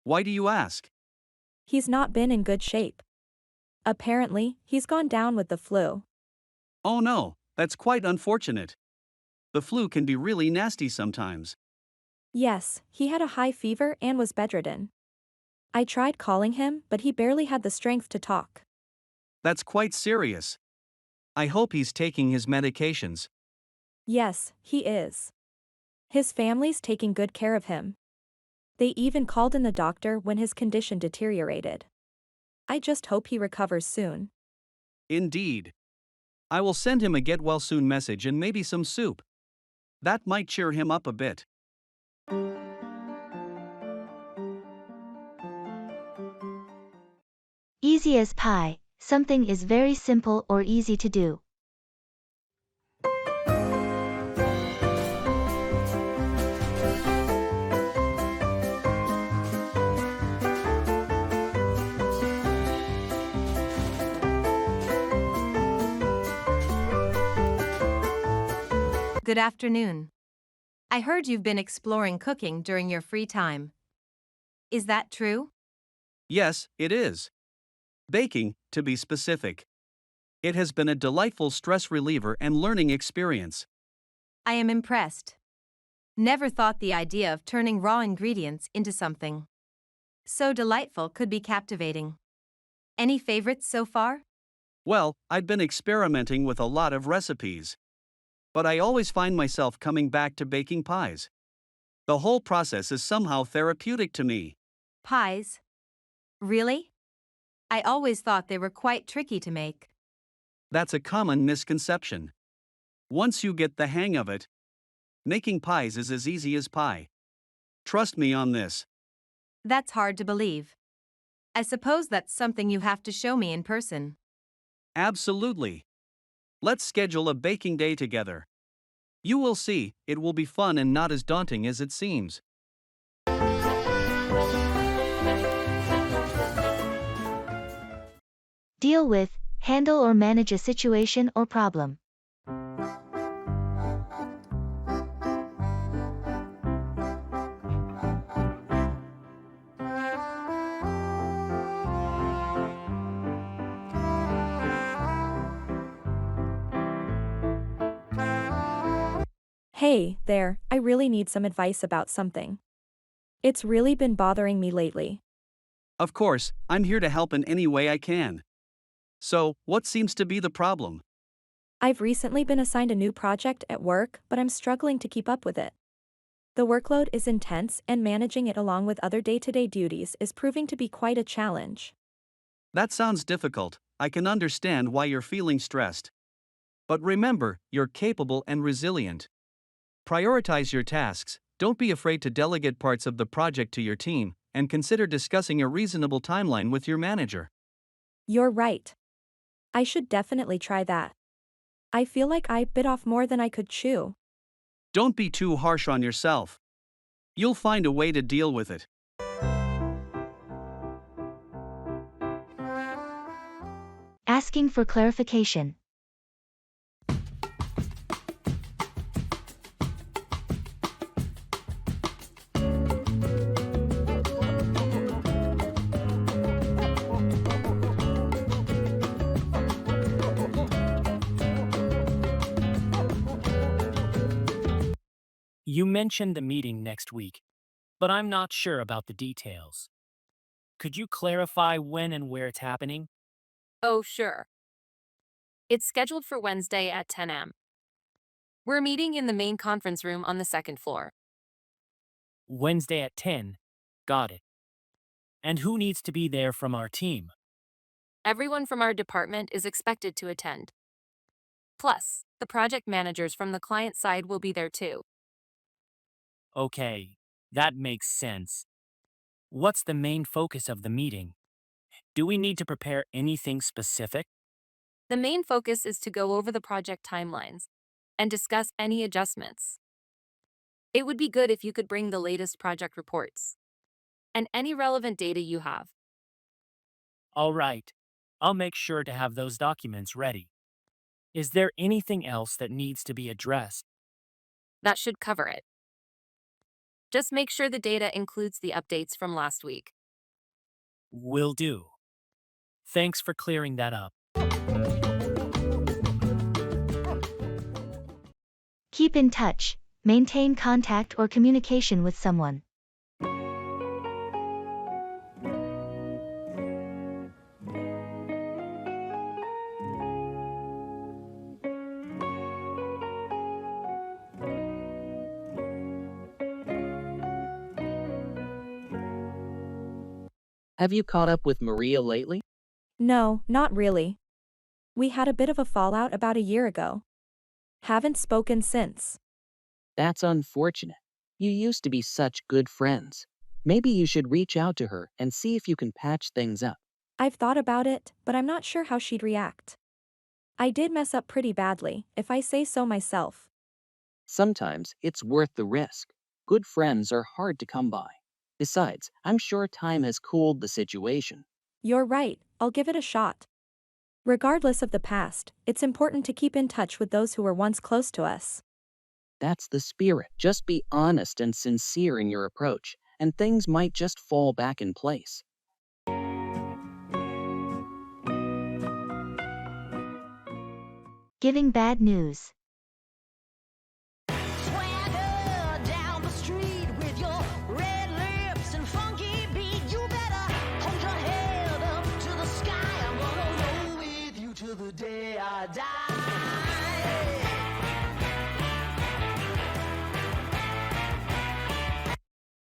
Why do you ask? He's not been in good shape. Apparently, he's gone down with the flu. Oh no, that's quite unfortunate. The flu can be really nasty sometimes. Yes, he had a high fever and was bedridden. I tried calling him, but he barely had the strength to talk. That's quite serious. I hope he's taking his medications. Yes, he is. His family's taking good care of him. They even called in the doctor when his condition deteriorated. I just hope he recovers soon. Indeed. I will send him a get well soon message and maybe some soup. That might cheer him up a bit. Easy as pie, something is very simple or easy to do. Good afternoon. I heard you've been exploring cooking during your free time. Is that true? Yes, it is. Baking, to be specific. It has been a delightful stress reliever and learning experience. I am impressed. Never thought the idea of turning raw ingredients into something so delightful could be captivating. Any favorites so far? Well, I've been experimenting with a lot of recipes. But I always find myself coming back to baking pies. The whole process is somehow therapeutic to me. Pies? Really? I always thought they were quite tricky to make. That's a common misconception. Once you get the hang of it, making pies is as easy as pie. Trust me on this. That's hard to believe. I suppose that's something you have to show me in person. Absolutely. Let's schedule a baking day together. You will see, it will be fun and not as daunting as it seems. Deal with, handle or manage a situation or problem. Hey, there, I really need some advice about something. It's really been bothering me lately. Of course, I'm here to help in any way I can. So, what seems to be the problem? I've recently been assigned a new project at work, but I'm struggling to keep up with it. The workload is intense, and managing it along with other day-to-day duties is proving to be quite a challenge. That sounds difficult. I can understand why you're feeling stressed. But remember, you're capable and resilient. Prioritize your tasks, don't be afraid to delegate parts of the project to your team, and consider discussing a reasonable timeline with your manager. You're right. I should definitely try that. I feel like I bit off more than I could chew. Don't be too harsh on yourself. You'll find a way to deal with it. Asking for clarification. You mentioned the meeting next week, but I'm not sure about the details. Could you clarify when and where it's happening? Oh, sure. It's scheduled for Wednesday at 10 a.m. We're meeting in the main conference room on the second floor. Wednesday at 10. Got it. And who needs to be there from our team? Everyone from our department is expected to attend. Plus, the project managers from the client side will be there too. Okay, that makes sense. What's the main focus of the meeting? Do we need to prepare anything specific? The main focus is to go over the project timelines and discuss any adjustments. It would be good if you could bring the latest project reports and any relevant data you have. All right, I'll make sure to have those documents ready. Is there anything else that needs to be addressed? That should cover it. Just make sure the data includes the updates from last week. Will do. Thanks for clearing that up. Keep in touch. Maintain contact or communication with someone. Have you caught up with Maria lately? No, not really. We had a bit of a fallout about a year ago. Haven't spoken since. That's unfortunate. You used to be such good friends. Maybe you should reach out to her and see if you can patch things up. I've thought about it, but I'm not sure how she'd react. I did mess up pretty badly, if I say so myself. Sometimes it's worth the risk. Good friends are hard to come by. Besides, I'm sure time has cooled the situation. You're right, I'll give it a shot. Regardless of the past, it's important to keep in touch with those who were once close to us. That's the spirit. Just be honest and sincere in your approach, and things might just fall back in place. Giving bad news.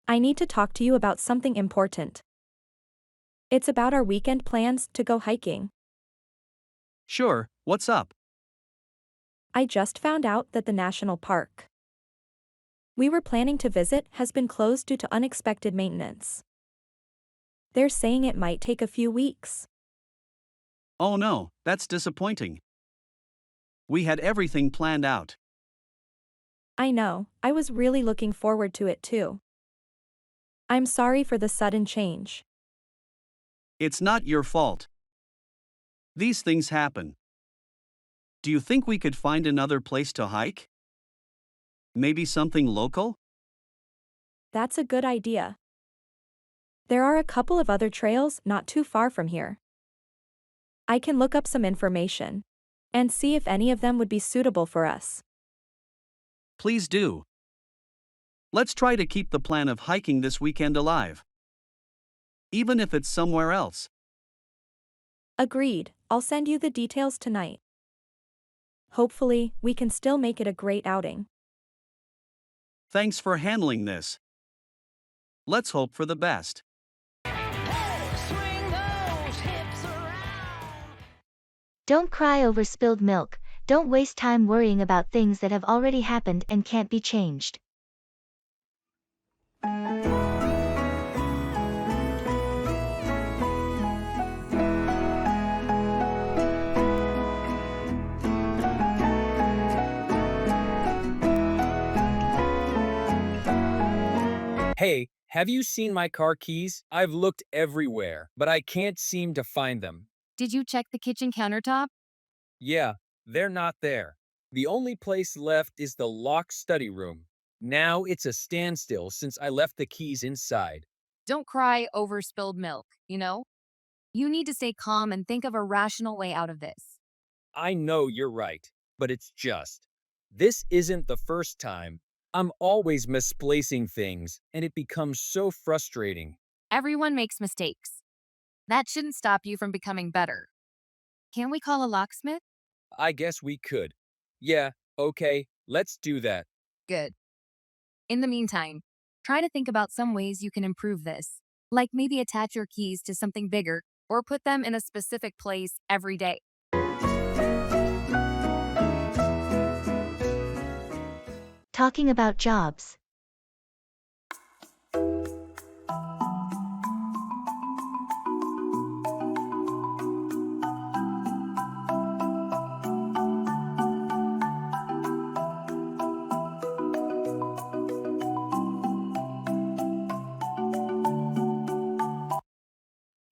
I need to talk to you about something important. It's about our weekend plans to go hiking. Sure, what's up? I just found out that the national park we were planning to visit has been closed due to unexpected maintenance. They're saying it might take a few weeks. Oh no, that's disappointing. We had everything planned out. I know, I was really looking forward to it too. I'm sorry for the sudden change. It's not your fault. These things happen. Do you think we could find another place to hike? Maybe something local? That's a good idea. There are a couple of other trails not too far from here. I can look up some information and see if any of them would be suitable for us. Please do. Let's try to keep the plan of hiking this weekend alive. Even if it's somewhere else. Agreed, I'll send you the details tonight. Hopefully, we can still make it a great outing. Thanks for handling this. Let's hope for the best. Don't cry over spilled milk. Don't waste time worrying about things that have already happened and can't be changed. Hey, have you seen my car keys? I've looked everywhere, but I can't seem to find them. Did you check the kitchen countertop? Yeah, they're not there. The only place left is the locked study room. Now it's a standstill since I left the keys inside. Don't cry over spilled milk, you know? You need to stay calm and think of a rational way out of this. I know you're right, but it's just. This isn't the first time. I'm always misplacing things, and it becomes so frustrating. Everyone makes mistakes. That shouldn't stop you from becoming better. Can we call a locksmith? I guess we could. Yeah, okay, let's do that. Good. In the meantime, Try to think about some ways you can improve this, like maybe attach your keys to something bigger or put them in a specific place every day. Talking about jobs.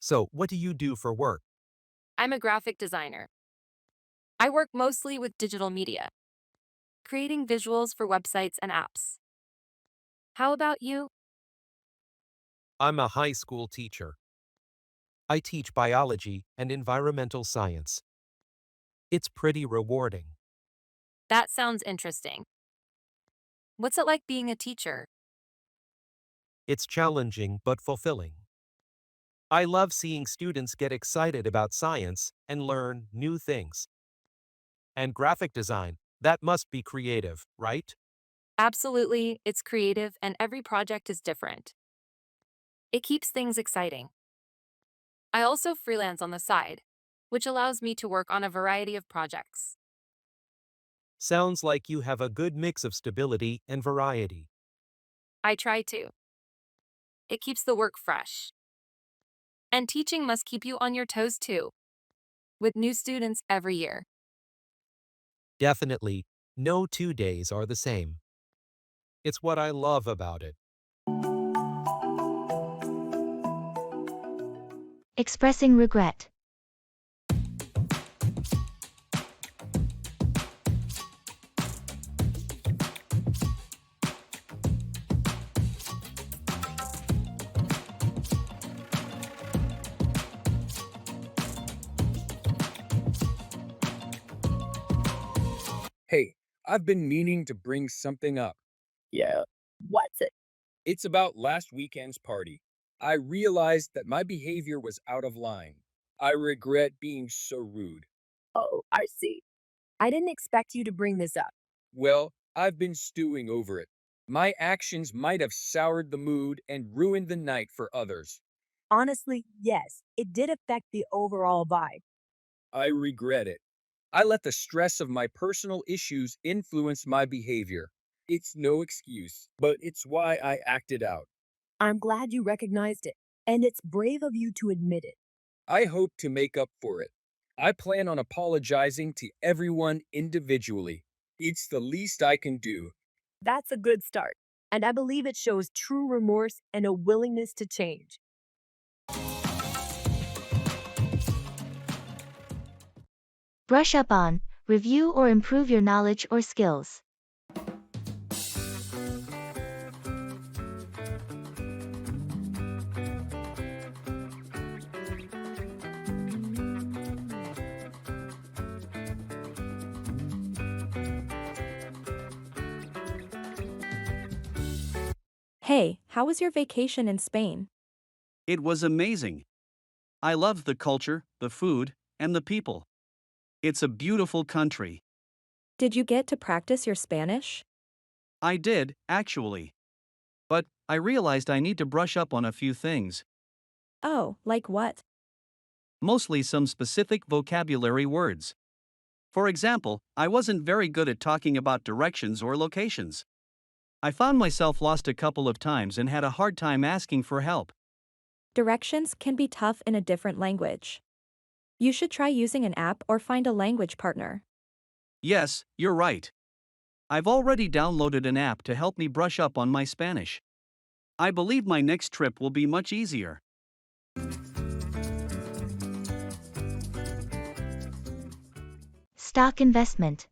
So, what do you do for work? I'm a graphic designer. I work mostly with digital media, creating visuals for websites and apps. How about you? I'm a high school teacher. I teach biology and environmental science. It's pretty rewarding. That sounds interesting. What's it like being a teacher? It's challenging but fulfilling. I love seeing students get excited about science and learn new things. And graphic design, that must be creative, right? Absolutely, it's creative and every project is different. It keeps things exciting. I also freelance on the side, which allows me to work on a variety of projects. Sounds like you have a good mix of stability and variety. I try to. It keeps the work fresh. And teaching must keep you on your toes too, with new students every year. Definitely, no 2 days are the same. It's what I love about it. Expressing regret. Hey, I've been meaning to bring something up. Yeah. What's it? It's about last weekend's party. I realized that my behavior was out of line. I regret being so rude. Oh, I see. I didn't expect you to bring this up. Well, I've been stewing over it. My actions might have soured the mood and ruined the night for others. Honestly, yes, it did affect the overall vibe. I regret it. I let the stress of my personal issues influence my behavior. It's no excuse, but it's why I acted out. I'm glad you recognized it, and it's brave of you to admit it. I hope to make up for it. I plan on apologizing to everyone individually. It's the least I can do. That's a good start, and I believe it shows true remorse and a willingness to change. Brush up on, review or improve your knowledge or skills. Hey, how was your vacation in Spain? It was amazing. I loved the culture, the food, and the people. It's a beautiful country. Did you get to practice your Spanish? I did, actually. But I realized I need to brush up on a few things. Oh, like what? Mostly some specific vocabulary words. For example, I wasn't very good at talking about directions or locations. I found myself lost a couple of times and had a hard time asking for help. Directions can be tough in a different language. You should try using an app or find a language partner. Yes, you're right. I've already downloaded an app to help me brush up on my Spanish. I believe my next trip will be much easier. Stock investment.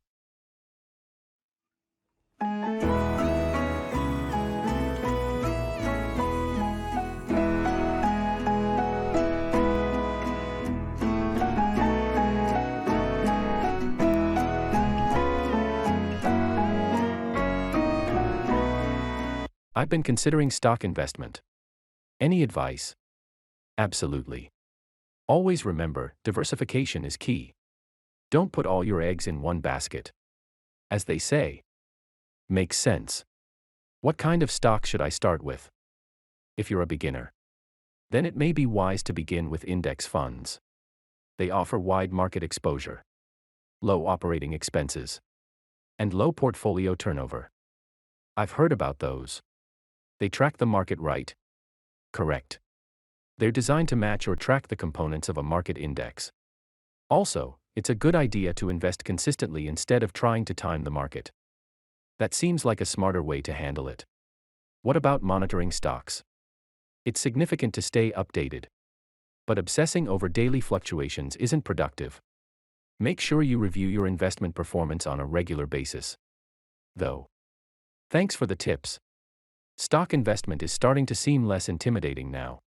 I've been considering stock investment. Any advice? Absolutely. Always remember, diversification is key. Don't put all your eggs in one basket. As they say, makes sense. What kind of stock should I start with? If you're a beginner, then it may be wise to begin with index funds. They offer wide market exposure, low operating expenses, and low portfolio turnover. I've heard about those. They track the market right. Correct. They're designed to match or track the components of a market index. Also, it's a good idea to invest consistently instead of trying to time the market. That seems like a smarter way to handle it. What about monitoring stocks? It's significant to stay updated, but obsessing over daily fluctuations isn't productive. Make sure you review your investment performance on a regular basis. Though, thanks for the tips. Stock investment is starting to seem less intimidating now.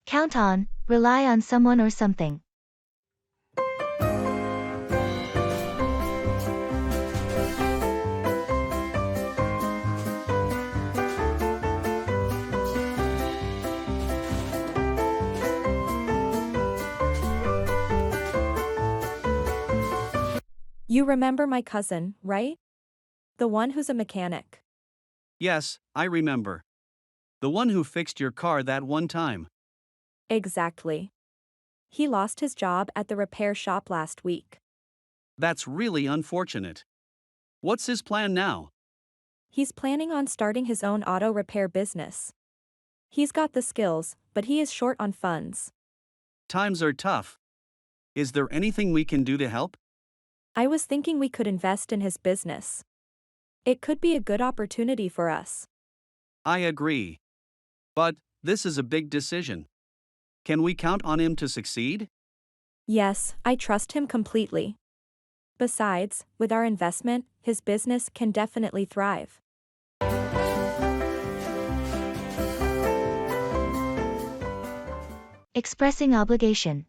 Count on, rely on someone or something. You remember my cousin, right? The one who's a mechanic. Yes, I remember. The one who fixed your car that one time. Exactly. He lost his job at the repair shop last week. That's really unfortunate. What's his plan now? He's planning on starting his own auto repair business. He's got the skills, but he is short on funds. Times are tough. Is there anything we can do to help? I was thinking we could invest in his business. It could be a good opportunity for us. I agree. But this is a big decision. Can we count on him to succeed? Yes, I trust him completely. Besides, with our investment, his business can definitely thrive. Expressing obligation.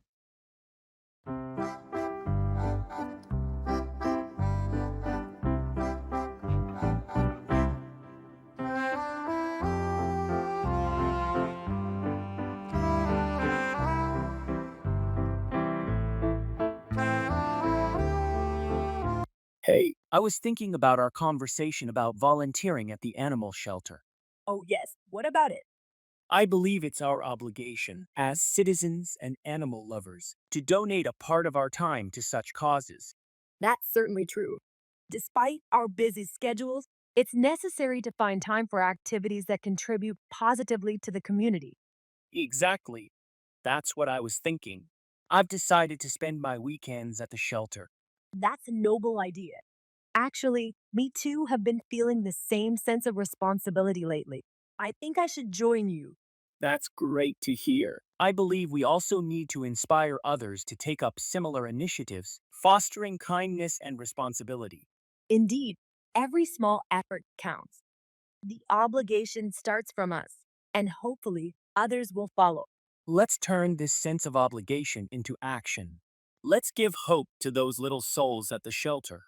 Hey, I was thinking about our conversation about volunteering at the animal shelter. Oh, yes. What about it? I believe it's our obligation, as citizens and animal lovers, to donate a part of our time to such causes. That's certainly true. Despite our busy schedules, it's necessary to find time for activities that contribute positively to the community. Exactly. That's what I was thinking. I've decided to spend my weekends at the shelter. That's a noble idea. Actually, me too have been feeling the same sense of responsibility lately. I think I should join you. That's great to hear. I believe we also need to inspire others to take up similar initiatives, fostering kindness and responsibility. Indeed, every small effort counts. The obligation starts from us, and hopefully others will follow. Let's turn this sense of obligation into action. Let's give hope to those little souls at the shelter.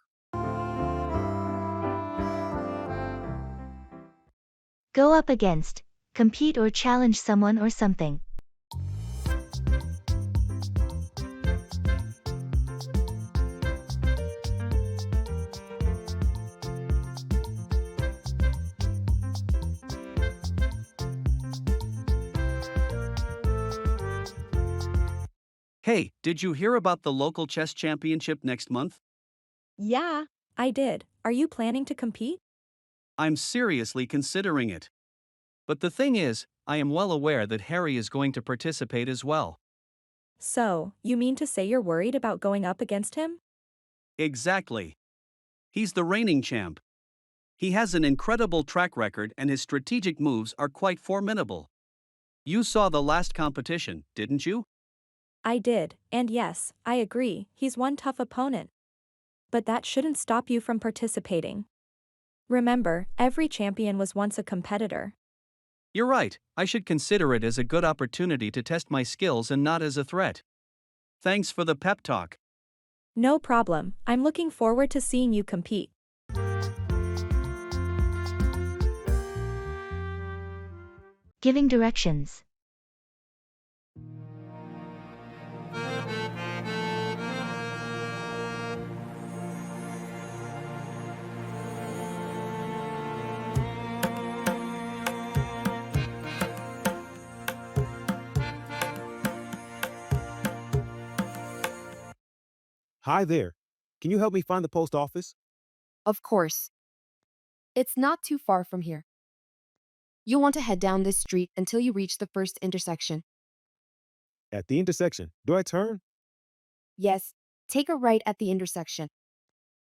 Go up against, compete or challenge someone or something. Hey, did you hear about the local chess championship next month? Yeah, I did. Are you planning to compete? I'm seriously considering it. But the thing is, I am well aware that Harry is going to participate as well. So, you mean to say you're worried about going up against him? Exactly. He's the reigning champ. He has an incredible track record and his strategic moves are quite formidable. You saw the last competition, didn't you? I did, and yes, I agree, he's one tough opponent. But that shouldn't stop you from participating. Remember, every champion was once a competitor. You're right, I should consider it as a good opportunity to test my skills and not as a threat. Thanks for the pep talk. No problem, I'm looking forward to seeing you compete. Giving directions. Hi there. Can you help me find the post office? Of course. It's not too far from here. You'll want to head down this street until you reach the first intersection. At the intersection. Do I turn? Yes, take a right at the intersection.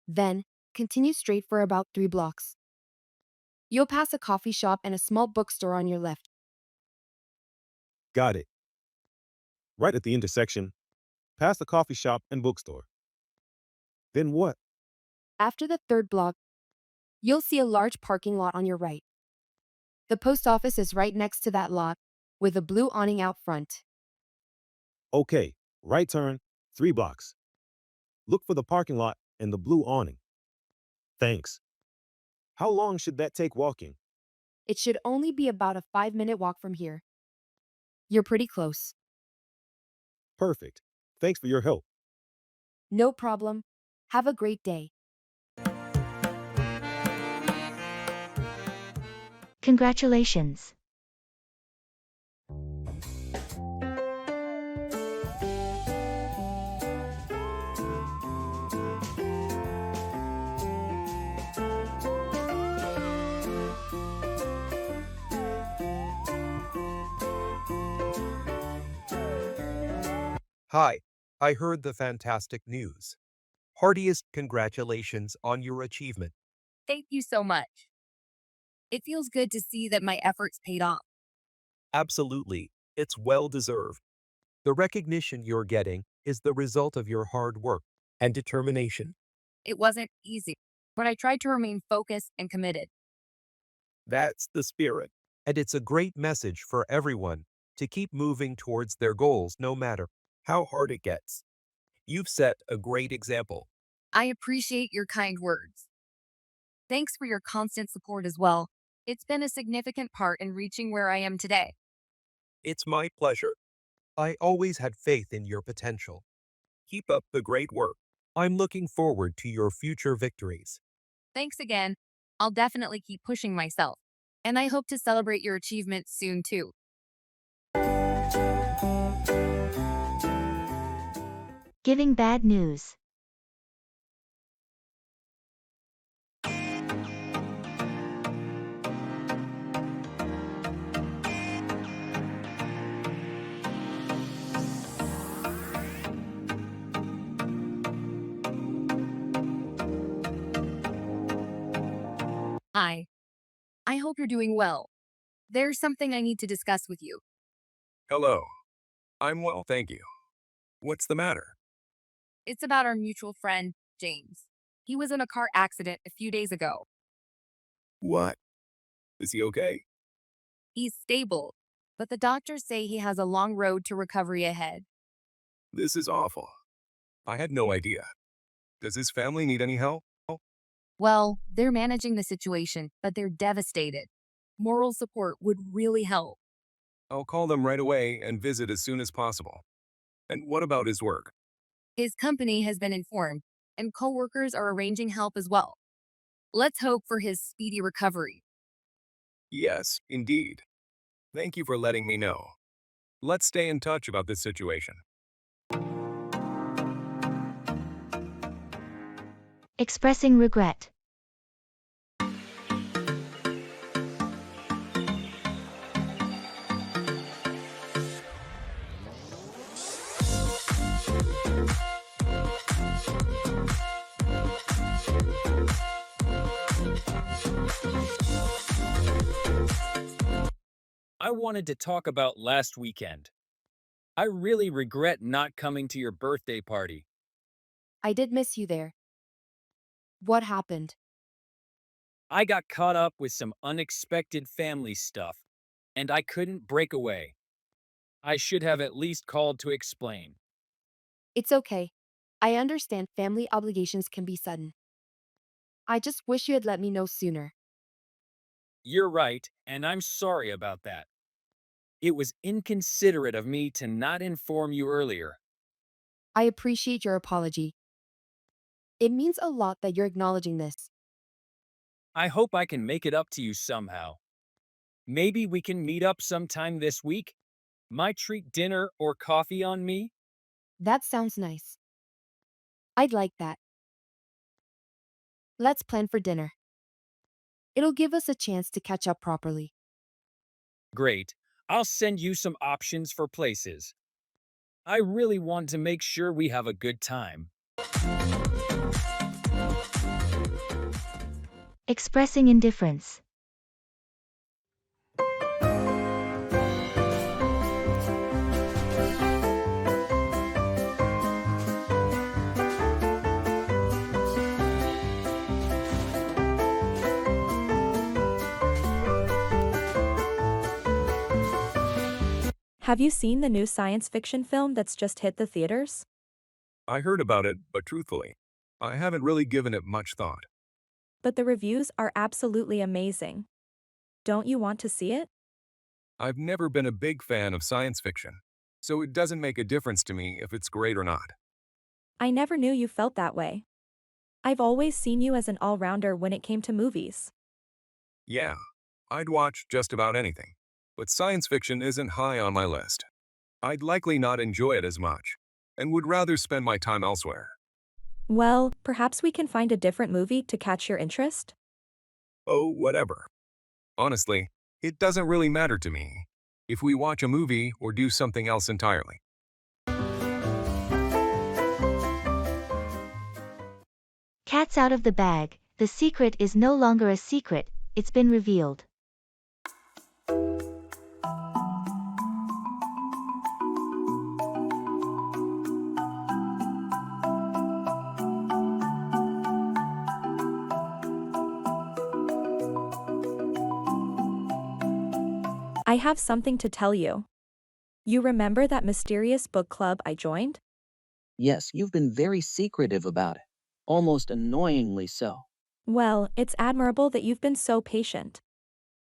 Then, continue straight for about 3 blocks. You'll pass a coffee shop and a small bookstore on your left. Got it. Right at the intersection, past the coffee shop and bookstore. Then what? After the third block, you'll see a large parking lot on your right. The post office is right next to that lot, with a blue awning out front. Okay, right turn, 3 blocks. Look for the parking lot and the blue awning. Thanks. How long should that take walking? It should only be about a 5-minute walk from here. You're pretty close. Perfect. Thanks for your help. No problem. Have a great day. Congratulations. Hi, I heard the fantastic news. Heartiest congratulations on your achievement. Thank you so much. It feels good to see that my efforts paid off. Absolutely, it's well deserved. The recognition you're getting is the result of your hard work and determination. It wasn't easy, but I tried to remain focused and committed. That's the spirit. And it's a great message for everyone to keep moving towards their goals no matter how hard it gets. You've set a great example. I appreciate your kind words. Thanks for your constant support as well. It's been a significant part in reaching where I am today. It's my pleasure. I always had faith in your potential. Keep up the great work. I'm looking forward to your future victories. Thanks again. I'll definitely keep pushing myself. And I hope to celebrate your achievements soon too. Giving bad news. Hi. I hope you're doing well. There's something I need to discuss with you. Hello. I'm well, thank you. What's the matter? It's about our mutual friend, James. He was in a car accident a few days ago. What? Is he okay? He's stable, but the doctors say he has a long road to recovery ahead. This is awful. I had no idea. Does his family need any help? Well, they're managing the situation, but they're devastated. Moral support would really help. I'll call them right away and visit as soon as possible. And what about his work? His company has been informed, and coworkers are arranging help as well. Let's hope for his speedy recovery. Yes, indeed. Thank you for letting me know. Let's stay in touch about this situation. Expressing regret. I wanted to talk about last weekend. I really regret not coming to your birthday party. I did miss you there. What happened? I got caught up with some unexpected family stuff, and I couldn't break away. I should have at least called to explain. It's okay. I understand family obligations can be sudden. I just wish you had let me know sooner. You're right, and I'm sorry about that. It was inconsiderate of me to not inform you earlier. I appreciate your apology. It means a lot that you're acknowledging this. I hope I can make it up to you somehow. Maybe we can meet up sometime this week? Might treat dinner or coffee on me? That sounds nice. I'd like that. Let's plan for dinner. It'll give us a chance to catch up properly. Great. I'll send you some options for places. I really want to make sure we have a good time. Expressing indifference. Have you seen the new science fiction film that's just hit the theaters? I heard about it, but truthfully, I haven't really given it much thought. But the reviews are absolutely amazing. Don't you want to see it? I've never been a big fan of science fiction, so it doesn't make a difference to me if it's great or not. I never knew you felt that way. I've always seen you as an all-rounder when it came to movies. Yeah, I'd watch just about anything, but science fiction isn't high on my list. I'd likely not enjoy it as much, and would rather spend my time elsewhere. Well, perhaps we can find a different movie to catch your interest? Oh, whatever. Honestly, it doesn't really matter to me if we watch a movie or do something else entirely. Cat's out of the bag. The secret is no longer a secret, it's been revealed. I have something to tell you. You remember that mysterious book club I joined? Yes, you've been very secretive about it. Almost annoyingly so. Well, it's admirable that you've been so patient.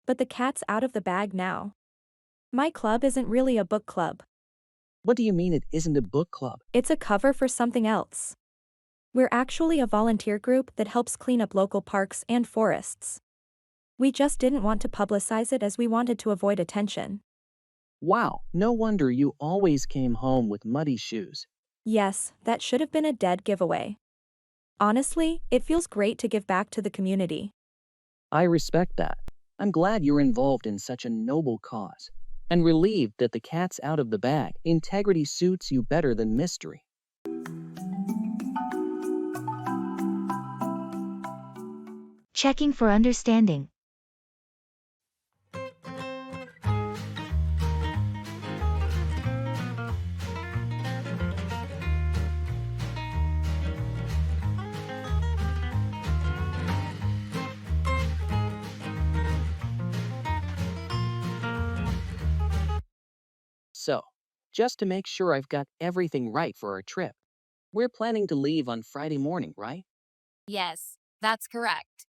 But the cat's out of the bag now. My club isn't really a book club. What do you mean it isn't a book club? It's a cover for something else. We're actually a volunteer group that helps clean up local parks and forests. We just didn't want to publicize it as we wanted to avoid attention. Wow, no wonder you always came home with muddy shoes. Yes, that should have been a dead giveaway. Honestly, it feels great to give back to the community. I respect that. I'm glad you're involved in such a noble cause. And relieved that the cat's out of the bag. Integrity suits you better than mystery. Checking for understanding. So, just to make sure I've got everything right for our trip, we're planning to leave on Friday morning, right? Yes, that's correct.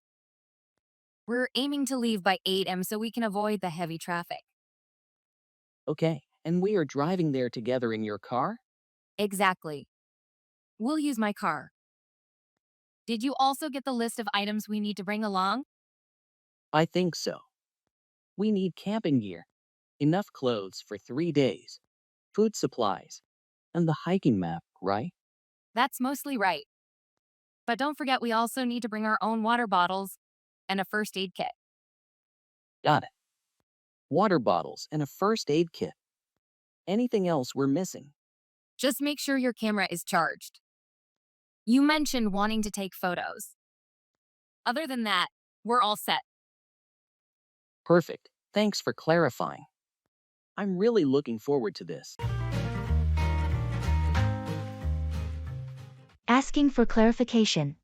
We're aiming to leave by 8 a.m. so we can avoid the heavy traffic. Okay, and we are driving there together in your car? Exactly. We'll use my car. Did you also get the list of items we need to bring along? I think so. We need camping gear, enough clothes for 3 days, food supplies, and the hiking map, right? That's mostly right. But don't forget we also need to bring our own water bottles and a first aid kit. Got it. Water bottles and a first aid kit. Anything else we're missing? Just make sure your camera is charged. You mentioned wanting to take photos. Other than that, we're all set. Perfect. Thanks for clarifying. I'm really looking forward to this. Asking for clarification.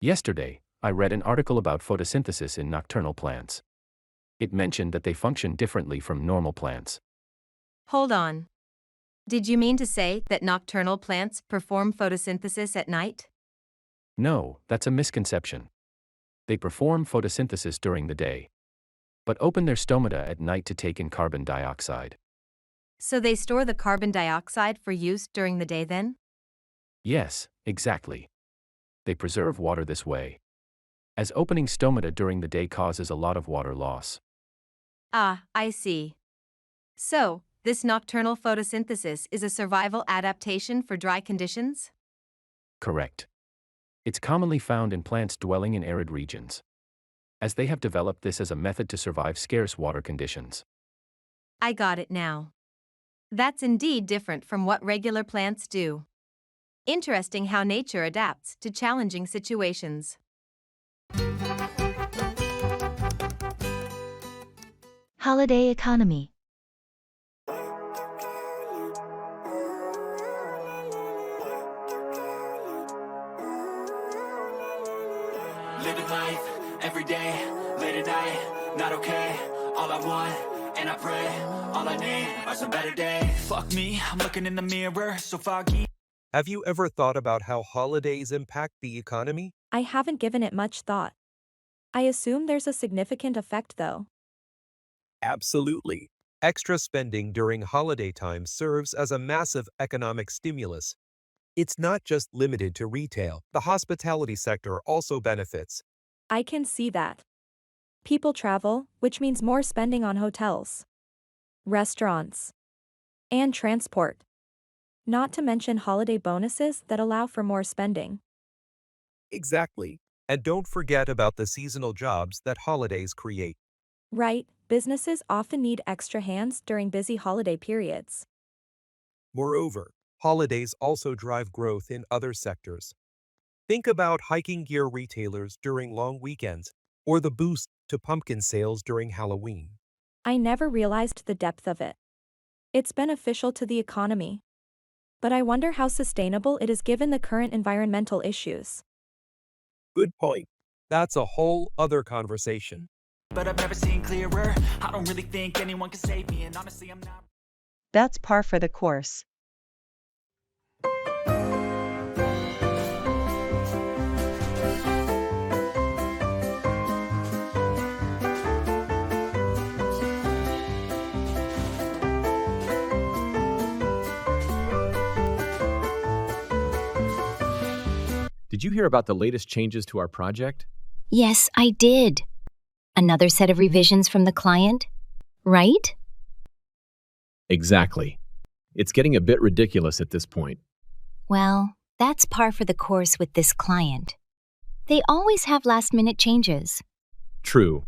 Yesterday, I read an article about photosynthesis in nocturnal plants. It mentioned that they function differently from normal plants. Hold on. Did you mean to say that nocturnal plants perform photosynthesis at night? No, that's a misconception. They perform photosynthesis during the day, but open their stomata at night to take in carbon dioxide. So they store the carbon dioxide for use during the day then? Yes, exactly. They preserve water this way, as opening stomata during the day causes a lot of water loss. Ah, I see. So, this nocturnal photosynthesis is a survival adaptation for dry conditions? Correct. It's commonly found in plants dwelling in arid regions, as they have developed this as a method to survive scarce water conditions. I got it now. That's indeed different from what regular plants do. Interesting how nature adapts to challenging situations. Holiday economy. Living life, every day, late at night, not okay. All I want, and I pray, all I need are some better days. Fuck me, I'm looking in the mirror, so foggy. Have you ever thought about how holidays impact the economy? I haven't given it much thought. I assume there's a significant effect though. Absolutely. Extra spending during holiday time serves as a massive economic stimulus. It's not just limited to retail. The hospitality sector also benefits. I can see that. People travel, which means more spending on hotels, restaurants, and transport. Not to mention holiday bonuses that allow for more spending. Exactly. And don't forget about the seasonal jobs that holidays create. Right, businesses often need extra hands during busy holiday periods. Moreover, holidays also drive growth in other sectors. Think about hiking gear retailers during long weekends, or the boost to pumpkin sales during Halloween. I never realized the depth of it. It's beneficial to the economy. But I wonder how sustainable it is given the current environmental issues. Good point. That's a whole other conversation. But I've never seen clearer. I don't really think anyone can save me, and honestly, I'm not. That's par for the course. Did you hear about the latest changes to our project? Yes, I did. Another set of revisions from the client, right? Exactly. It's getting a bit ridiculous at this point. Well, that's par for the course with this client. They always have last-minute changes. True,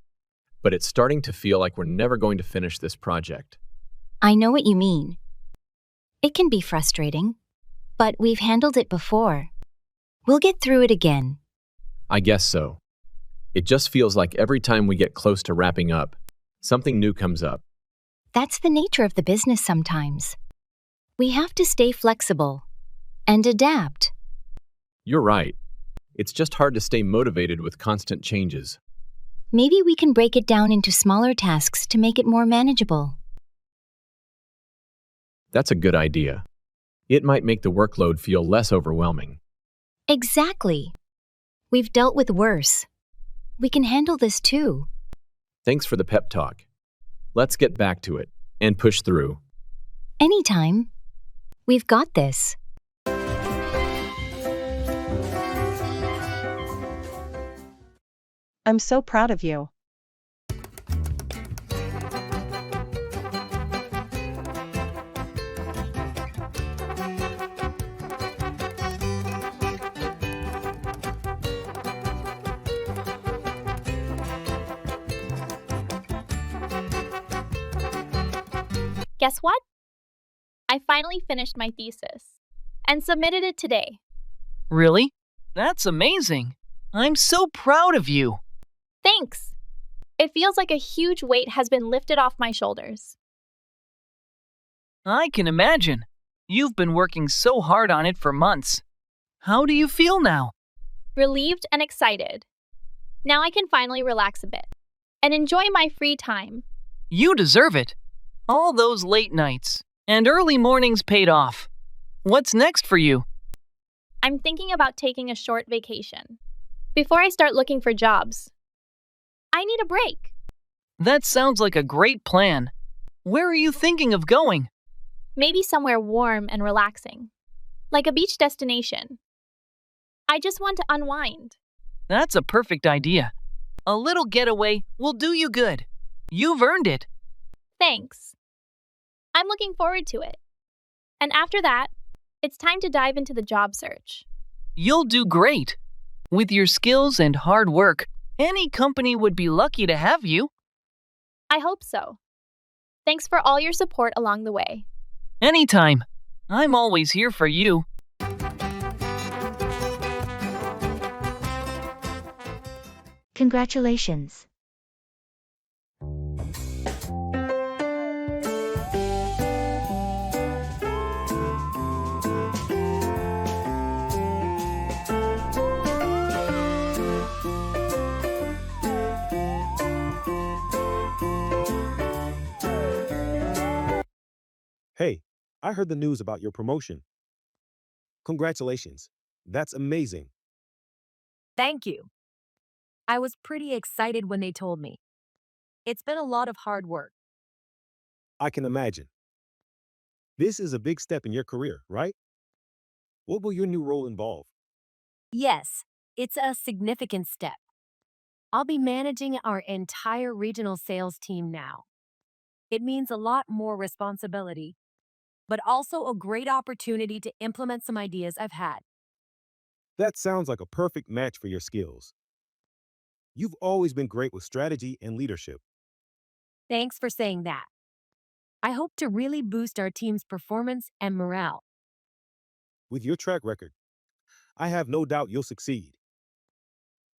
but it's starting to feel like we're never going to finish this project. I know what you mean. It can be frustrating, but we've handled it before. We'll get through it again. I guess so. It just feels like every time we get close to wrapping up, something new comes up. That's the nature of the business sometimes. We have to stay flexible and adapt. You're right. It's just hard to stay motivated with constant changes. Maybe we can break it down into smaller tasks to make it more manageable. That's a good idea. It might make the workload feel less overwhelming. Exactly. We've dealt with worse. We can handle this too. Thanks for the pep talk. Let's get back to it and push through. Anytime. We've got this. I'm so proud of you. Guess what? I finally finished my thesis and submitted it today. Really? That's amazing. I'm so proud of you. Thanks. It feels like a huge weight has been lifted off my shoulders. I can imagine. You've been working so hard on it for months. How do you feel now? Relieved and excited. Now I can finally relax a bit and enjoy my free time. You deserve it. All those late nights and early mornings paid off. What's next for you? I'm thinking about taking a short vacation before I start looking for jobs. I need a break. That sounds like a great plan. Where are you thinking of going? Maybe somewhere warm and relaxing, like a beach destination. I just want to unwind. That's a perfect idea. A little getaway will do you good. You've earned it. Thanks. I'm looking forward to it. And after that, it's time to dive into the job search. You'll do great. With your skills and hard work, any company would be lucky to have you. I hope so. Thanks for all your support along the way. Anytime. I'm always here for you. Congratulations. Hey, I heard the news about your promotion. Congratulations. That's amazing. Thank you. I was pretty excited when they told me. It's been a lot of hard work. I can imagine. This is a big step in your career, right? What will your new role involve? Yes, it's a significant step. I'll be managing our entire regional sales team now. It means a lot more responsibility, but also a great opportunity to implement some ideas I've had. That sounds like a perfect match for your skills. You've always been great with strategy and leadership. Thanks for saying that. I hope to really boost our team's performance and morale. With your track record, I have no doubt you'll succeed.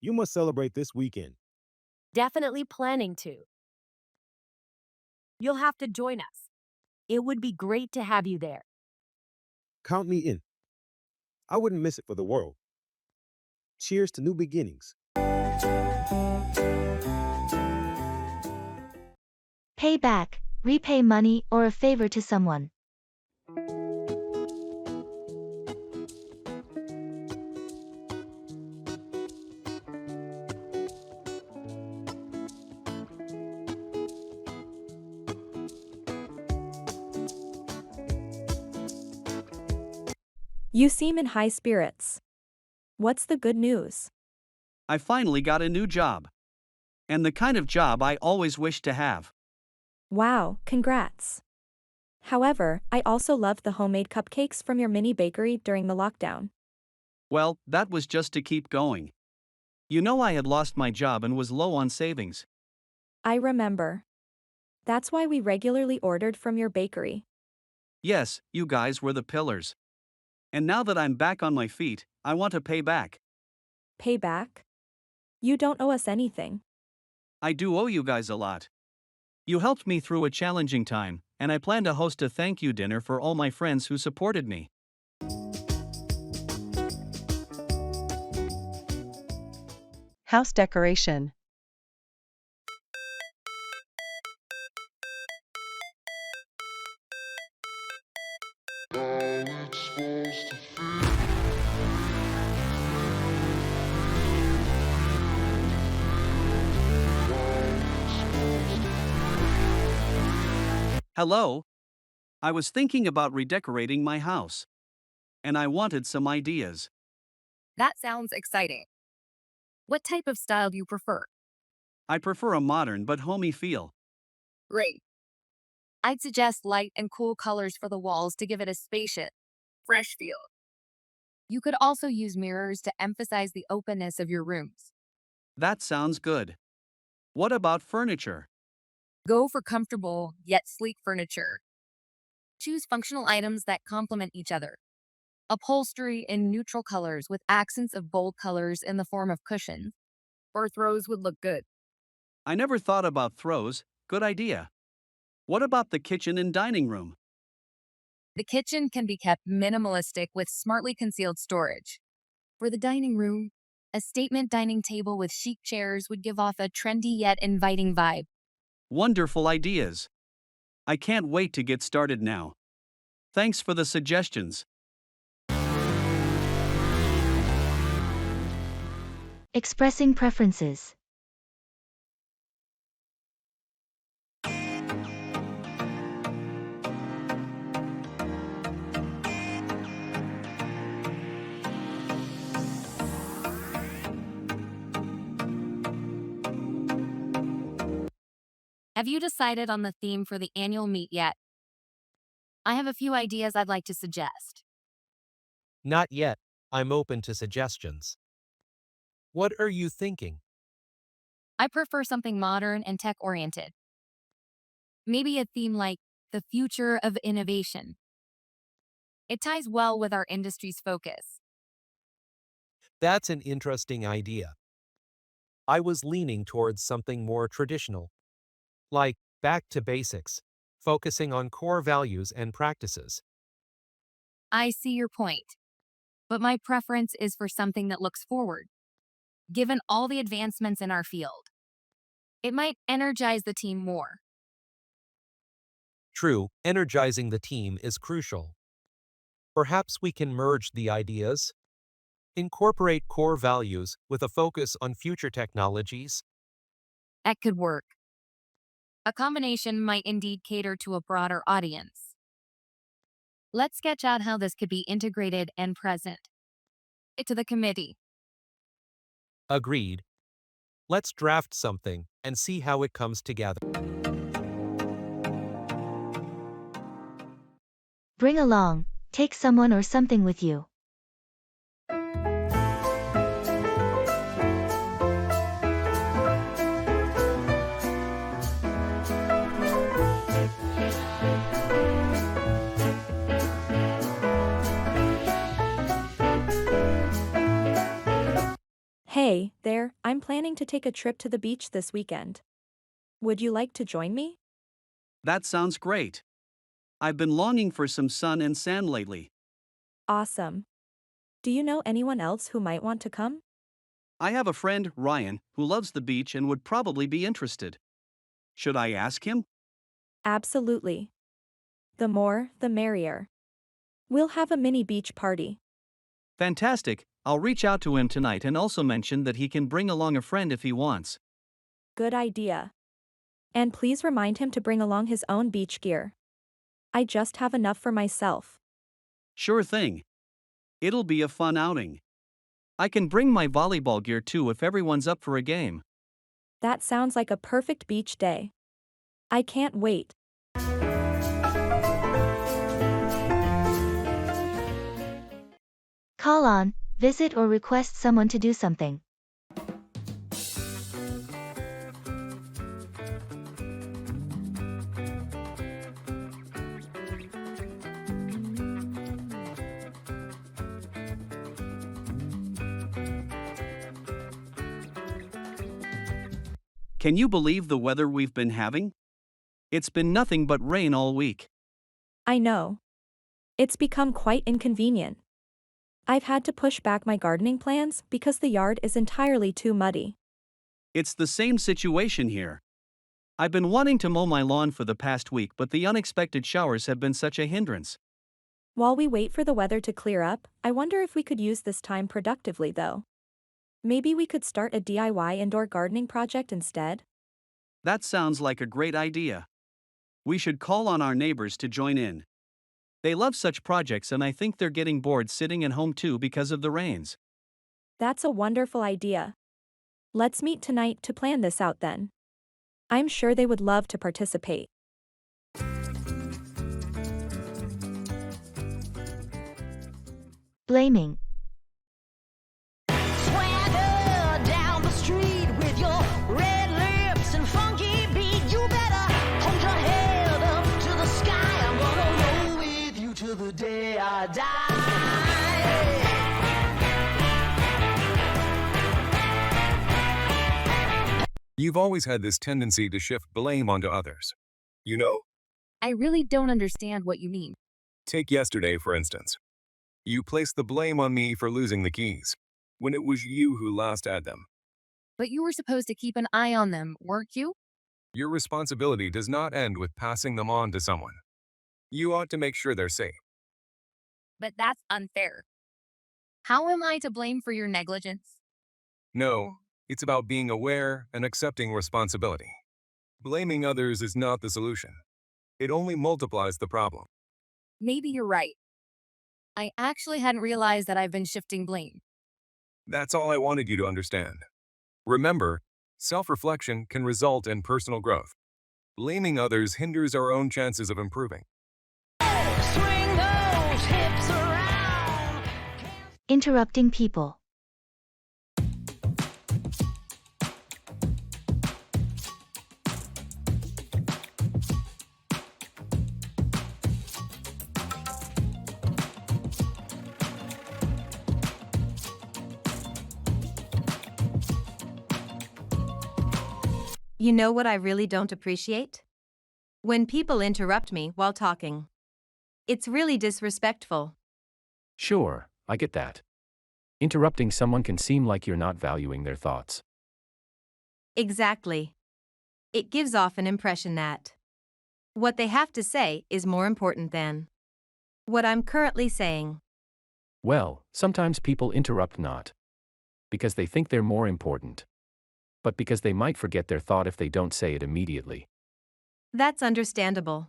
You must celebrate this weekend. Definitely planning to. You'll have to join us. It would be great to have you there. Count me in. I wouldn't miss it for the world. Cheers to new beginnings. Pay back, repay money, or a favor to someone. You seem in high spirits. What's the good news? I finally got a new job. And the kind of job I always wished to have. Wow, congrats. However, I also loved the homemade cupcakes from your mini bakery during the lockdown. Well, that was just to keep going. You know, I had lost my job and was low on savings. I remember. That's why we regularly ordered from your bakery. Yes, you guys were the pillars. And now that I'm back on my feet, I want to pay back. Pay back? You don't owe us anything. I do owe you guys a lot. You helped me through a challenging time, and I plan to host a thank you dinner for all my friends who supported me. House decoration. Hello? I was thinking about redecorating my house. And I wanted some ideas. That sounds exciting. What type of style do you prefer? I prefer a modern but homey feel. Great. I'd suggest light and cool colors for the walls to give it a spacious, fresh feel. You could also use mirrors to emphasize the openness of your rooms. That sounds good. What about furniture? Go for comfortable yet sleek furniture. Choose functional items that complement each other. Upholstery in neutral colors with accents of bold colors in the form of cushions or throws would look good. I never thought about throws. Good idea. What about the kitchen and dining room? The kitchen can be kept minimalistic with smartly concealed storage. For the dining room, a statement dining table with chic chairs would give off a trendy yet inviting vibe. Wonderful ideas. I can't wait to get started now. Thanks for the suggestions. Expressing preferences. Have you decided on the theme for the annual meet yet? I have a few ideas I'd like to suggest. Not yet. I'm open to suggestions. What are you thinking? I prefer something modern and tech-oriented. Maybe a theme like the future of innovation. It ties well with our industry's focus. That's an interesting idea. I was leaning towards something more traditional, like back to basics, focusing on core values and practices. I see your point, but my preference is for something that looks forward, given all the advancements in our field. It might energize the team more. True, energizing the team is crucial. Perhaps we can merge the ideas, incorporate core values with a focus on future technologies. That could work. A combination might indeed cater to a broader audience. Let's sketch out how this could be integrated and present. To the committee. Agreed. Let's draft something and see how it comes together. Bring along, take someone or something with you. Hey, there, I'm planning to take a trip to the beach this weekend. Would you like to join me? That sounds great. I've been longing for some sun and sand lately. Awesome. Do you know anyone else who might want to come? I have a friend, Ryan, who loves the beach and would probably be interested. Should I ask him? Absolutely. The more, the merrier. We'll have a mini beach party. Fantastic. I'll reach out to him tonight and also mention that he can bring along a friend if he wants. Good idea. And please remind him to bring along his own beach gear. I just have enough for myself. Sure thing. It'll be a fun outing. I can bring my volleyball gear too if everyone's up for a game. That sounds like a perfect beach day. I can't wait. Call on, visit or request someone to do something. Can you believe the weather we've been having? It's been nothing but rain all week. I know. It's become quite inconvenient. I've had to push back my gardening plans because the yard is entirely too muddy. It's the same situation here. I've been wanting to mow my lawn for the past week, but the unexpected showers have been such a hindrance. While we wait for the weather to clear up, I wonder if we could use this time productively though. Maybe we could start a DIY indoor gardening project instead? That sounds like a great idea. We should call on our neighbors to join in. They love such projects and I think they're getting bored sitting at home too because of the rains. That's a wonderful idea. Let's meet tonight to plan this out then. I'm sure they would love to participate. Blaming. Swagger down the street with your red lips and funky beat. You better hold your head up to the sky. I'm gonna roll with you till the day I die. You've always had this tendency to shift blame onto others. You know? I really don't understand what you mean. Take yesterday, for instance. You placed the blame on me for losing the keys, when it was you who last had them. But you were supposed to keep an eye on them, weren't you? Your responsibility does not end with passing them on to someone. You ought to make sure they're safe. But that's unfair. How am I to blame for your negligence? No, it's about being aware and accepting responsibility. Blaming others is not the solution. It only multiplies the problem. Maybe you're right. I actually hadn't realized that I've been shifting blame. That's all I wanted you to understand. Remember, self-reflection can result in personal growth. Blaming others hinders our own chances of improving. Swing those hips around. Interrupting people. You know what I really don't appreciate? When people interrupt me while talking. It's really disrespectful. Sure, I get that. Interrupting someone can seem like you're not valuing their thoughts. Exactly. It gives off an impression that what they have to say is more important than what I'm currently saying. Well, sometimes people interrupt not because they think they're more important, but because they might forget their thought if they don't say it immediately. That's understandable.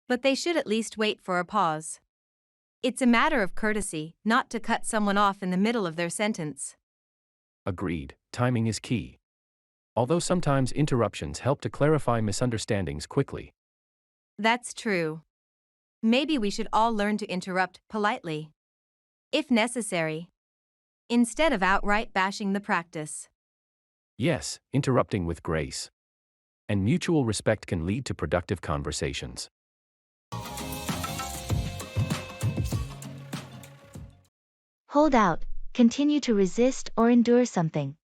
But they should at least wait for a pause. It's a matter of courtesy not to cut someone off in the middle of their sentence. Agreed, timing is key. Although sometimes interruptions help to clarify misunderstandings quickly. That's true. Maybe we should all learn to interrupt politely, if necessary, instead of outright bashing the practice. Yes, interrupting with grace and mutual respect can lead to productive conversations. Hold out, continue to resist or endure something.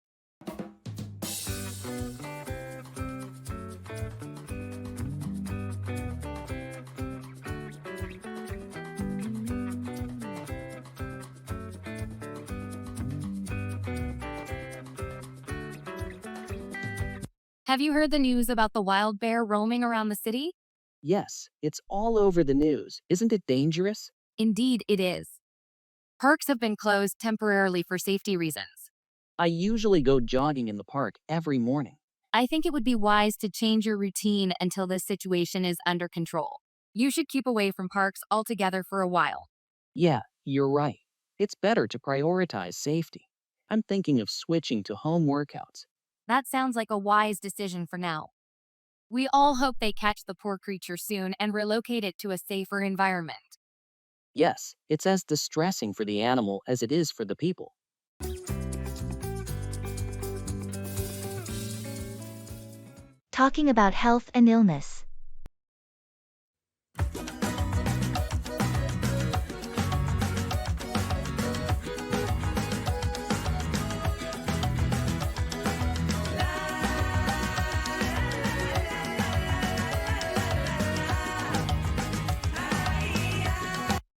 Have you heard the news about the wild bear roaming around the city? Yes, it's all over the news. Isn't it dangerous? Indeed, it is. Parks have been closed temporarily for safety reasons. I usually go jogging in the park every morning. I think it would be wise to change your routine until this situation is under control. You should keep away from parks altogether for a while. Yeah, you're right. It's better to prioritize safety. I'm thinking of switching to home workouts. That sounds like a wise decision for now. We all hope they catch the poor creature soon and relocate it to a safer environment. Yes, it's as distressing for the animal as it is for the people. Talking about health and illness.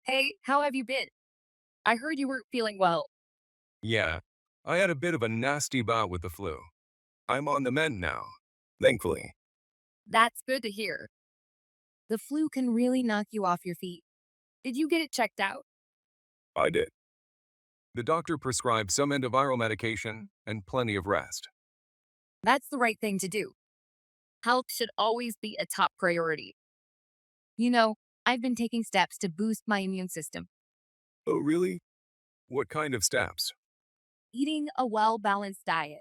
Hey, how have you been? I heard you weren't feeling well. Yeah, I had a bit of a nasty bout with the flu. I'm on the mend now, thankfully. That's good to hear. The flu can really knock you off your feet. Did you get it checked out? I did. The doctor prescribed some antiviral medication and plenty of rest. That's the right thing to do. Health should always be a top priority. You know, I've been taking steps to boost my immune system. Oh, really? What kind of steps? Eating a well-balanced diet,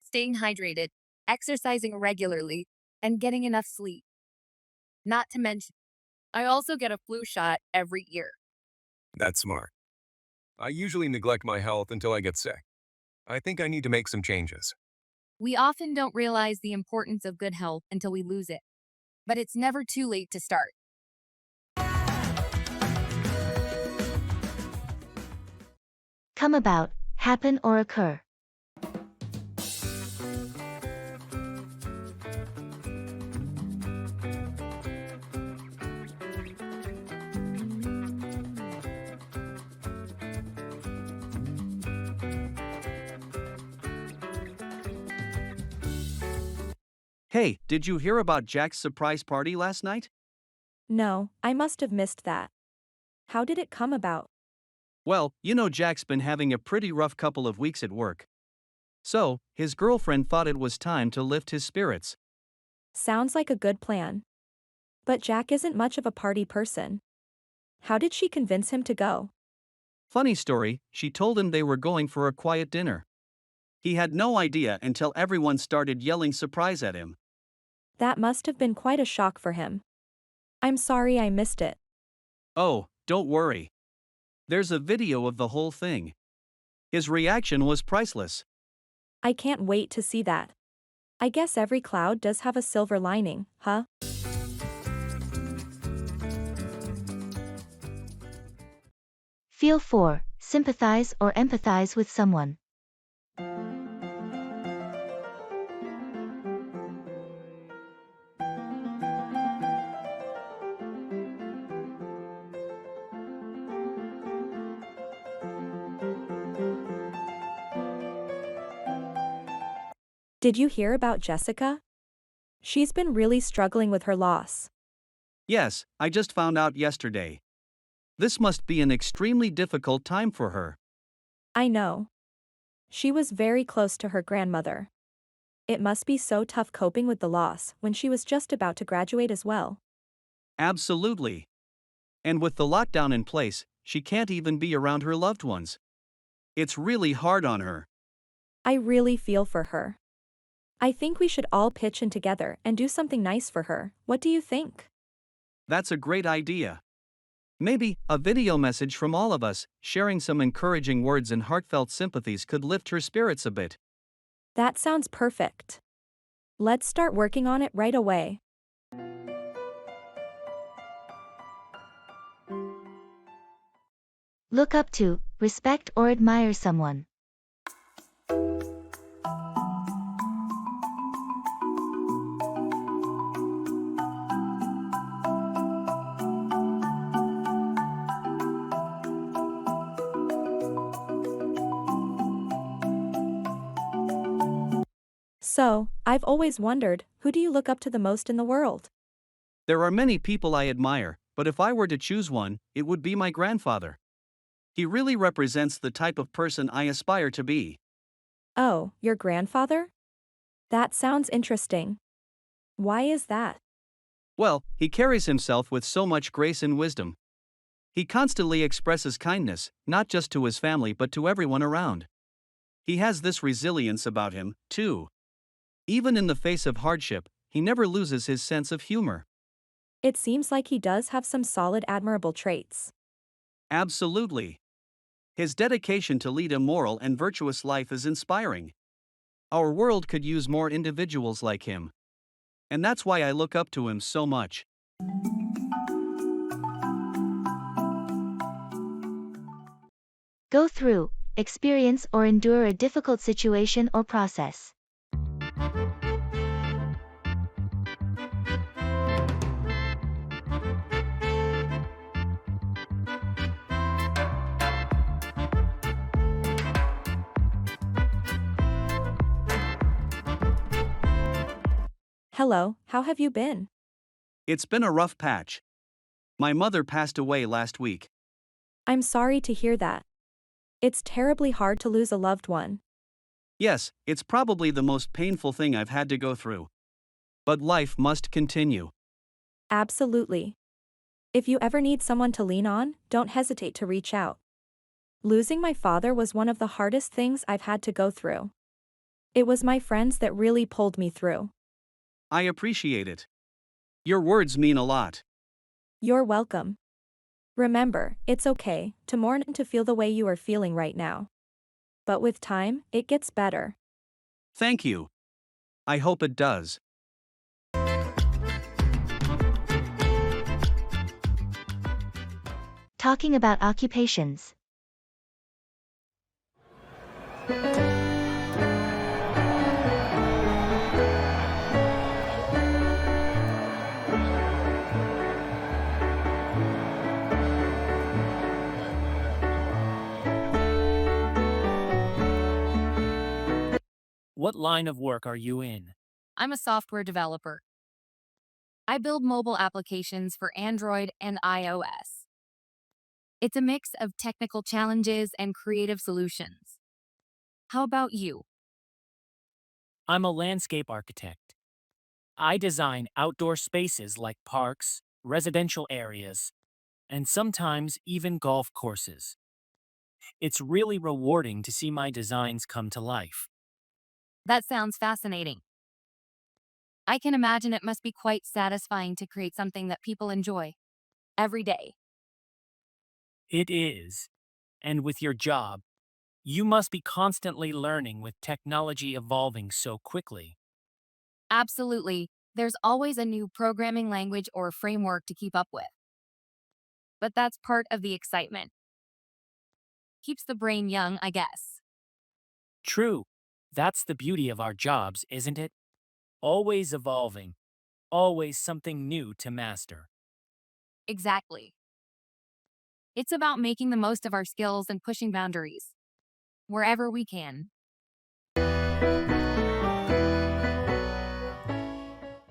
staying hydrated, exercising regularly, and getting enough sleep. Not to mention, I also get a flu shot every year. That's smart. I usually neglect my health until I get sick. I think I need to make some changes. We often don't realize the importance of good health until we lose it. But it's never too late to start. Come about, happen or occur. Hey, did you hear about Jack's surprise party last night? No, I must have missed that. How did it come about? Well, you know Jack's been having a pretty rough couple of weeks at work. So, his girlfriend thought it was time to lift his spirits. Sounds like a good plan. But Jack isn't much of a party person. How did she convince him to go? Funny story, she told him they were going for a quiet dinner. He had no idea until everyone started yelling surprise at him. That must have been quite a shock for him. I'm sorry I missed it. Oh, don't worry. There's a video of the whole thing. His reaction was priceless. I can't wait to see that. I guess every cloud does have a silver lining, huh? Feel 4. Sympathize or empathize with someone. Did you hear about Jessica? She's been really struggling with her loss. Yes, I just found out yesterday. This must be an extremely difficult time for her. I know. She was very close to her grandmother. It must be so tough coping with the loss when she was just about to graduate as well. Absolutely. And with the lockdown in place, she can't even be around her loved ones. It's really hard on her. I really feel for her. I think we should all pitch in together and do something nice for her. What do you think? That's a great idea. Maybe a video message from all of us, sharing some encouraging words and heartfelt sympathies could lift her spirits a bit. That sounds perfect. Let's start working on it right away. Look up to, respect or admire someone. So, I've always wondered, who do you look up to the most in the world? There are many people I admire, but if I were to choose one, it would be my grandfather. He really represents the type of person I aspire to be. Oh, your grandfather? That sounds interesting. Why is that? Well, he carries himself with so much grace and wisdom. He constantly expresses kindness, not just to his family but to everyone around. He has this resilience about him, too. Even in the face of hardship, he never loses his sense of humor. It seems like he does have some solid admirable traits. Absolutely. His dedication to lead a moral and virtuous life is inspiring. Our world could use more individuals like him. And that's why I look up to him so much. Go through, experience or endure a difficult situation or process. Hello, how have you been? It's been a rough patch. My mother passed away last week. I'm sorry to hear that. It's terribly hard to lose a loved one. Yes, it's probably the most painful thing I've had to go through. But life must continue. Absolutely. If you ever need someone to lean on, don't hesitate to reach out. Losing my father was one of the hardest things I've had to go through. It was my friends that really pulled me through. I appreciate it. Your words mean a lot. You're welcome. Remember, it's okay to mourn and to feel the way you are feeling right now. But with time, it gets better. Thank you. I hope it does. Talking about occupations. What line of work are you in? I'm a software developer. I build mobile applications for Android and iOS. It's a mix of technical challenges and creative solutions. How about you? I'm a landscape architect. I design outdoor spaces like parks, residential areas, and sometimes even golf courses. It's really rewarding to see my designs come to life. That sounds fascinating. I can imagine it must be quite satisfying to create something that people enjoy every day. It is. And with your job, you must be constantly learning with technology evolving so quickly. Absolutely, there's always a new programming language or framework to keep up with. But that's part of the excitement. Keeps the brain young, I guess. True. That's the beauty of our jobs, isn't it? Always evolving, always something new to master. Exactly. It's about making the most of our skills and pushing boundaries wherever we can.